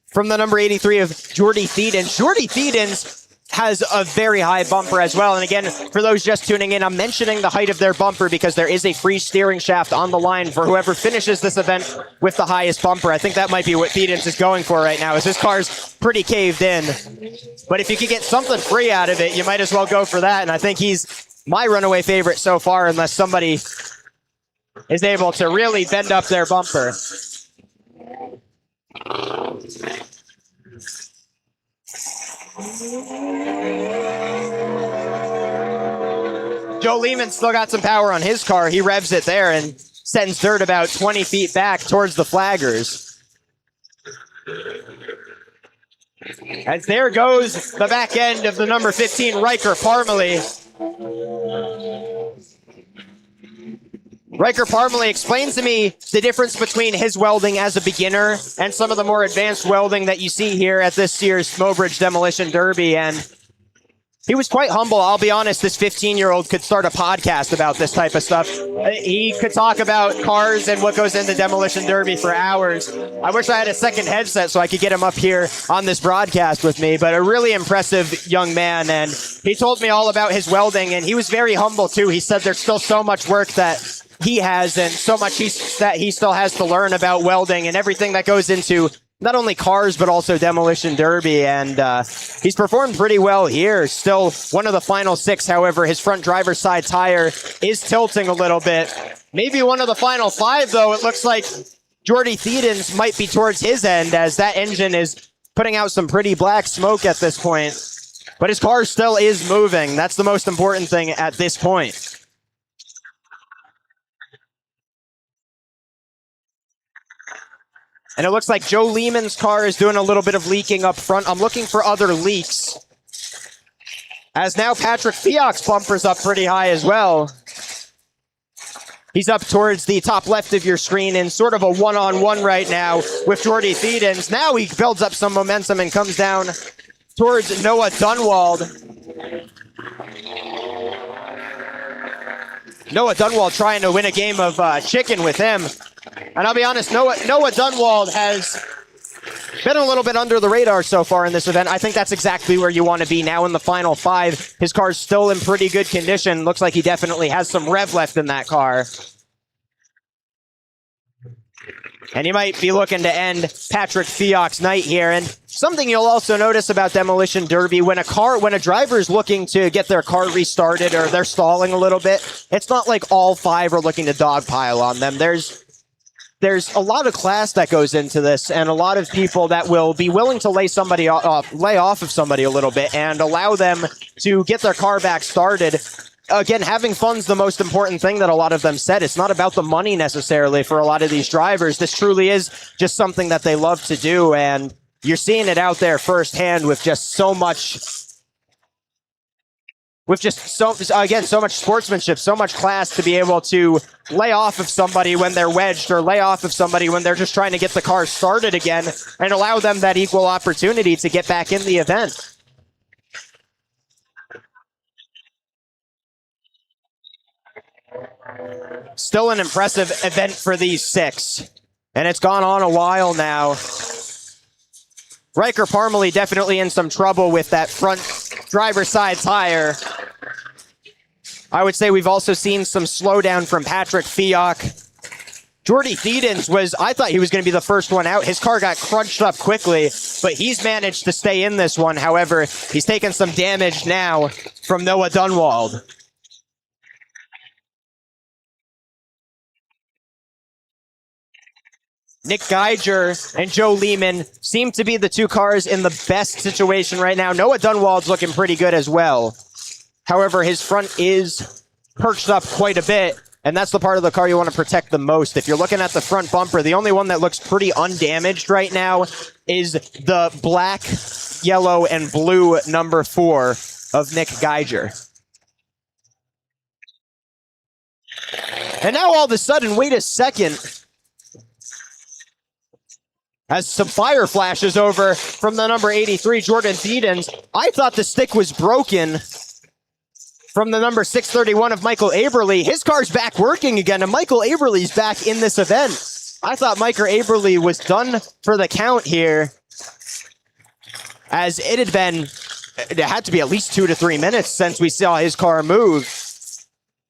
from the number 83 of Jordy Thiedens. Jordy Thiedens has a very high bumper as well. And again, for those just tuning in, I'm mentioning the height of their bumper because there is a free steering shaft on the line for whoever finishes this event with the highest bumper. I think that might be what Thiedens is going for right now, as his car's pretty caved in. But if you could get something free out of it, you might as well go for that. And I think he's my runaway favorite so far, unless somebody is able to really bend up their bumper. Joe Lehman still got some power on his car. He revs it there and sends dirt about 20 feet back towards the flaggers. As there goes the back end of the number 15 Riker Parmalee. Riker Parmalee explains to me the difference between his welding as a beginner and some of the more advanced welding that you see here at this year's Mobridge Demolition Derby. And he was quite humble. I'll be honest, this 15-year-old could start a podcast about this type of stuff. He could talk about cars and what goes into Demolition Derby for hours. I wish I had a second headset so I could get him up here on this broadcast with me, but a really impressive young man. And he told me all about his welding, and he was very humble too. He said there's still so much work that he has and so much that he still has to learn about welding and everything that goes into not only cars, but also Demolition Derby. And he's performed pretty well here. Still one of the final 6. However, his front driver's side tire is tilting a little bit. Maybe one of the final 5, though. It looks like Jordy Thiedens might be towards his end, as that engine is putting out some pretty black smoke at this point. But his car still is moving. That's the most important thing at this point. And it looks like Joe Lehman's car is doing a little bit of leaking up front. I'm looking for other leaks, as now Patrick Fiok's bumper's up pretty high as well. He's up towards the top left of your screen in sort of a one-on-one right now with Jordy Thiedens. Now he builds up some momentum and comes down towards Noah Dunwald. Noah Dunwald trying to win a game of chicken with him. And I'll be honest, Noah Dunwald has been a little bit under the radar so far in this event. I think that's exactly where you want to be now in the final 5. His car's still in pretty good condition. Looks like he definitely has some rev left in that car. And he might be looking to end Patrick Fioc's night here. And something you'll also notice about Demolition Derby, when a driver is looking to get their car restarted or they're stalling a little bit, it's not like all 5 are looking to dogpile on them. There's a lot of class that goes into this, and a lot of people that will be willing to lay off of somebody a little bit and allow them to get their car back started. Again, having fun's the most important thing that a lot of them said. It's not about the money necessarily for a lot of these drivers. This truly is just something that they love to do, and you're seeing it out there firsthand with just so much sportsmanship, so much class to be able to lay off of somebody when they're wedged or lay off of somebody when they're just trying to get the car started again and allow them that equal opportunity to get back in the event. Still an impressive event for these 6. And it's gone on a while now. Riker Parmalee definitely in some trouble with that front driver's side tire. I would say we've also seen some slowdown from Patrick Fioc. Jordy Thiedens I thought he was going to be the first one out. His car got crunched up quickly, but he's managed to stay in this one. However, he's taken some damage now from Noah Dunwald. Nick Geiger and Joe Lehman seem to be the 2 cars in the best situation right now. Noah Dunwald's looking pretty good as well. However, his front is perched up quite a bit, and that's the part of the car you want to protect the most. If you're looking at the front bumper, the only one that looks pretty undamaged right now is the black, yellow, and blue number 4 of Nick Geiger. And now all of a sudden, wait a second. As some fire flashes over from the number 83, Jordan Thiedens. I thought the stick was broken from the number 631 of Michael Aberle. His car's back working again, and Michael Aberle's back in this event. I thought Michael Aberle was done for the count here, as it had to be at least 2 to 3 minutes since we saw his car move.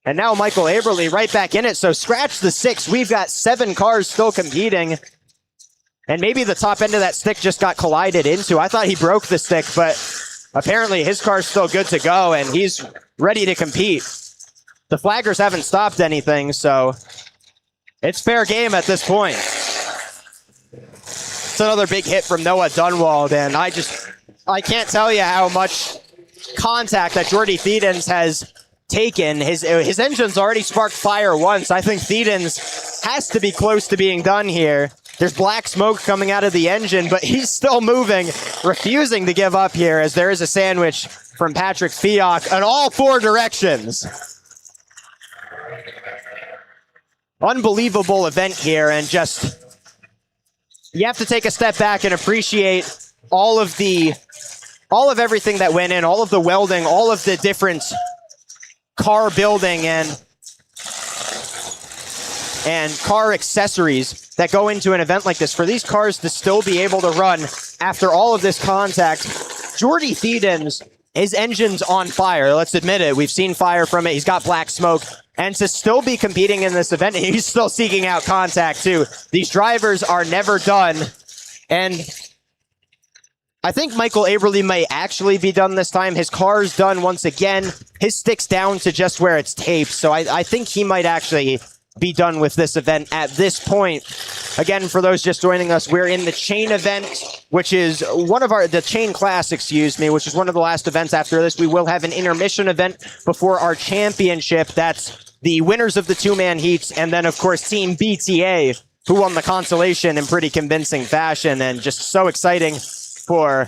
And now Michael Aberle right back in it, so scratch the 6. We've got 7 cars still competing. And maybe the top end of that stick just got collided into. I thought he broke the stick, but apparently his car's still good to go, and he's ready to compete. The flaggers haven't stopped anything, so it's fair game at this point. It's another big hit from Noah Dunwald, and I can't tell you how much contact that Jordy Thiedens has taken. His engine's already sparked fire once. I think Thiedens has to be close to being done here. There's black smoke coming out of the engine, but he's still moving, refusing to give up here, as there is a sandwich from Patrick Fioc in all 4 directions. Unbelievable event here, and just, you have to take a step back and appreciate all of everything that went in, all of the welding, all of the different car building and car accessories that go into an event like this. For these cars to still be able to run after all of this contact, Jordy Thiedens, his engine's on fire. Let's admit it. We've seen fire from it. He's got black smoke. And to still be competing in this event, he's still seeking out contact too. These drivers are never done. And I think Michael Aberle may actually be done this time. His car's done once again. His stick's down to just where it's taped. So I think he might actually be done with this event at this point. Again, for those just joining us, we're in the chain event, which is the chain class, which is one of the last events after this. We will have an intermission event before our championship. That's the winners of the 2-man heats, and then, of course, Team BTA, who won the consolation in pretty convincing fashion, and just so exciting for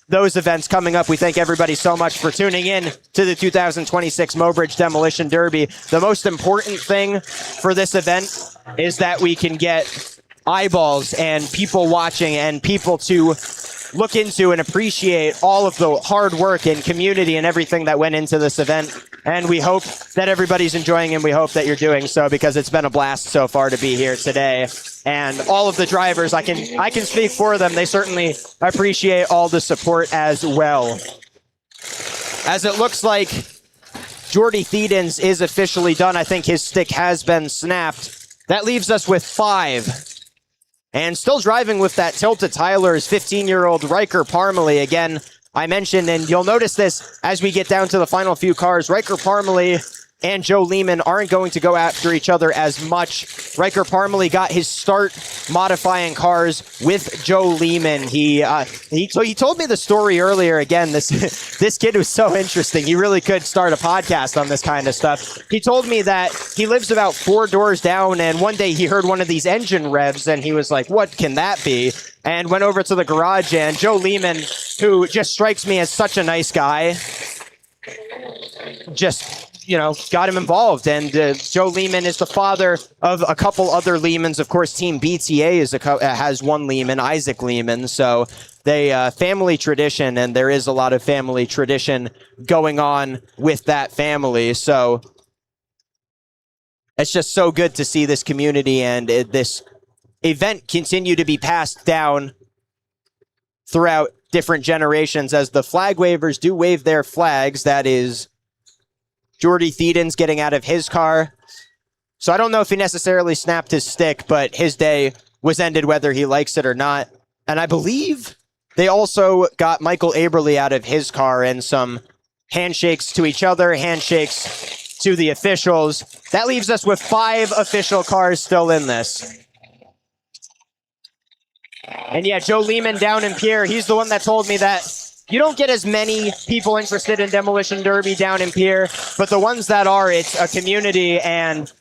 those events coming up. We thank everybody so much for tuning in to the 2026 Mobridge Demolition Derby. The most important thing for this event is that we can get eyeballs and people watching and people to look into and appreciate all of the hard work and community and everything that went into this event. And we hope that everybody's enjoying, and we hope that you're doing so, because it's been a blast so far to be here today. And all of the drivers, I can speak for them. They certainly appreciate all the support as well. As it looks like Jordy Thiedens is officially done. I think his stick has been snapped. That leaves us with 5. And still driving with that tilt to Tyler is 15-year-old Riker Parmalee. Again, I mentioned, and you'll notice this as we get down to the final few cars, Riker Parmalee and Joe Lehman aren't going to go after each other as much. Riker Parmalee got his start modifying cars with Joe Lehman. He told me the story earlier. Again, this kid was so interesting. He really could start a podcast on this kind of stuff. He told me that he lives about 4 doors down, and one day he heard one of these engine revs, and he was like, what can that be? And went over to the garage, and Joe Lehman, who just strikes me as such a nice guy, just got him involved. And Joe Lehman is the father of a couple other Lehmans. Of course, Team BTA has one Lehman, Isaac Lehman. So they family tradition, and there is a lot of family tradition going on with that family. So it's just so good to see this community and this event continue to be passed down throughout different generations as the flag wavers do wave their flags. That is Jordy Thiedens getting out of his car. So I don't know if he necessarily snapped his stick, but his day was ended whether he likes it or not. And I believe they also got Michael Aberle out of his car, and some handshakes to each other, handshakes to the officials. That leaves us with 5 official cars still in this. And yeah, Joe Lehman down in Pierre, he's the one that told me that you don't get as many people interested in Demolition Derby down in Pierre, but the ones that are, it's a community. And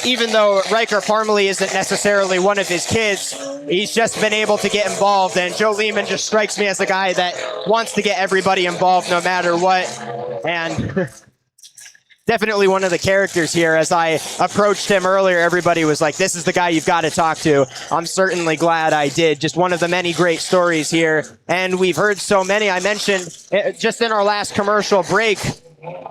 even though Riker Parmalee isn't necessarily one of his kids, he's just been able to get involved. And Joe Lehman just strikes me as a guy that wants to get everybody involved no matter what. And definitely one of the characters here. As I approached him earlier, everybody was like, this is the guy you've got to talk to. I'm certainly glad I did. Just one of the many great stories here. And we've heard so many. I mentioned just in our last commercial break,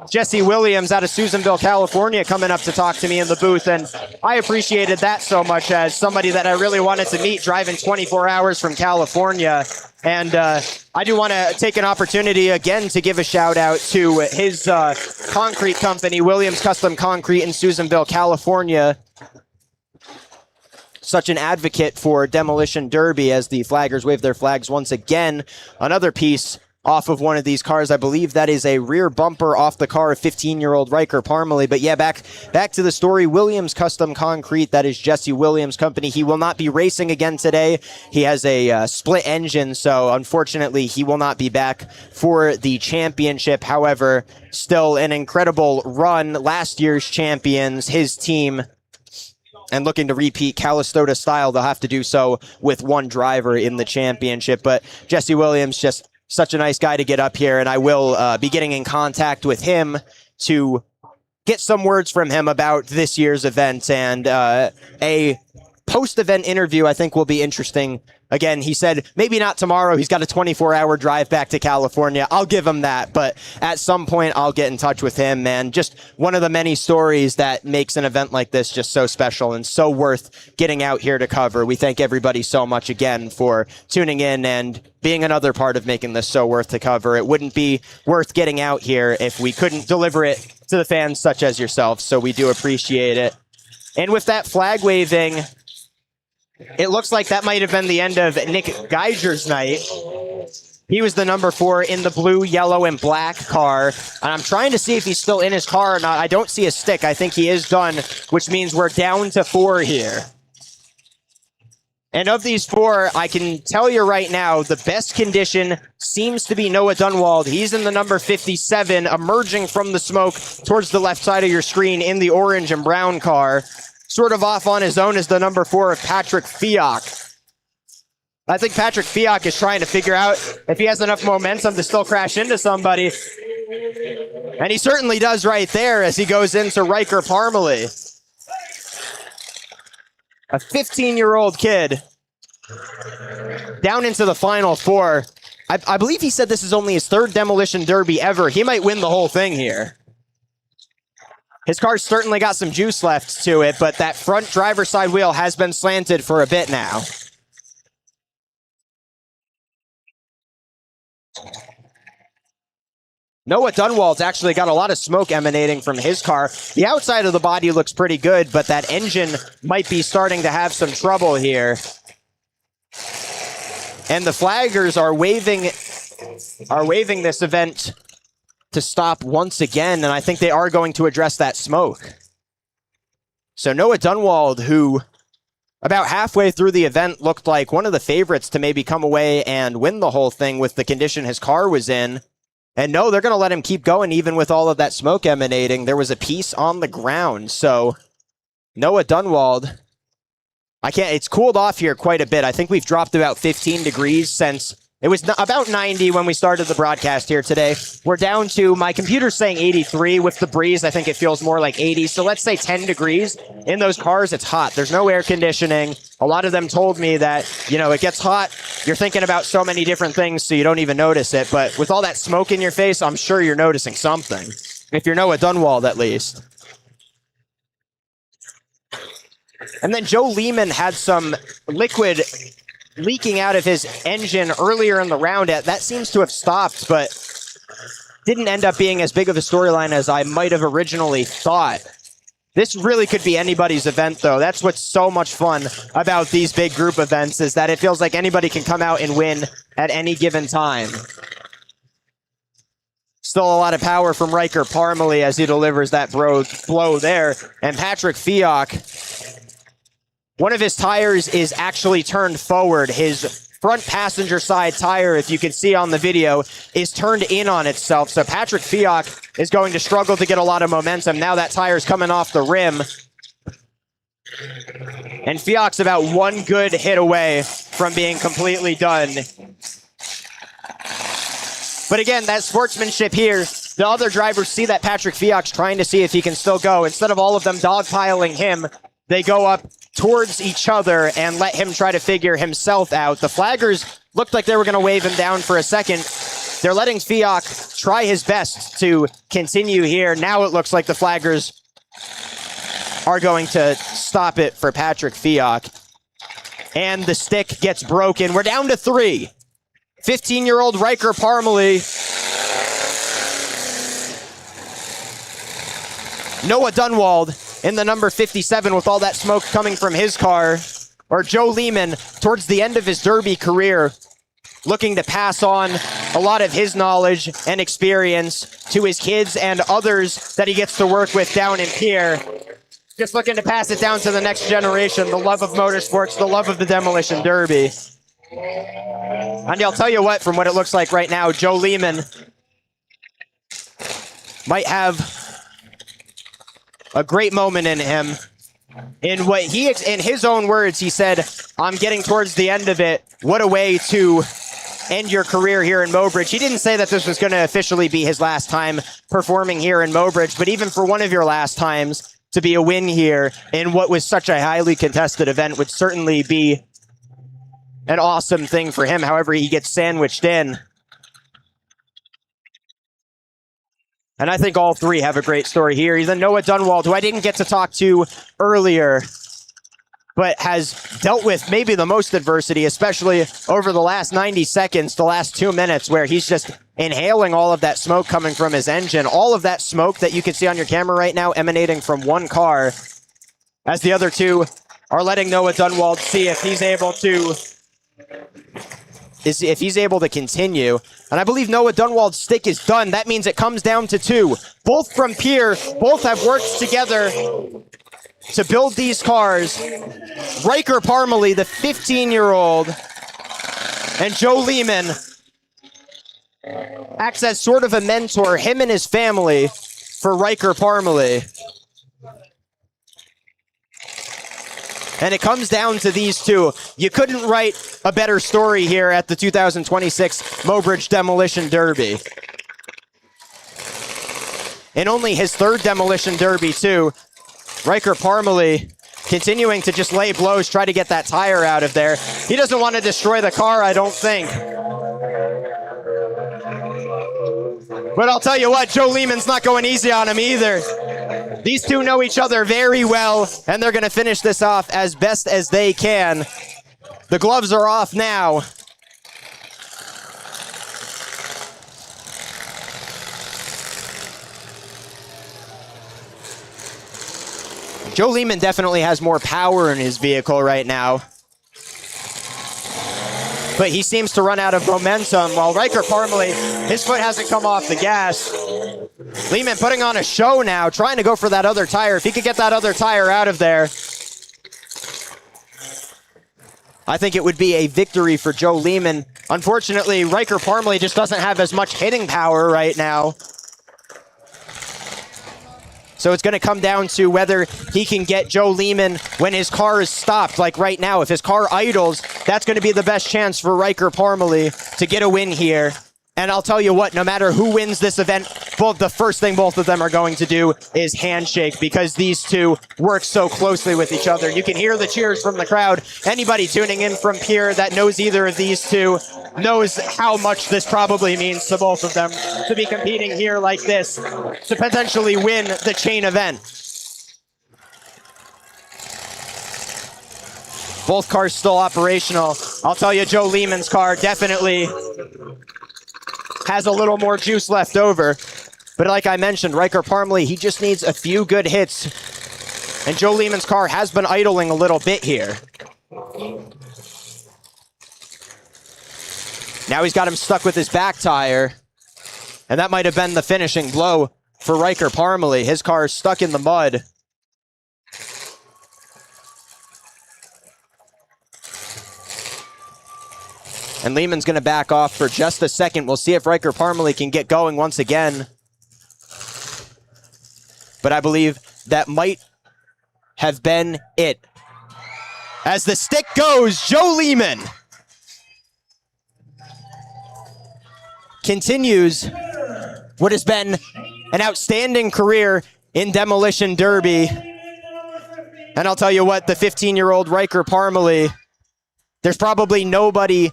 Jesse Williams out of Susanville, California, coming up to talk to me in the booth. And I appreciated that so much, as somebody that I really wanted to meet, driving 24 hours from California. And I do want to take an opportunity again to give a shout out to his concrete company, Williams Custom Concrete in Susanville, California. Such an advocate for Demolition Derby as the flaggers wave their flags once again. Another piece off of one of these cars. I believe that is a rear bumper off the car of 15-year-old Riker Parmalee. But yeah, back to the story. Williams Custom Concrete, that is Jesse Williams' company. He will not be racing again today. He has a split engine, so unfortunately he will not be back for the championship. However, still an incredible run. Last year's champions, his team, and looking to repeat Calistota style. They'll have to do so with one driver in the championship. But Jesse Williams, just such a nice guy to get up here, and I will be getting in contact with him to get some words from him about this year's event, and a post-event interview I think will be interesting. Again, he said maybe not tomorrow. He's got a 24-hour drive back to California. I'll give him that, but at some point I'll get in touch with him. And just one of the many stories that makes an event like this just so special and so worth getting out here to cover. We thank everybody so much again for tuning in and being another part of making this so worth to cover. It wouldn't be worth getting out here if we couldn't deliver it to the fans such as yourself, so we do appreciate it. And with that flag waving, it looks like that might have been the end of Nick Geiger's night. He was the number 4 in the blue, yellow, and black car. And I'm trying to see if he's still in his car or not. I don't see a stick. I think he is done, which means we're down to 4 here. And of these 4, I can tell you right now, the best condition seems to be Noah Dunwald. He's in the number 57, emerging from the smoke towards the left side of your screen in the orange and brown car. Sort of off on his own is the number 4 of Patrick Fiak. I think Patrick Fiak is trying to figure out if he has enough momentum to still crash into somebody. And he certainly does right there as he goes into Riker Parmalee. A 15-year-old kid down into the Final Four. I believe he said this is only his third Demolition Derby ever. He might win the whole thing here. His car's certainly got some juice left to it, but that front driver's side wheel has been slanted for a bit now. Noah Dunwald's actually got a lot of smoke emanating from his car. The outside of the body looks pretty good, but that engine might be starting to have some trouble here. And the flaggers are waving this event to stop once again, and I think they are going to address that smoke. So Noah Dunwald, who about halfway through the event looked like one of the favorites to maybe come away and win the whole thing with the condition his car was in. And no, they're going to let him keep going even with all of that smoke emanating. There was a piece on the ground, so Noah Dunwald, it's cooled off here quite a bit. I think we've dropped about 15 degrees since it was about 90 when we started the broadcast here today. We're down to, my computer's saying 83 with the breeze. I think it feels more like 80. So let's say 10 degrees. In those cars, it's hot. There's no air conditioning. A lot of them told me that, it gets hot. You're thinking about so many different things, so you don't even notice it. But with all that smoke in your face, I'm sure you're noticing something. If you're Noah Dunwald, at least. And then Joe Lehman had some liquid leaking out of his engine earlier in the round. That seems to have stopped, but didn't end up being as big of a storyline as I might have originally thought. This really could be anybody's event, though. That's what's so much fun about these big group events, is that it feels like anybody can come out and win at any given time. Still a lot of power from Riker Parmalee as he delivers that blow there. And Patrick Fiok, one of his tires is actually turned forward. His front passenger side tire, if you can see on the video, is turned in on itself. So Patrick Fiok is going to struggle to get a lot of momentum. Now that tire's coming off the rim. And Fiok's about one good hit away from being completely done. But again, that sportsmanship here, the other drivers see that Patrick Fiok's trying to see if he can still go. Instead of all of them dogpiling him, they go up towards each other and let him try to figure himself out. The flaggers looked like they were going to wave him down for a second. They're letting Fiok try his best to continue here. Now it looks like the flaggers are going to stop it for Patrick Fiok. And the stick gets broken. We're down to 3. 15-year-old Riker Parmalee. Noah Dunwald in the number 57 with all that smoke coming from his car. Or Joe Lehman towards the end of his Derby career, looking to pass on a lot of his knowledge and experience to his kids and others that he gets to work with down in Pierre. Just looking to pass it down to the next generation, the love of motorsports, the love of the Demolition Derby. And I'll tell you what, from what it looks like right now, Joe Lehman might have a great moment in him. In his own words, he said, "I'm getting towards the end of it. What a way to end your career here in Mobridge." He didn't say that this was going to officially be his last time performing here in Mobridge, but even for one of your last times to be a win here in what was such a highly contested event would certainly be an awesome thing for him, however he gets sandwiched in. And I think all three have a great story here. Even Noah Dunwald, who I didn't get to talk to earlier, but has dealt with maybe the most adversity, especially over the last 90 seconds, the last 2 minutes, where he's just inhaling all of that smoke coming from his engine. All of that smoke that you can see on your camera right now emanating from one car, as the other two are letting Noah Dunwald see if he's able to continue. And I believe Noah Dunwald's stick is done. That means it comes down to 2. Both from Pierre, both have worked together to build these cars. Riker Parmalee, the 15-year-old, and Joe Lehman acts as sort of a mentor, him and his family, for Riker Parmalee. And it comes down to these two. You couldn't write a better story here at the 2026 Mobridge Demolition Derby. In only his 3rd Demolition Derby, too, Riker Parmalee continuing to just lay blows, try to get that tire out of there. He doesn't want to destroy the car, I don't think. But I'll tell you what, Joe Lehman's not going easy on him either. These two know each other very well, and they're going to finish this off as best as they can. The gloves are off now. Joe Lehman definitely has more power in his vehicle right now. But he seems to run out of momentum, while Riker Parmalee, his foot hasn't come off the gas. Lehman putting on a show now, trying to go for that other tire. If he could get that other tire out of there, I think it would be a victory for Joe Lehman. Unfortunately, Riker Parmalee just doesn't have as much hitting power right now. So it's going to come down to whether he can get Joe Lehman when his car is stopped. Like right now, if his car idles, that's going to be the best chance for Riker Parmalee to get a win here. And I'll tell you what, no matter who wins this event, the first thing both of them are going to do is handshake, because these two work so closely with each other. You can hear the cheers from the crowd. Anybody tuning in from Pierre that knows either of these two knows how much this probably means to both of them to be competing here like this, to potentially win the chain event. Both cars still operational. I'll tell you, Joe Lehman's car definitely has a little more juice left over. But like I mentioned, Riker Parmalee, he just needs a few good hits. And Joe Lehman's car has been idling a little bit here. Now he's got him stuck with his back tire. And that might have been the finishing blow for Riker Parmalee. His car is stuck in the mud. And Lehman's going to back off for just a second. We'll see if Riker Parmalee can get going once again. But I believe that might have been it. As the stick goes, Joe Lehman continues what has been an outstanding career in Demolition Derby. And I'll tell you what, the 15-year-old Riker Parmalee, there's probably nobody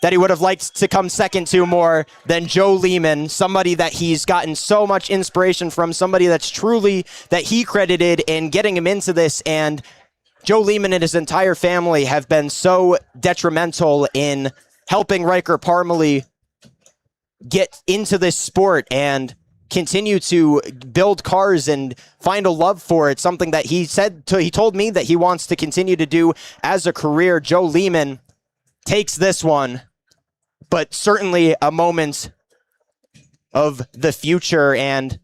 that he would have liked to come second to more than Joe Lehman, somebody that he's gotten so much inspiration from, somebody that's truly, that he credited in getting him into this. And Joe Lehman and his entire family have been so detrimental in helping Riker Parmalee get into this sport and continue to build cars and find a love for it, something that he told me that he wants to continue to do as a career. Joe Lehman takes this one, but certainly a moment of the future, and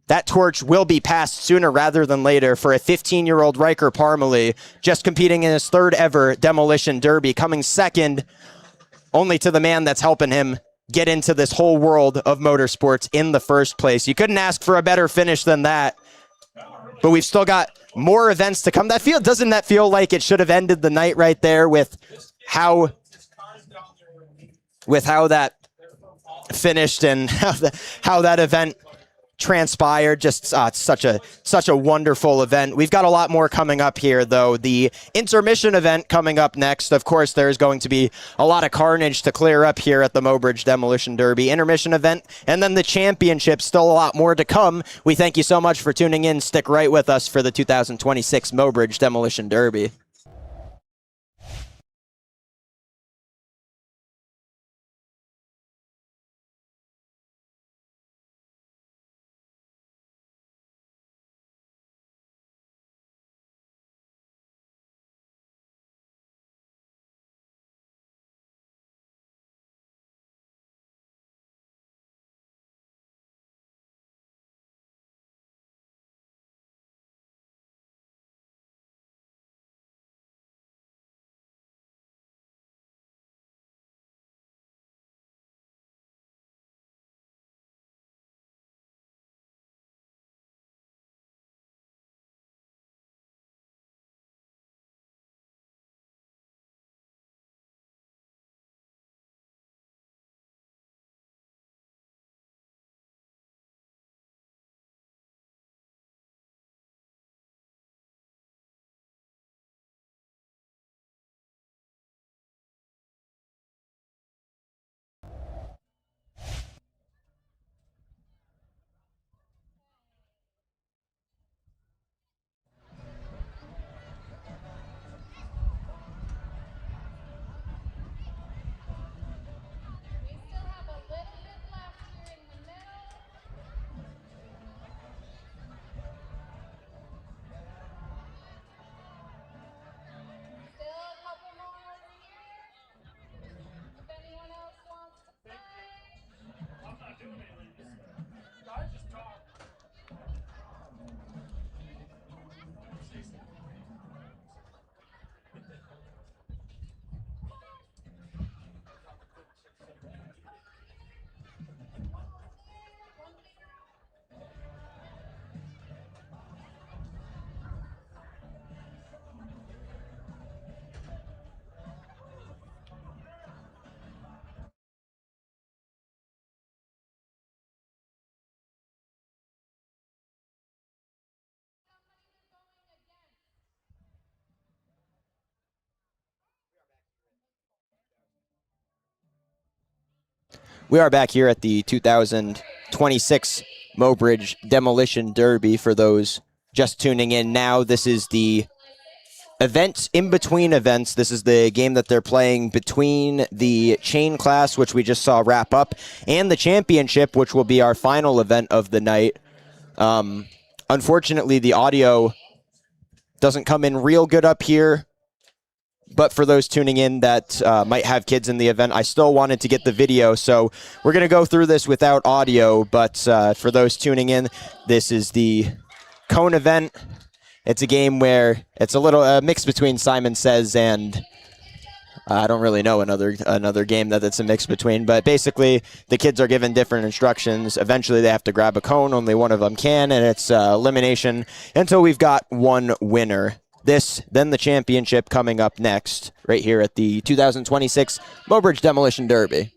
that torch will be passed sooner rather than later for a 15-year-old Riker Parmalee, just competing in his third ever Demolition Derby, coming second only to the man that's helping him get into this whole world of motorsports in the first place. You couldn't ask for a better finish than that, but we've still got more events to come. Doesn't that feel like it should have ended the night right there with how that finished and how that event transpired? Just such a wonderful event. We've got a lot more coming up here, though. The intermission event coming up next. Of course, there's going to be a lot of carnage to clear up here at the Mobridge Demolition Derby. Intermission event, and then the championship. Still a lot more to come. We thank you so much for tuning in. Stick right with us for the 2026 Mobridge Demolition Derby. We are back here at the 2026 Mobridge Demolition Derby. For those just tuning in now, this is the event in between events. This is the game that they're playing between the chain class, which we just saw wrap up, and the championship, which will be our final event of the night. Unfortunately, the audio doesn't come in real good up here. But for those tuning in that might have kids in the event, I still wanted to get the video. So we're going to go through this without audio. But for those tuning in, this is the Cone event. It's a game where it's a little mix between Simon Says and I don't really know another game that it's a mix between. But basically, the kids are given different instructions. Eventually, they have to grab a cone. Only one of them can, and it's elimination until we've got one winner. This, then the championship coming up next, right here at the 2026 Mobridge Demolition Derby.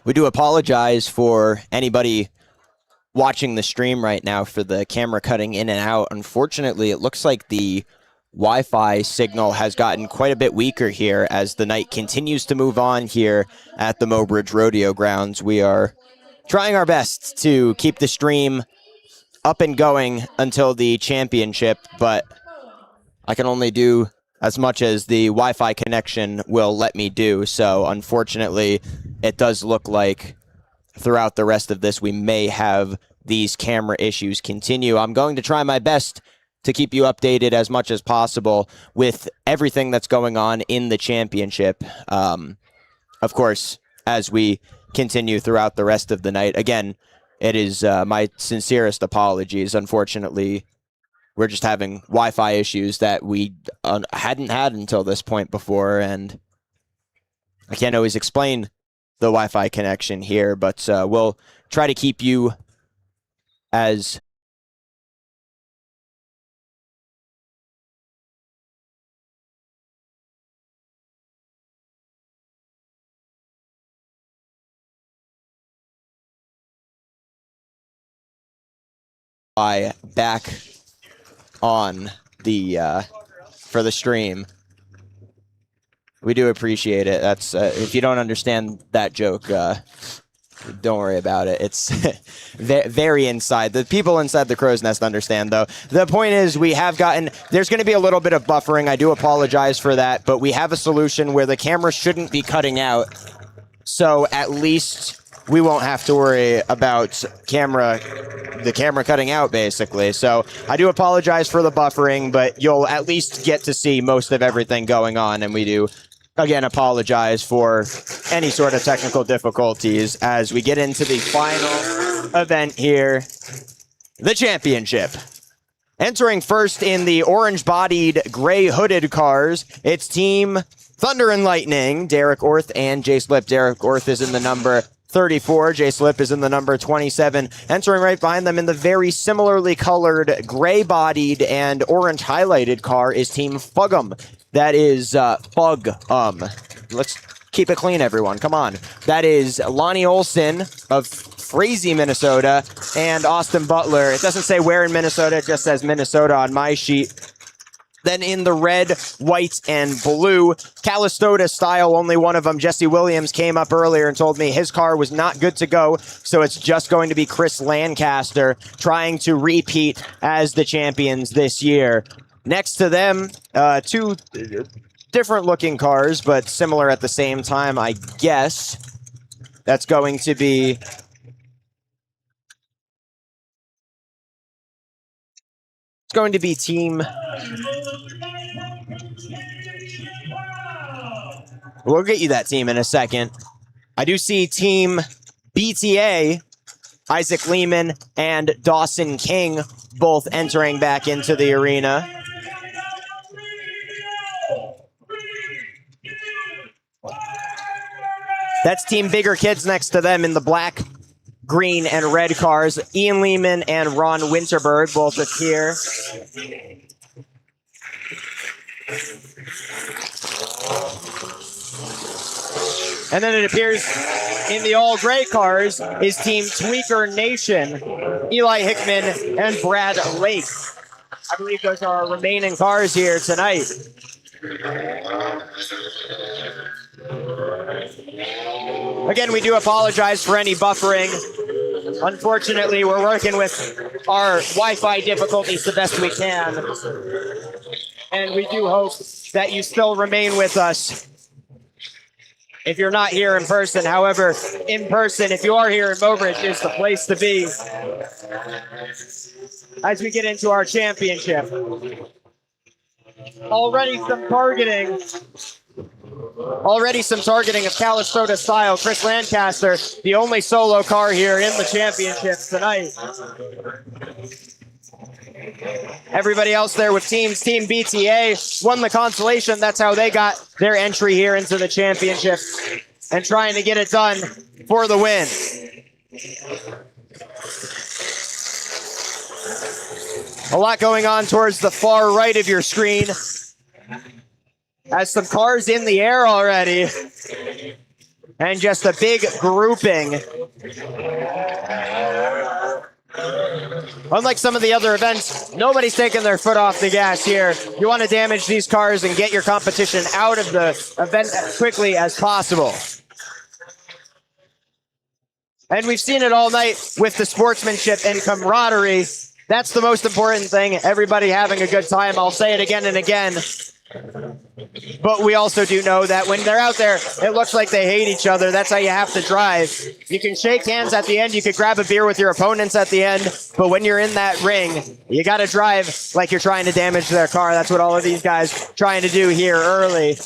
We do apologize for anybody watching the stream right now for the camera cutting in and out. Unfortunately, it looks like the Wi-Fi signal has gotten quite a bit weaker here as the night continues to move on here at the Mobridge Rodeo Grounds. We are trying our best to keep the stream up and going until the championship, but I can only do as much as the Wi-Fi connection will let me do. So unfortunately, it does look like throughout the rest of this, we may have these camera issues continue. I'm going to try my best to keep you updated as much as possible with everything that's going on in the championship. Of course, as we continue throughout the rest of the night. Again, it is my sincerest apologies. Unfortunately, we're just having Wi-Fi issues that we hadn't had until this point before, and I can't always explain the Wi-Fi connection here, but we'll try to keep you as back on the for the stream. We do appreciate it. That's if you don't understand that joke, don't worry about it. It's very inside. The people inside the crow's nest understand, though. The point is we have gotten... There's going to be a little bit of buffering. I do apologize for that, but we have a solution where the camera shouldn't be cutting out. So at least we won't have to worry about the camera cutting out, basically. So I do apologize for the buffering, but you'll at least get to see most of everything going on, and we do... Again, apologize for any sort of technical difficulties as we get into the final event here, the championship. Entering first in the orange-bodied, gray-hooded cars, it's Team Thunder and Lightning, Derek Orth and Jay Slip. Derek Orth is in the number 34. Jay Slip is in the number 27. Entering right behind them in the very similarly colored, gray-bodied, and orange-highlighted car is Team Fugum. That is Fug. Let's keep it clean, everyone. Come on. That is Lonnie Olson of Frazee, Minnesota, and Austin Butler. It doesn't say where in Minnesota. It just says Minnesota on my sheet. Then in the red, white, and blue, Calistota style, only one of them, Jesse Williams, came up earlier and told me his car was not good to go, so it's just going to be Chris Lancaster trying to repeat as the champions this year. Next to them, two different looking cars, but similar at the same time, I guess. That's going to be... It's going to be Team... We'll get you that team in a second. I do see Team BTA, Isaac Lehman and Dawson King, both entering back into the arena. That's Team Bigger Kids next to them in the black, green, and red cars. Ian Lehman and Ron Winterberg both are here. And then it appears in the all-gray cars is Team Tweaker Nation, Eli Hickman and Brad Lake. I believe those are our remaining cars here tonight. Again, we do apologize for any buffering. Unfortunately, we're working with our Wi-Fi difficulties the best we can. And we do hope that you still remain with us if you're not here in person. However, in person, if you are here in Mobridge, is the place to be as we get into our championship. Already some targeting of Calistota style. Chris Lancaster, the only solo car here in the championship tonight. Everybody else there with teams. Team BTA won the consolation. That's how they got their entry here into the championship and trying to get it done for the win. A lot going on towards the far right of your screen. As some cars in the air already. and just a big grouping. Unlike some of the other events, nobody's taking their foot off the gas here. You want to damage these cars and get your competition out of the event as quickly as possible. And we've seen it all night with the sportsmanship and camaraderie. That's the most important thing. Everybody having a good time. I'll say it again and again. But we also do know that when they're out there, it looks like they hate each other. That's how you have to drive. You can shake hands at the end. You could grab a beer with your opponents at the end. But when you're in that ring, you got to drive like you're trying to damage their car. That's what all of these guys trying to do here early.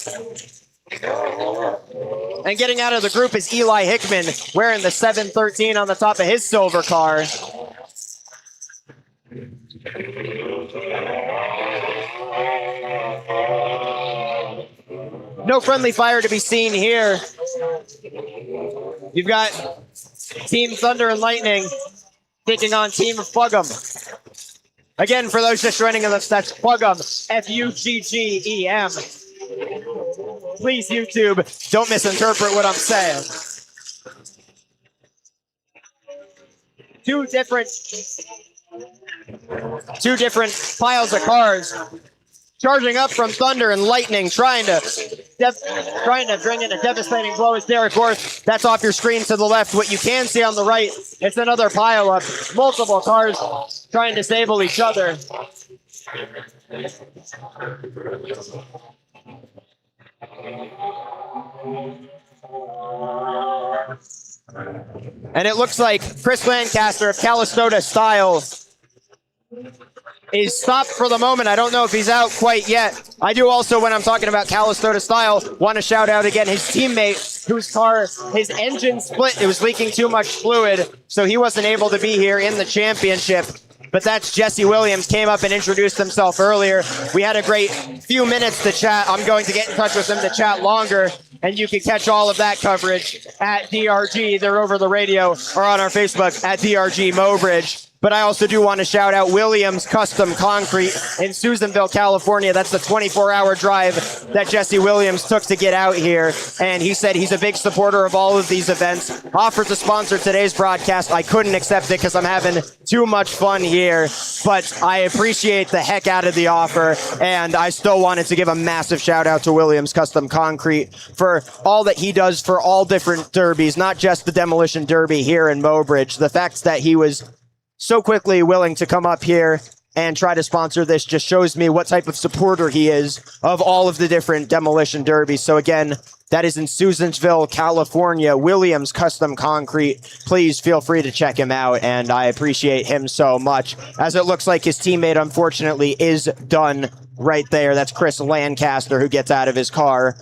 And getting out of the group is Eli Hickman, wearing the 713 on the top of his silver car. No friendly fire to be seen here. You've got Team Thunder and Lightning taking on Team Fuggum. Again, for those just joining us, that's Fuggum, F-U-G-G-E-M. Please, YouTube, don't misinterpret what I'm saying. Two different piles of cars charging up from Thunder and Lightning, trying to bring in a devastating blow as Derek Worth. That's off your screen to the left. What you can see on the right, it's another pile up. Multiple cars trying to disable each other. And it looks like Chris Lancaster of Calistoga Style is stopped for the moment. I don't know if he's out quite yet. I do also, when I'm talking about Calistoga Style, want to shout out again his teammate whose car, his engine split. It was leaking too much fluid, so he wasn't able to be here in the championship. But that's Jesse Williams, came up and introduced himself earlier. We had a great few minutes to chat. I'm going to get in touch with him to chat longer, and you can catch all of that coverage at DRG. They're over the radio or on our Facebook at DRG Mobridge. But I also do want to shout out Williams Custom Concrete in Susanville, California. That's the 24-hour drive that Jesse Williams took to get out here. And he said he's a big supporter of all of these events. Offered to sponsor today's broadcast. I couldn't accept it because I'm having too much fun here. But I appreciate the heck out of the offer. And I still wanted to give a massive shout out to Williams Custom Concrete for all that he does for all different derbies, not just the Demolition Derby here in Mobridge. The fact that he was so quickly willing to come up here and try to sponsor this just shows me what type of supporter he is of all of the different Demolition Derbies. So again, that is in Susansville, California, Williams Custom Concrete. Please feel free to check him out, and I appreciate him so much, as it looks like his teammate, unfortunately, is done right there. That's Chris Lancaster, who gets out of his car.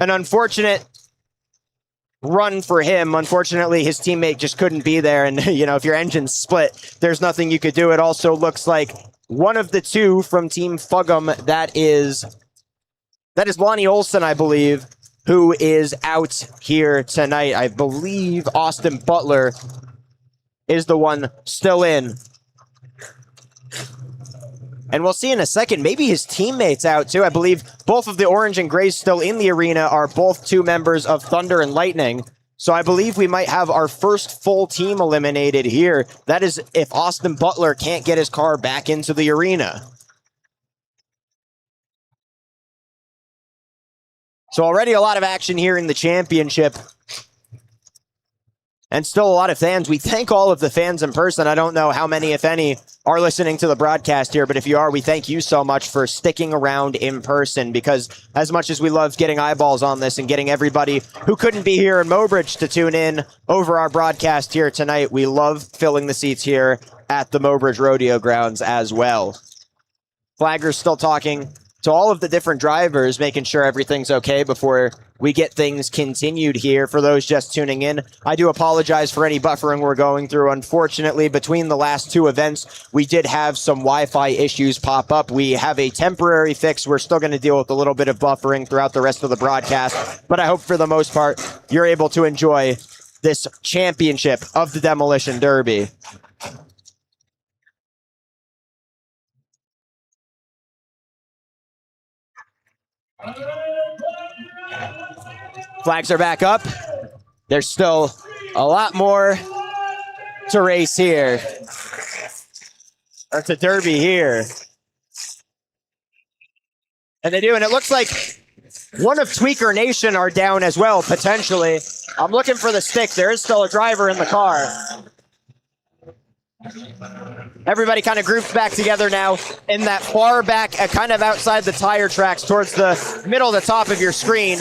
An unfortunate run for him. Unfortunately, his teammate just couldn't be there. And, you know, if your engine's split, there's nothing you could do. It also looks like one of the two from Team Fuggum, that is Lonnie Olson, I believe, who is out here tonight. I believe Austin Butler is the one still in. And we'll see in a second, maybe his teammates out too. I believe both of the orange and grays still in the arena are both two members of Thunder and Lightning. So I believe we might have our first full team eliminated here. That is if Austin Butler can't get his car back into the arena. So already a lot of action here in the championship. And still a lot of fans. We thank all of the fans in person. I don't know how many, if any, are listening to the broadcast here, but if you are, we thank you so much for sticking around in person, because as much as we love getting eyeballs on this and getting everybody who couldn't be here in Mobridge to tune in over our broadcast here tonight, we love filling the seats here at the Mobridge Rodeo Grounds as well. Flagger's still talking to all of the different drivers, making sure everything's okay before we get things continued here. For those just tuning in, I do apologize for any buffering we're going through. Unfortunately, between the last two events, we did have some Wi-Fi issues pop up. We have a temporary fix. We're still going to deal with a little bit of buffering throughout the rest of the broadcast, but I hope for the most part, you're able to enjoy this championship of the Demolition Derby. Flags are back up. There's still a lot more to race here. Or to derby here. And they do, and it looks like one of Tweaker Nation are down as well, potentially. I'm looking for the stick. There is still a driver in the car. Everybody kind of groups back together now in that far back, kind of outside the tire tracks towards the middle, the top of your screen.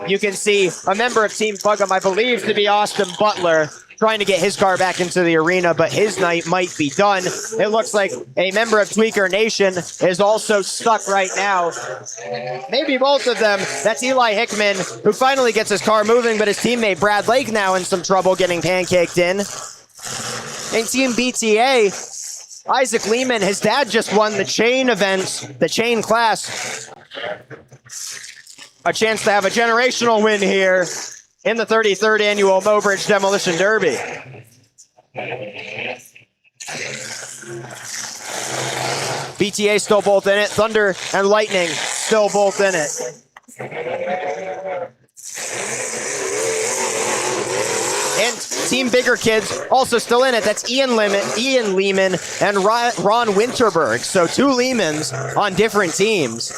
You can see a member of Team Fug'em, I believe to be Austin Butler, trying to get his car back into the arena, but his night might be done. It looks like a member of Tweaker Nation is also stuck right now. Maybe both of them. That's Eli Hickman, who finally gets his car moving, but his teammate Brad Lake now in some trouble getting pancaked in. And Team BTA, Isaac Lehman, his dad just won the chain event, the chain class. A chance to have a generational win here in the 33rd annual Mobridge Demolition Derby. BTA still both in it. Thunder and Lightning still both in it. And Team Bigger Kids also still in it. That's Ian Lehman and Ron Winterberg. So two Lehmans on different teams.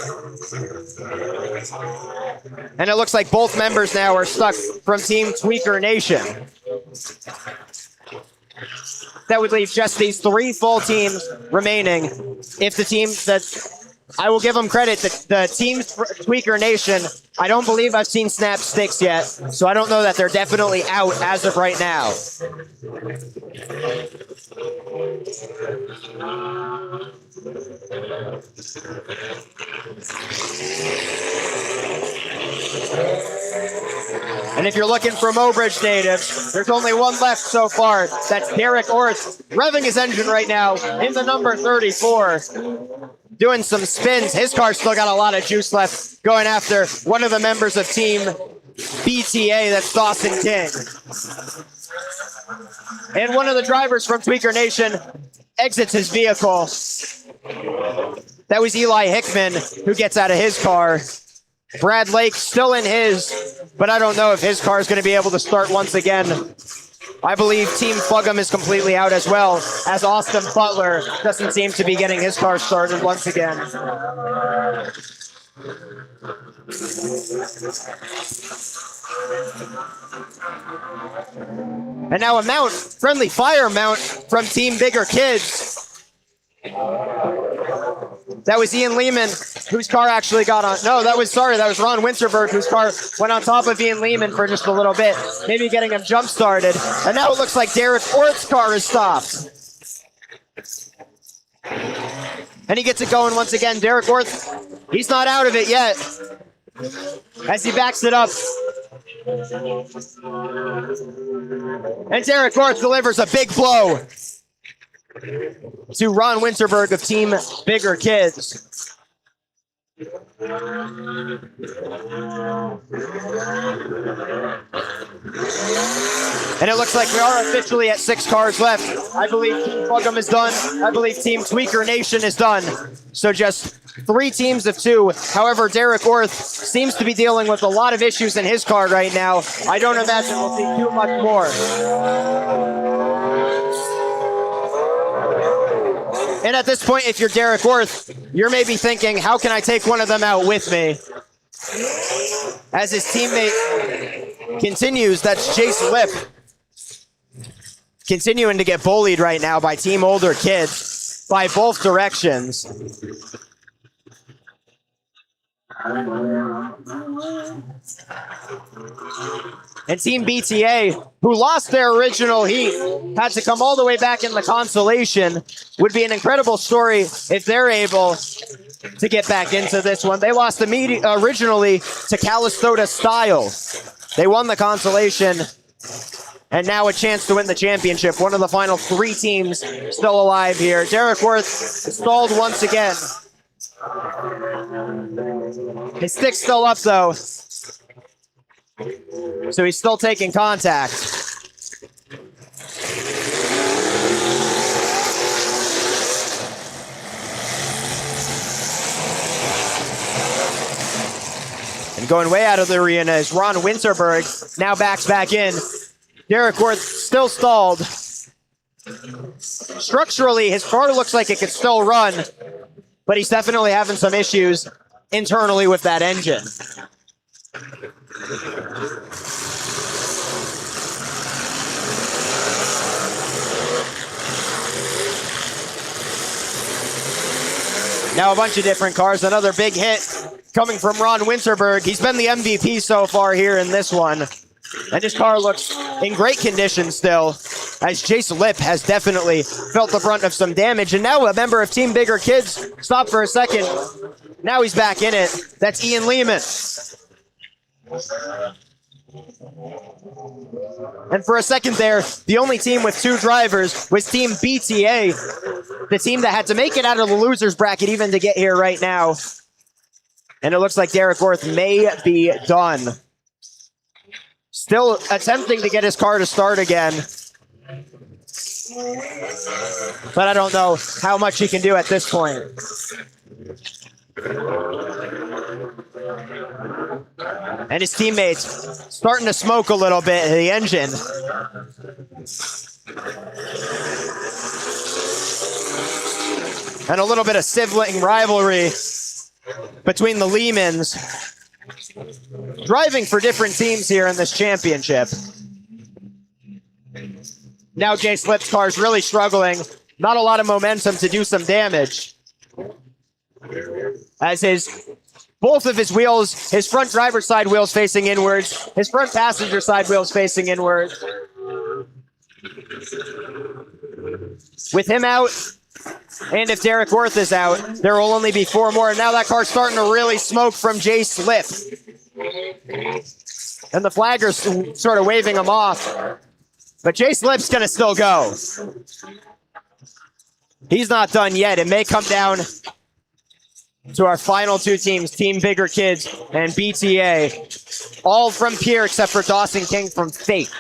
And it looks like both members now are stuck from Team Tweaker Nation. That would leave just these three full teams remaining. If the team that I will give them credit, the Team Tweaker Nation, I don't believe I've seen snap sticks yet, so I don't know that they're definitely out as of right now. And if you're looking for Mobridge natives, there's only one left so far. That's Derek Orth, revving his engine right now in the number 34. Doing some spins. His car's still got a lot of juice left, going after one of the members of Team BTA, that's Dawson King. And one of the drivers from Tweaker Nation exits his vehicle. That was Eli Hickman, who gets out of his car. Brad Lake still in his, but I don't know if his car is going to be able to start once again. I believe Team Fug'em is completely out as well, as Austin Butler doesn't seem to be getting his car started once again. And now a mount, friendly fire mount from Team Bigger Kids. That was Ian Lehman, whose car actually got on. No, that was Ron Winterberg, whose car went on top of Ian Lehman for just a little bit, maybe getting him jump started. And now it looks like Derek Orth's car is stopped. And he gets it going once again. Derek Orth, he's not out of it yet, as he backs it up. And Derek Orth delivers a big blow to Ron Winterberg of Team Bigger Kids. And it looks like we are officially at 6 cars left. I believe Team Fug'em is done. I believe Team Tweaker Nation is done. So just 3 teams of 2. However, Derek Orth seems to be dealing with a lot of issues in his car right now. I don't imagine we'll see too much more. And at this point, if you're Derek Orth, you're maybe thinking, how can I take one of them out with me? As his teammate continues, that's Jace Lip, continuing to get bullied right now by Team Older Kids by both directions. And Team BTA, who lost their original heat, had to come all the way back in the consolation. Would be an incredible story if they're able to get back into this one. They lost originally to Calistota Style. They won the consolation, and now a chance to win the championship. One of the final 3 teams still alive here. Derek Worth stalled once again. His stick's still up, though. So he's still taking contact. And going way out of the arena is Ron Winterberg. Now backs back in. Derek Worth still stalled. Structurally, his car looks like it could still run, but he's definitely having some issues internally with that engine. Now a bunch of different cars. Another big hit coming from Ron Winterberg. He's been the MVP so far here in this one. And his car looks in great condition still, as Jace Lip has definitely felt the brunt of some damage. And now a member of Team Bigger Kids, stop for a second. Now he's back in it. That's Ian Lehman. And for a second there, the only team with 2 drivers was Team BTA, the team that had to make it out of the losers bracket even to get here right now. And it looks like Derek Worth may be done. Still attempting to get his car to start again. But I don't know how much he can do at this point. And his teammates starting to smoke a little bit in the engine. And a little bit of sibling rivalry between the Lehmans. Driving for different teams here in this championship. Now Jace Lip's car is really struggling. Not a lot of momentum to do some damage. As both of his wheels, his front driver's side wheels facing inwards, his front passenger side wheels facing inwards. With him out, and if Derek Worth is out, there will only be 4 more. And now that car's starting to really smoke from Jace Lip. And the flagger's sort of waving him off. But Jace Lip's going to still go. He's not done yet. It may come down to our final 2 teams, Team Bigger Kids and BTA. All from Pierre except for Dawson King from Fate.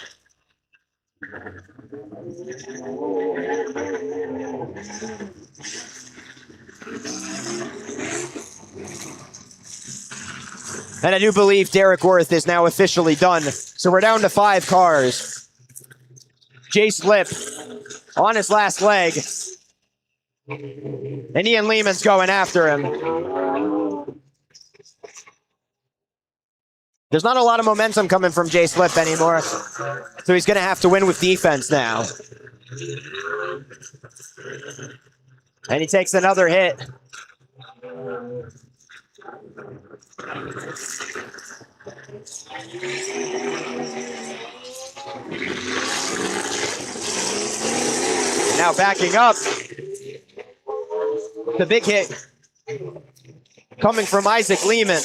And I do believe Derek Worth is now officially done. So we're down to 5 cars. Jace Lip on his last leg. And Ian Lehman's going after him. There's not a lot of momentum coming from Jace Lip anymore. So he's going to have to win with defense now. And he takes another hit. Now backing up. The big hit coming from Isaac Lehman.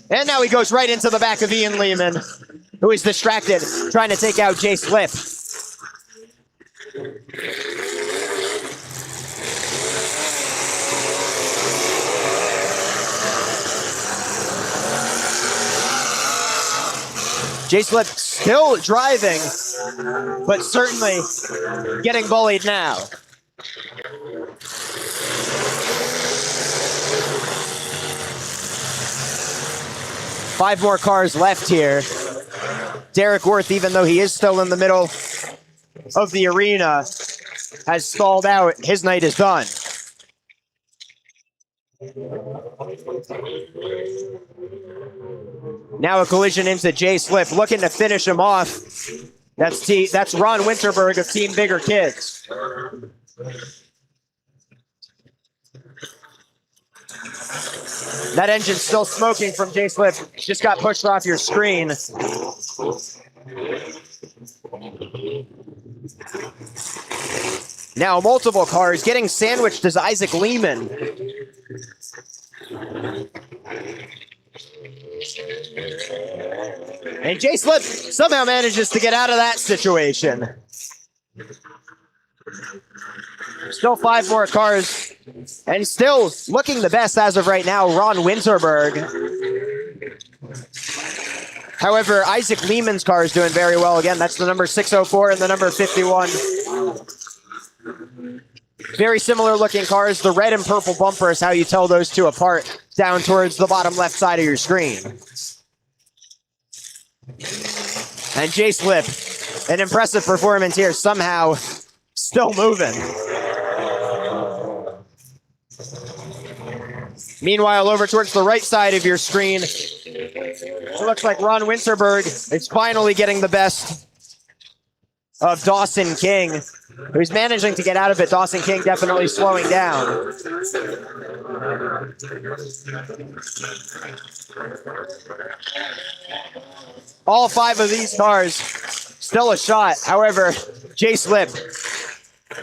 And now he goes right into the back of Ian Lehman, who is distracted, trying to take out Jace Lip. Jace Lip still driving, but certainly getting bullied now. Five more cars left here. Derek Worth, even though he is still in the middle of the arena, has stalled out. His night is done. Now a collision into Jace Lip, looking to finish him off. That's Ron Winterberg of Team Bigger Kids. That engine's still smoking from Jace Lip. Just got pushed off your screen. Now multiple cars getting sandwiched as Isaac Lehman. And Jace Lip somehow manages to get out of that situation. Still five more cars. And still looking the best as of right now, Ron Winterberg. However, Isaac Lehman's car is doing very well. Again, that's the number 604 and the number 51. Very similar looking cars. The red and purple bumper is how you tell those two apart down towards the bottom left side of your screen. And Jace Lip, an impressive performance here, somehow still moving. Meanwhile, over towards the right side of your screen, it looks like Ron Winterberg is finally getting the best of Dawson King, who's managing to get out of it. Dawson King definitely slowing down. All 5 of these cars still a shot. However, Jace Lip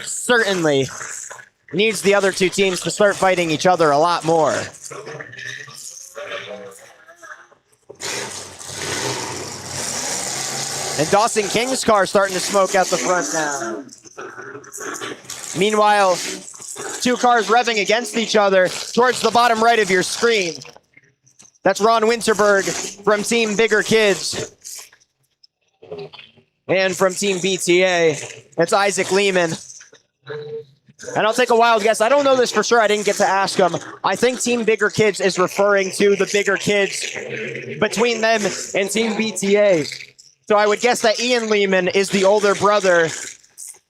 certainly needs the other 2 teams to start fighting each other a lot more. And Dawson King's car starting to smoke out the front now. Meanwhile, 2 cars revving against each other towards the bottom right of your screen. That's Ron Winterberg from Team Bigger Kids. And from Team BTA, it's Isaac Lehman. And I'll take a wild guess. I don't know this for sure. I didn't get to ask him. I think Team Bigger Kids is referring to the bigger kids between them and Team BTA. So I would guess that Ian Lehman is the older brother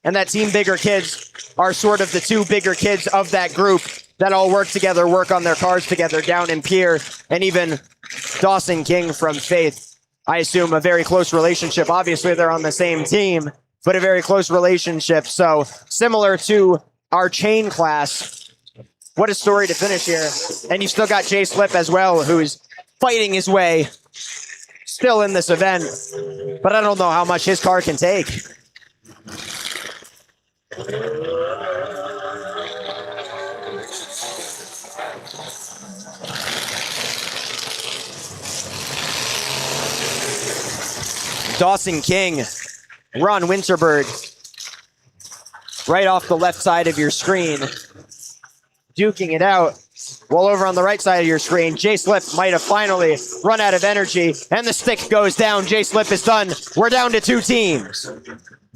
and that Team Bigger Kids are sort of the 2 bigger kids of that group that all work together, work on their cars together down in Pier, and even Dawson King from Faith. I assume a very close relationship. Obviously, they're on the same team, but a very close relationship. So similar to our chain class. What a story to finish here. And you still got Jace Lip as well, who's fighting his way still in this event. But I don't know how much his car can take. Dawson King, Ron Winterberg, right off the left side of your screen, duking it out. While over on the right side of your screen, Jace Lip might have finally run out of energy, and the stick goes down. Jace Lip is done. We're down to 2 teams.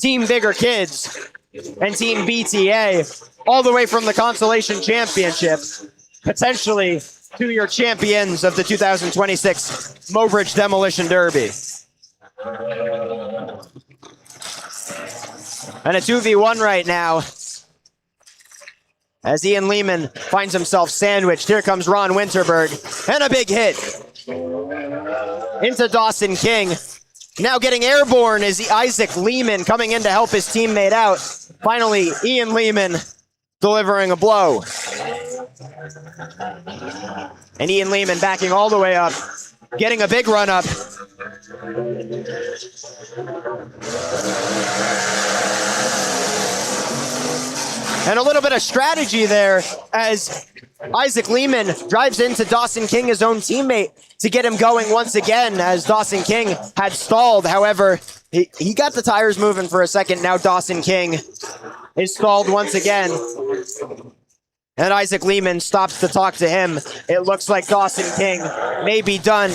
Team Bigger Kids and Team BTA, all the way from the Consolation Championship, potentially to your champions of the 2026 Mobridge Demolition Derby. And a 2v1 right now as Ian Lehman finds himself sandwiched. Here comes Ron Winterberg, and a big hit into Dawson King. Now getting airborne is Isaac Lehman coming in to help his teammate out. Finally, Ian Lehman delivering a blow. And Ian Lehman backing all the way up, getting a big run up. And a little bit of strategy there as Isaac Lehman drives into Dawson King, his own teammate, to get him going once again as Dawson King had stalled. However, he got the tires moving for a second. Now Dawson King is stalled once again. And Isaac Lehman stops to talk to him. It looks like Dawson King may be done.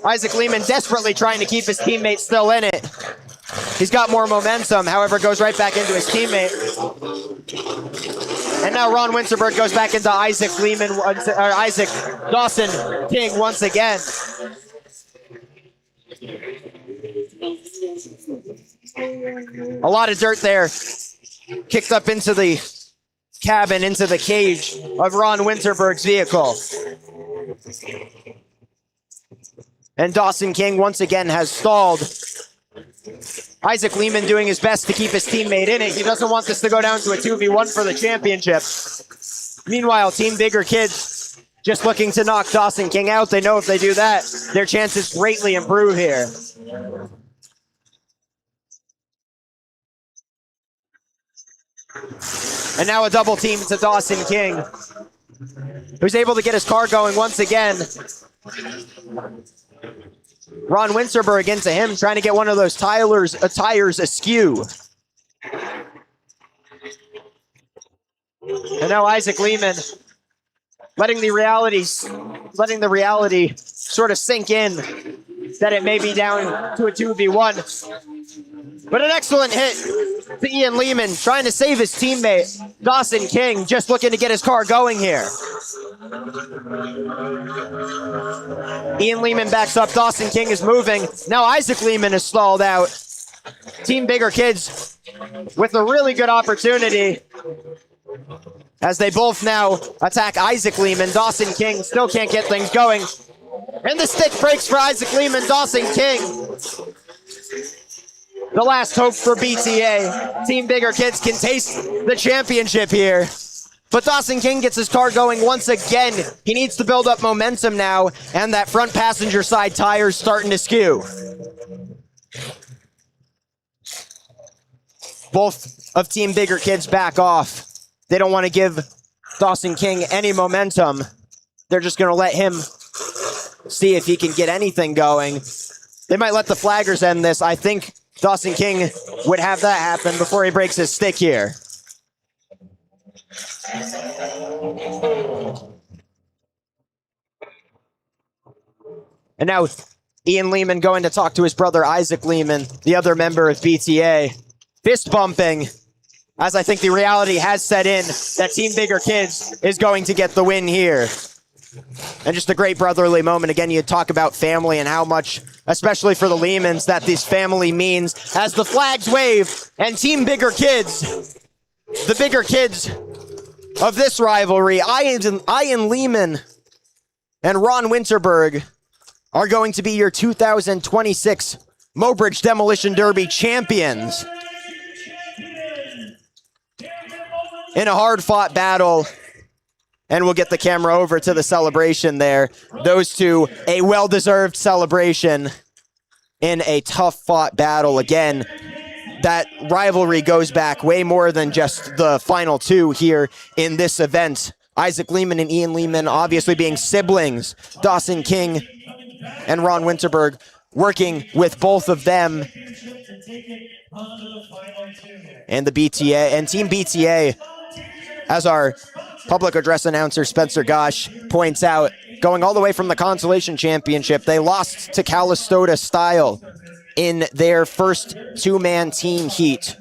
Isaac Lehman desperately trying to keep his teammate still in it. He's got more momentum, however, goes right back into his teammate. And now Ron Winterberg goes back into Isaac Dawson King once again. A lot of dirt there. Kicked up into the cabin, into the cage of Ron Winterberg's vehicle. And Dawson King once again has stalled. Isaac Lehman doing his best to keep his teammate in it. He doesn't want this to go down to a 2v1 for the championship. Meanwhile, Team Bigger Kids just looking to knock Dawson King out. They know if they do that, their chances greatly improve here. And now a double team to Dawson King, who's able to get his car going once again. Ron Winterberg into him, trying to get one of those tires askew. And now Isaac Lehman letting the reality sort of sink in that it may be down to a 2v1. But an excellent hit to Ian Lehman, trying to save his teammate, Dawson King, just looking to get his car going here. Ian Lehman backs up, Dawson King is moving. Now Isaac Lehman is stalled out. Team Bigger Kids with a really good opportunity as they both now attack Isaac Lehman. Dawson King still can't get things going. And the stick breaks for Isaac Lehman. Dawson King, the last hope for BTA. Team Bigger Kids can taste the championship here. But Dawson King gets his car going once again. He needs to build up momentum now, and that front passenger side tire's starting to skew. Both of Team Bigger Kids back off. They don't want to give Dawson King any momentum. They're just going to let him see if he can get anything going. They might let the flaggers end this. I think Dawson King would have that happen before he breaks his stick here. And now Ian Lehman going to talk to his brother Isaac Lehman, the other member of BTA. Fist bumping, as I think the reality has set in that Team Bigger Kids is going to get the win here. And just a great brotherly moment. Again, you talk about family and how much, especially for the Lehmans, that this family means as the flags wave and Team Bigger Kids, the Bigger Kids of this rivalry, Ian Lehman and Ron Winterberg, are going to be your 2026 Mobridge Demolition Derby champions. In a hard-fought battle, and we'll get the camera over to the celebration there. Those two, a well-deserved celebration in a tough-fought battle. Again, that rivalry goes back way more than just the final two here in this event. Isaac Lehman and Ian Lehman obviously being siblings. Dawson King and Ron Winterberg working with both of them. And the BTA, and Team BTA, as our public address announcer Spencer Gosh points out, going all the way from the Consolation Championship, they lost to Calistota Style in their first two-man team heat.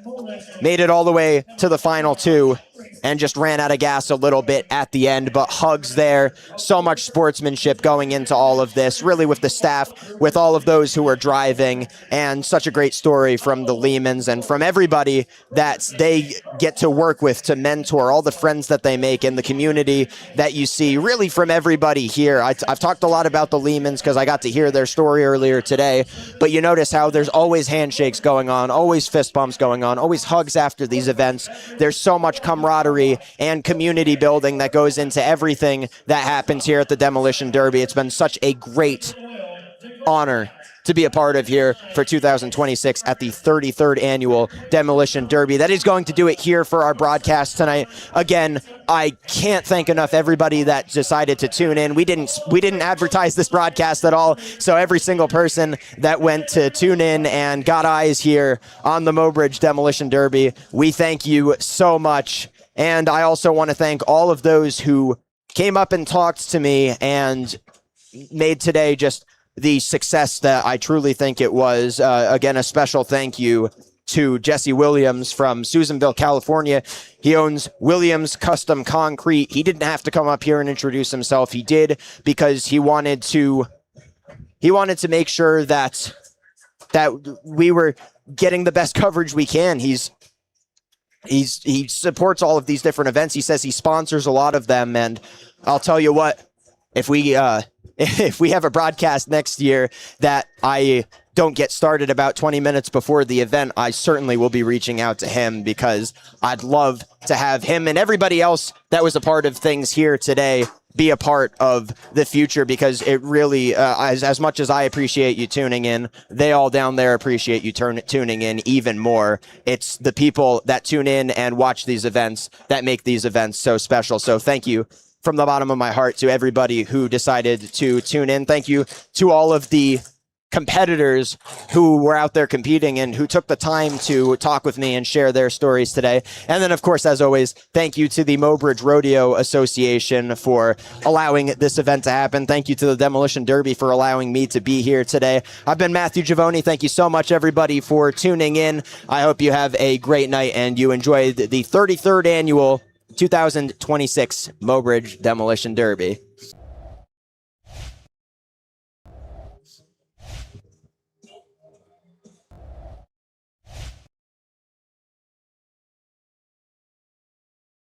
Made it all the way to the final two and just ran out of gas a little bit at the end, but hugs there. So much sportsmanship going into all of this, really with the staff, with all of those who were driving, and such a great story from the Lehmans and from everybody that they get to work with, to mentor, all the friends that they make in the community that you see, really from everybody here. I've talked a lot about the Lehmans because I got to hear their story earlier today, but you notice how there's always handshakes going on, always fist bumps going on, always hugs after these events. There's so much camaraderie and community building that goes into everything that happens here at the Demolition Derby. It's been such a great honor to be a part of here for 2026 at the 33rd annual Demolition Derby. That is going to do it here for our broadcast tonight. Again, I can't thank enough everybody that decided to tune in. We didn't advertise this broadcast at all, so every single person that went to tune in and got eyes here on the Mobridge Demolition Derby, we thank you so much. And I also want to thank all of those who came up and talked to me and made today just the success that I truly think it was. Again, a special thank you to Jesse Williams from Susanville, California. He owns Williams Custom Concrete. He didn't have to come up here and introduce himself. He did because he wanted to make sure that we were getting the best coverage we can. He supports all of these different events. He says he sponsors a lot of them, and I'll tell you what, if we have a broadcast next year that I don't get started about 20 minutes before the event, I certainly will be reaching out to him, because I'd love to have him and everybody else that was a part of things here today be a part of the future, because it really, as much as I appreciate you tuning in, they all down there appreciate you tuning in even more. It's the people that tune in and watch these events that make these events so special. So thank you from the bottom of my heart to everybody who decided to tune in. Thank you to all of the competitors who were out there competing and who took the time to talk with me and share their stories today. And then, of course, as always, thank you to the Mobridge Rodeo Association for allowing this event to happen. Thank you to the Demolition Derby for allowing me to be here today. I've been Matthew Giavoni. Thank you so much, everybody, for tuning in. I hope you have a great night and you enjoyed the 33rd annual 2026 Mobridge Demolition Derby.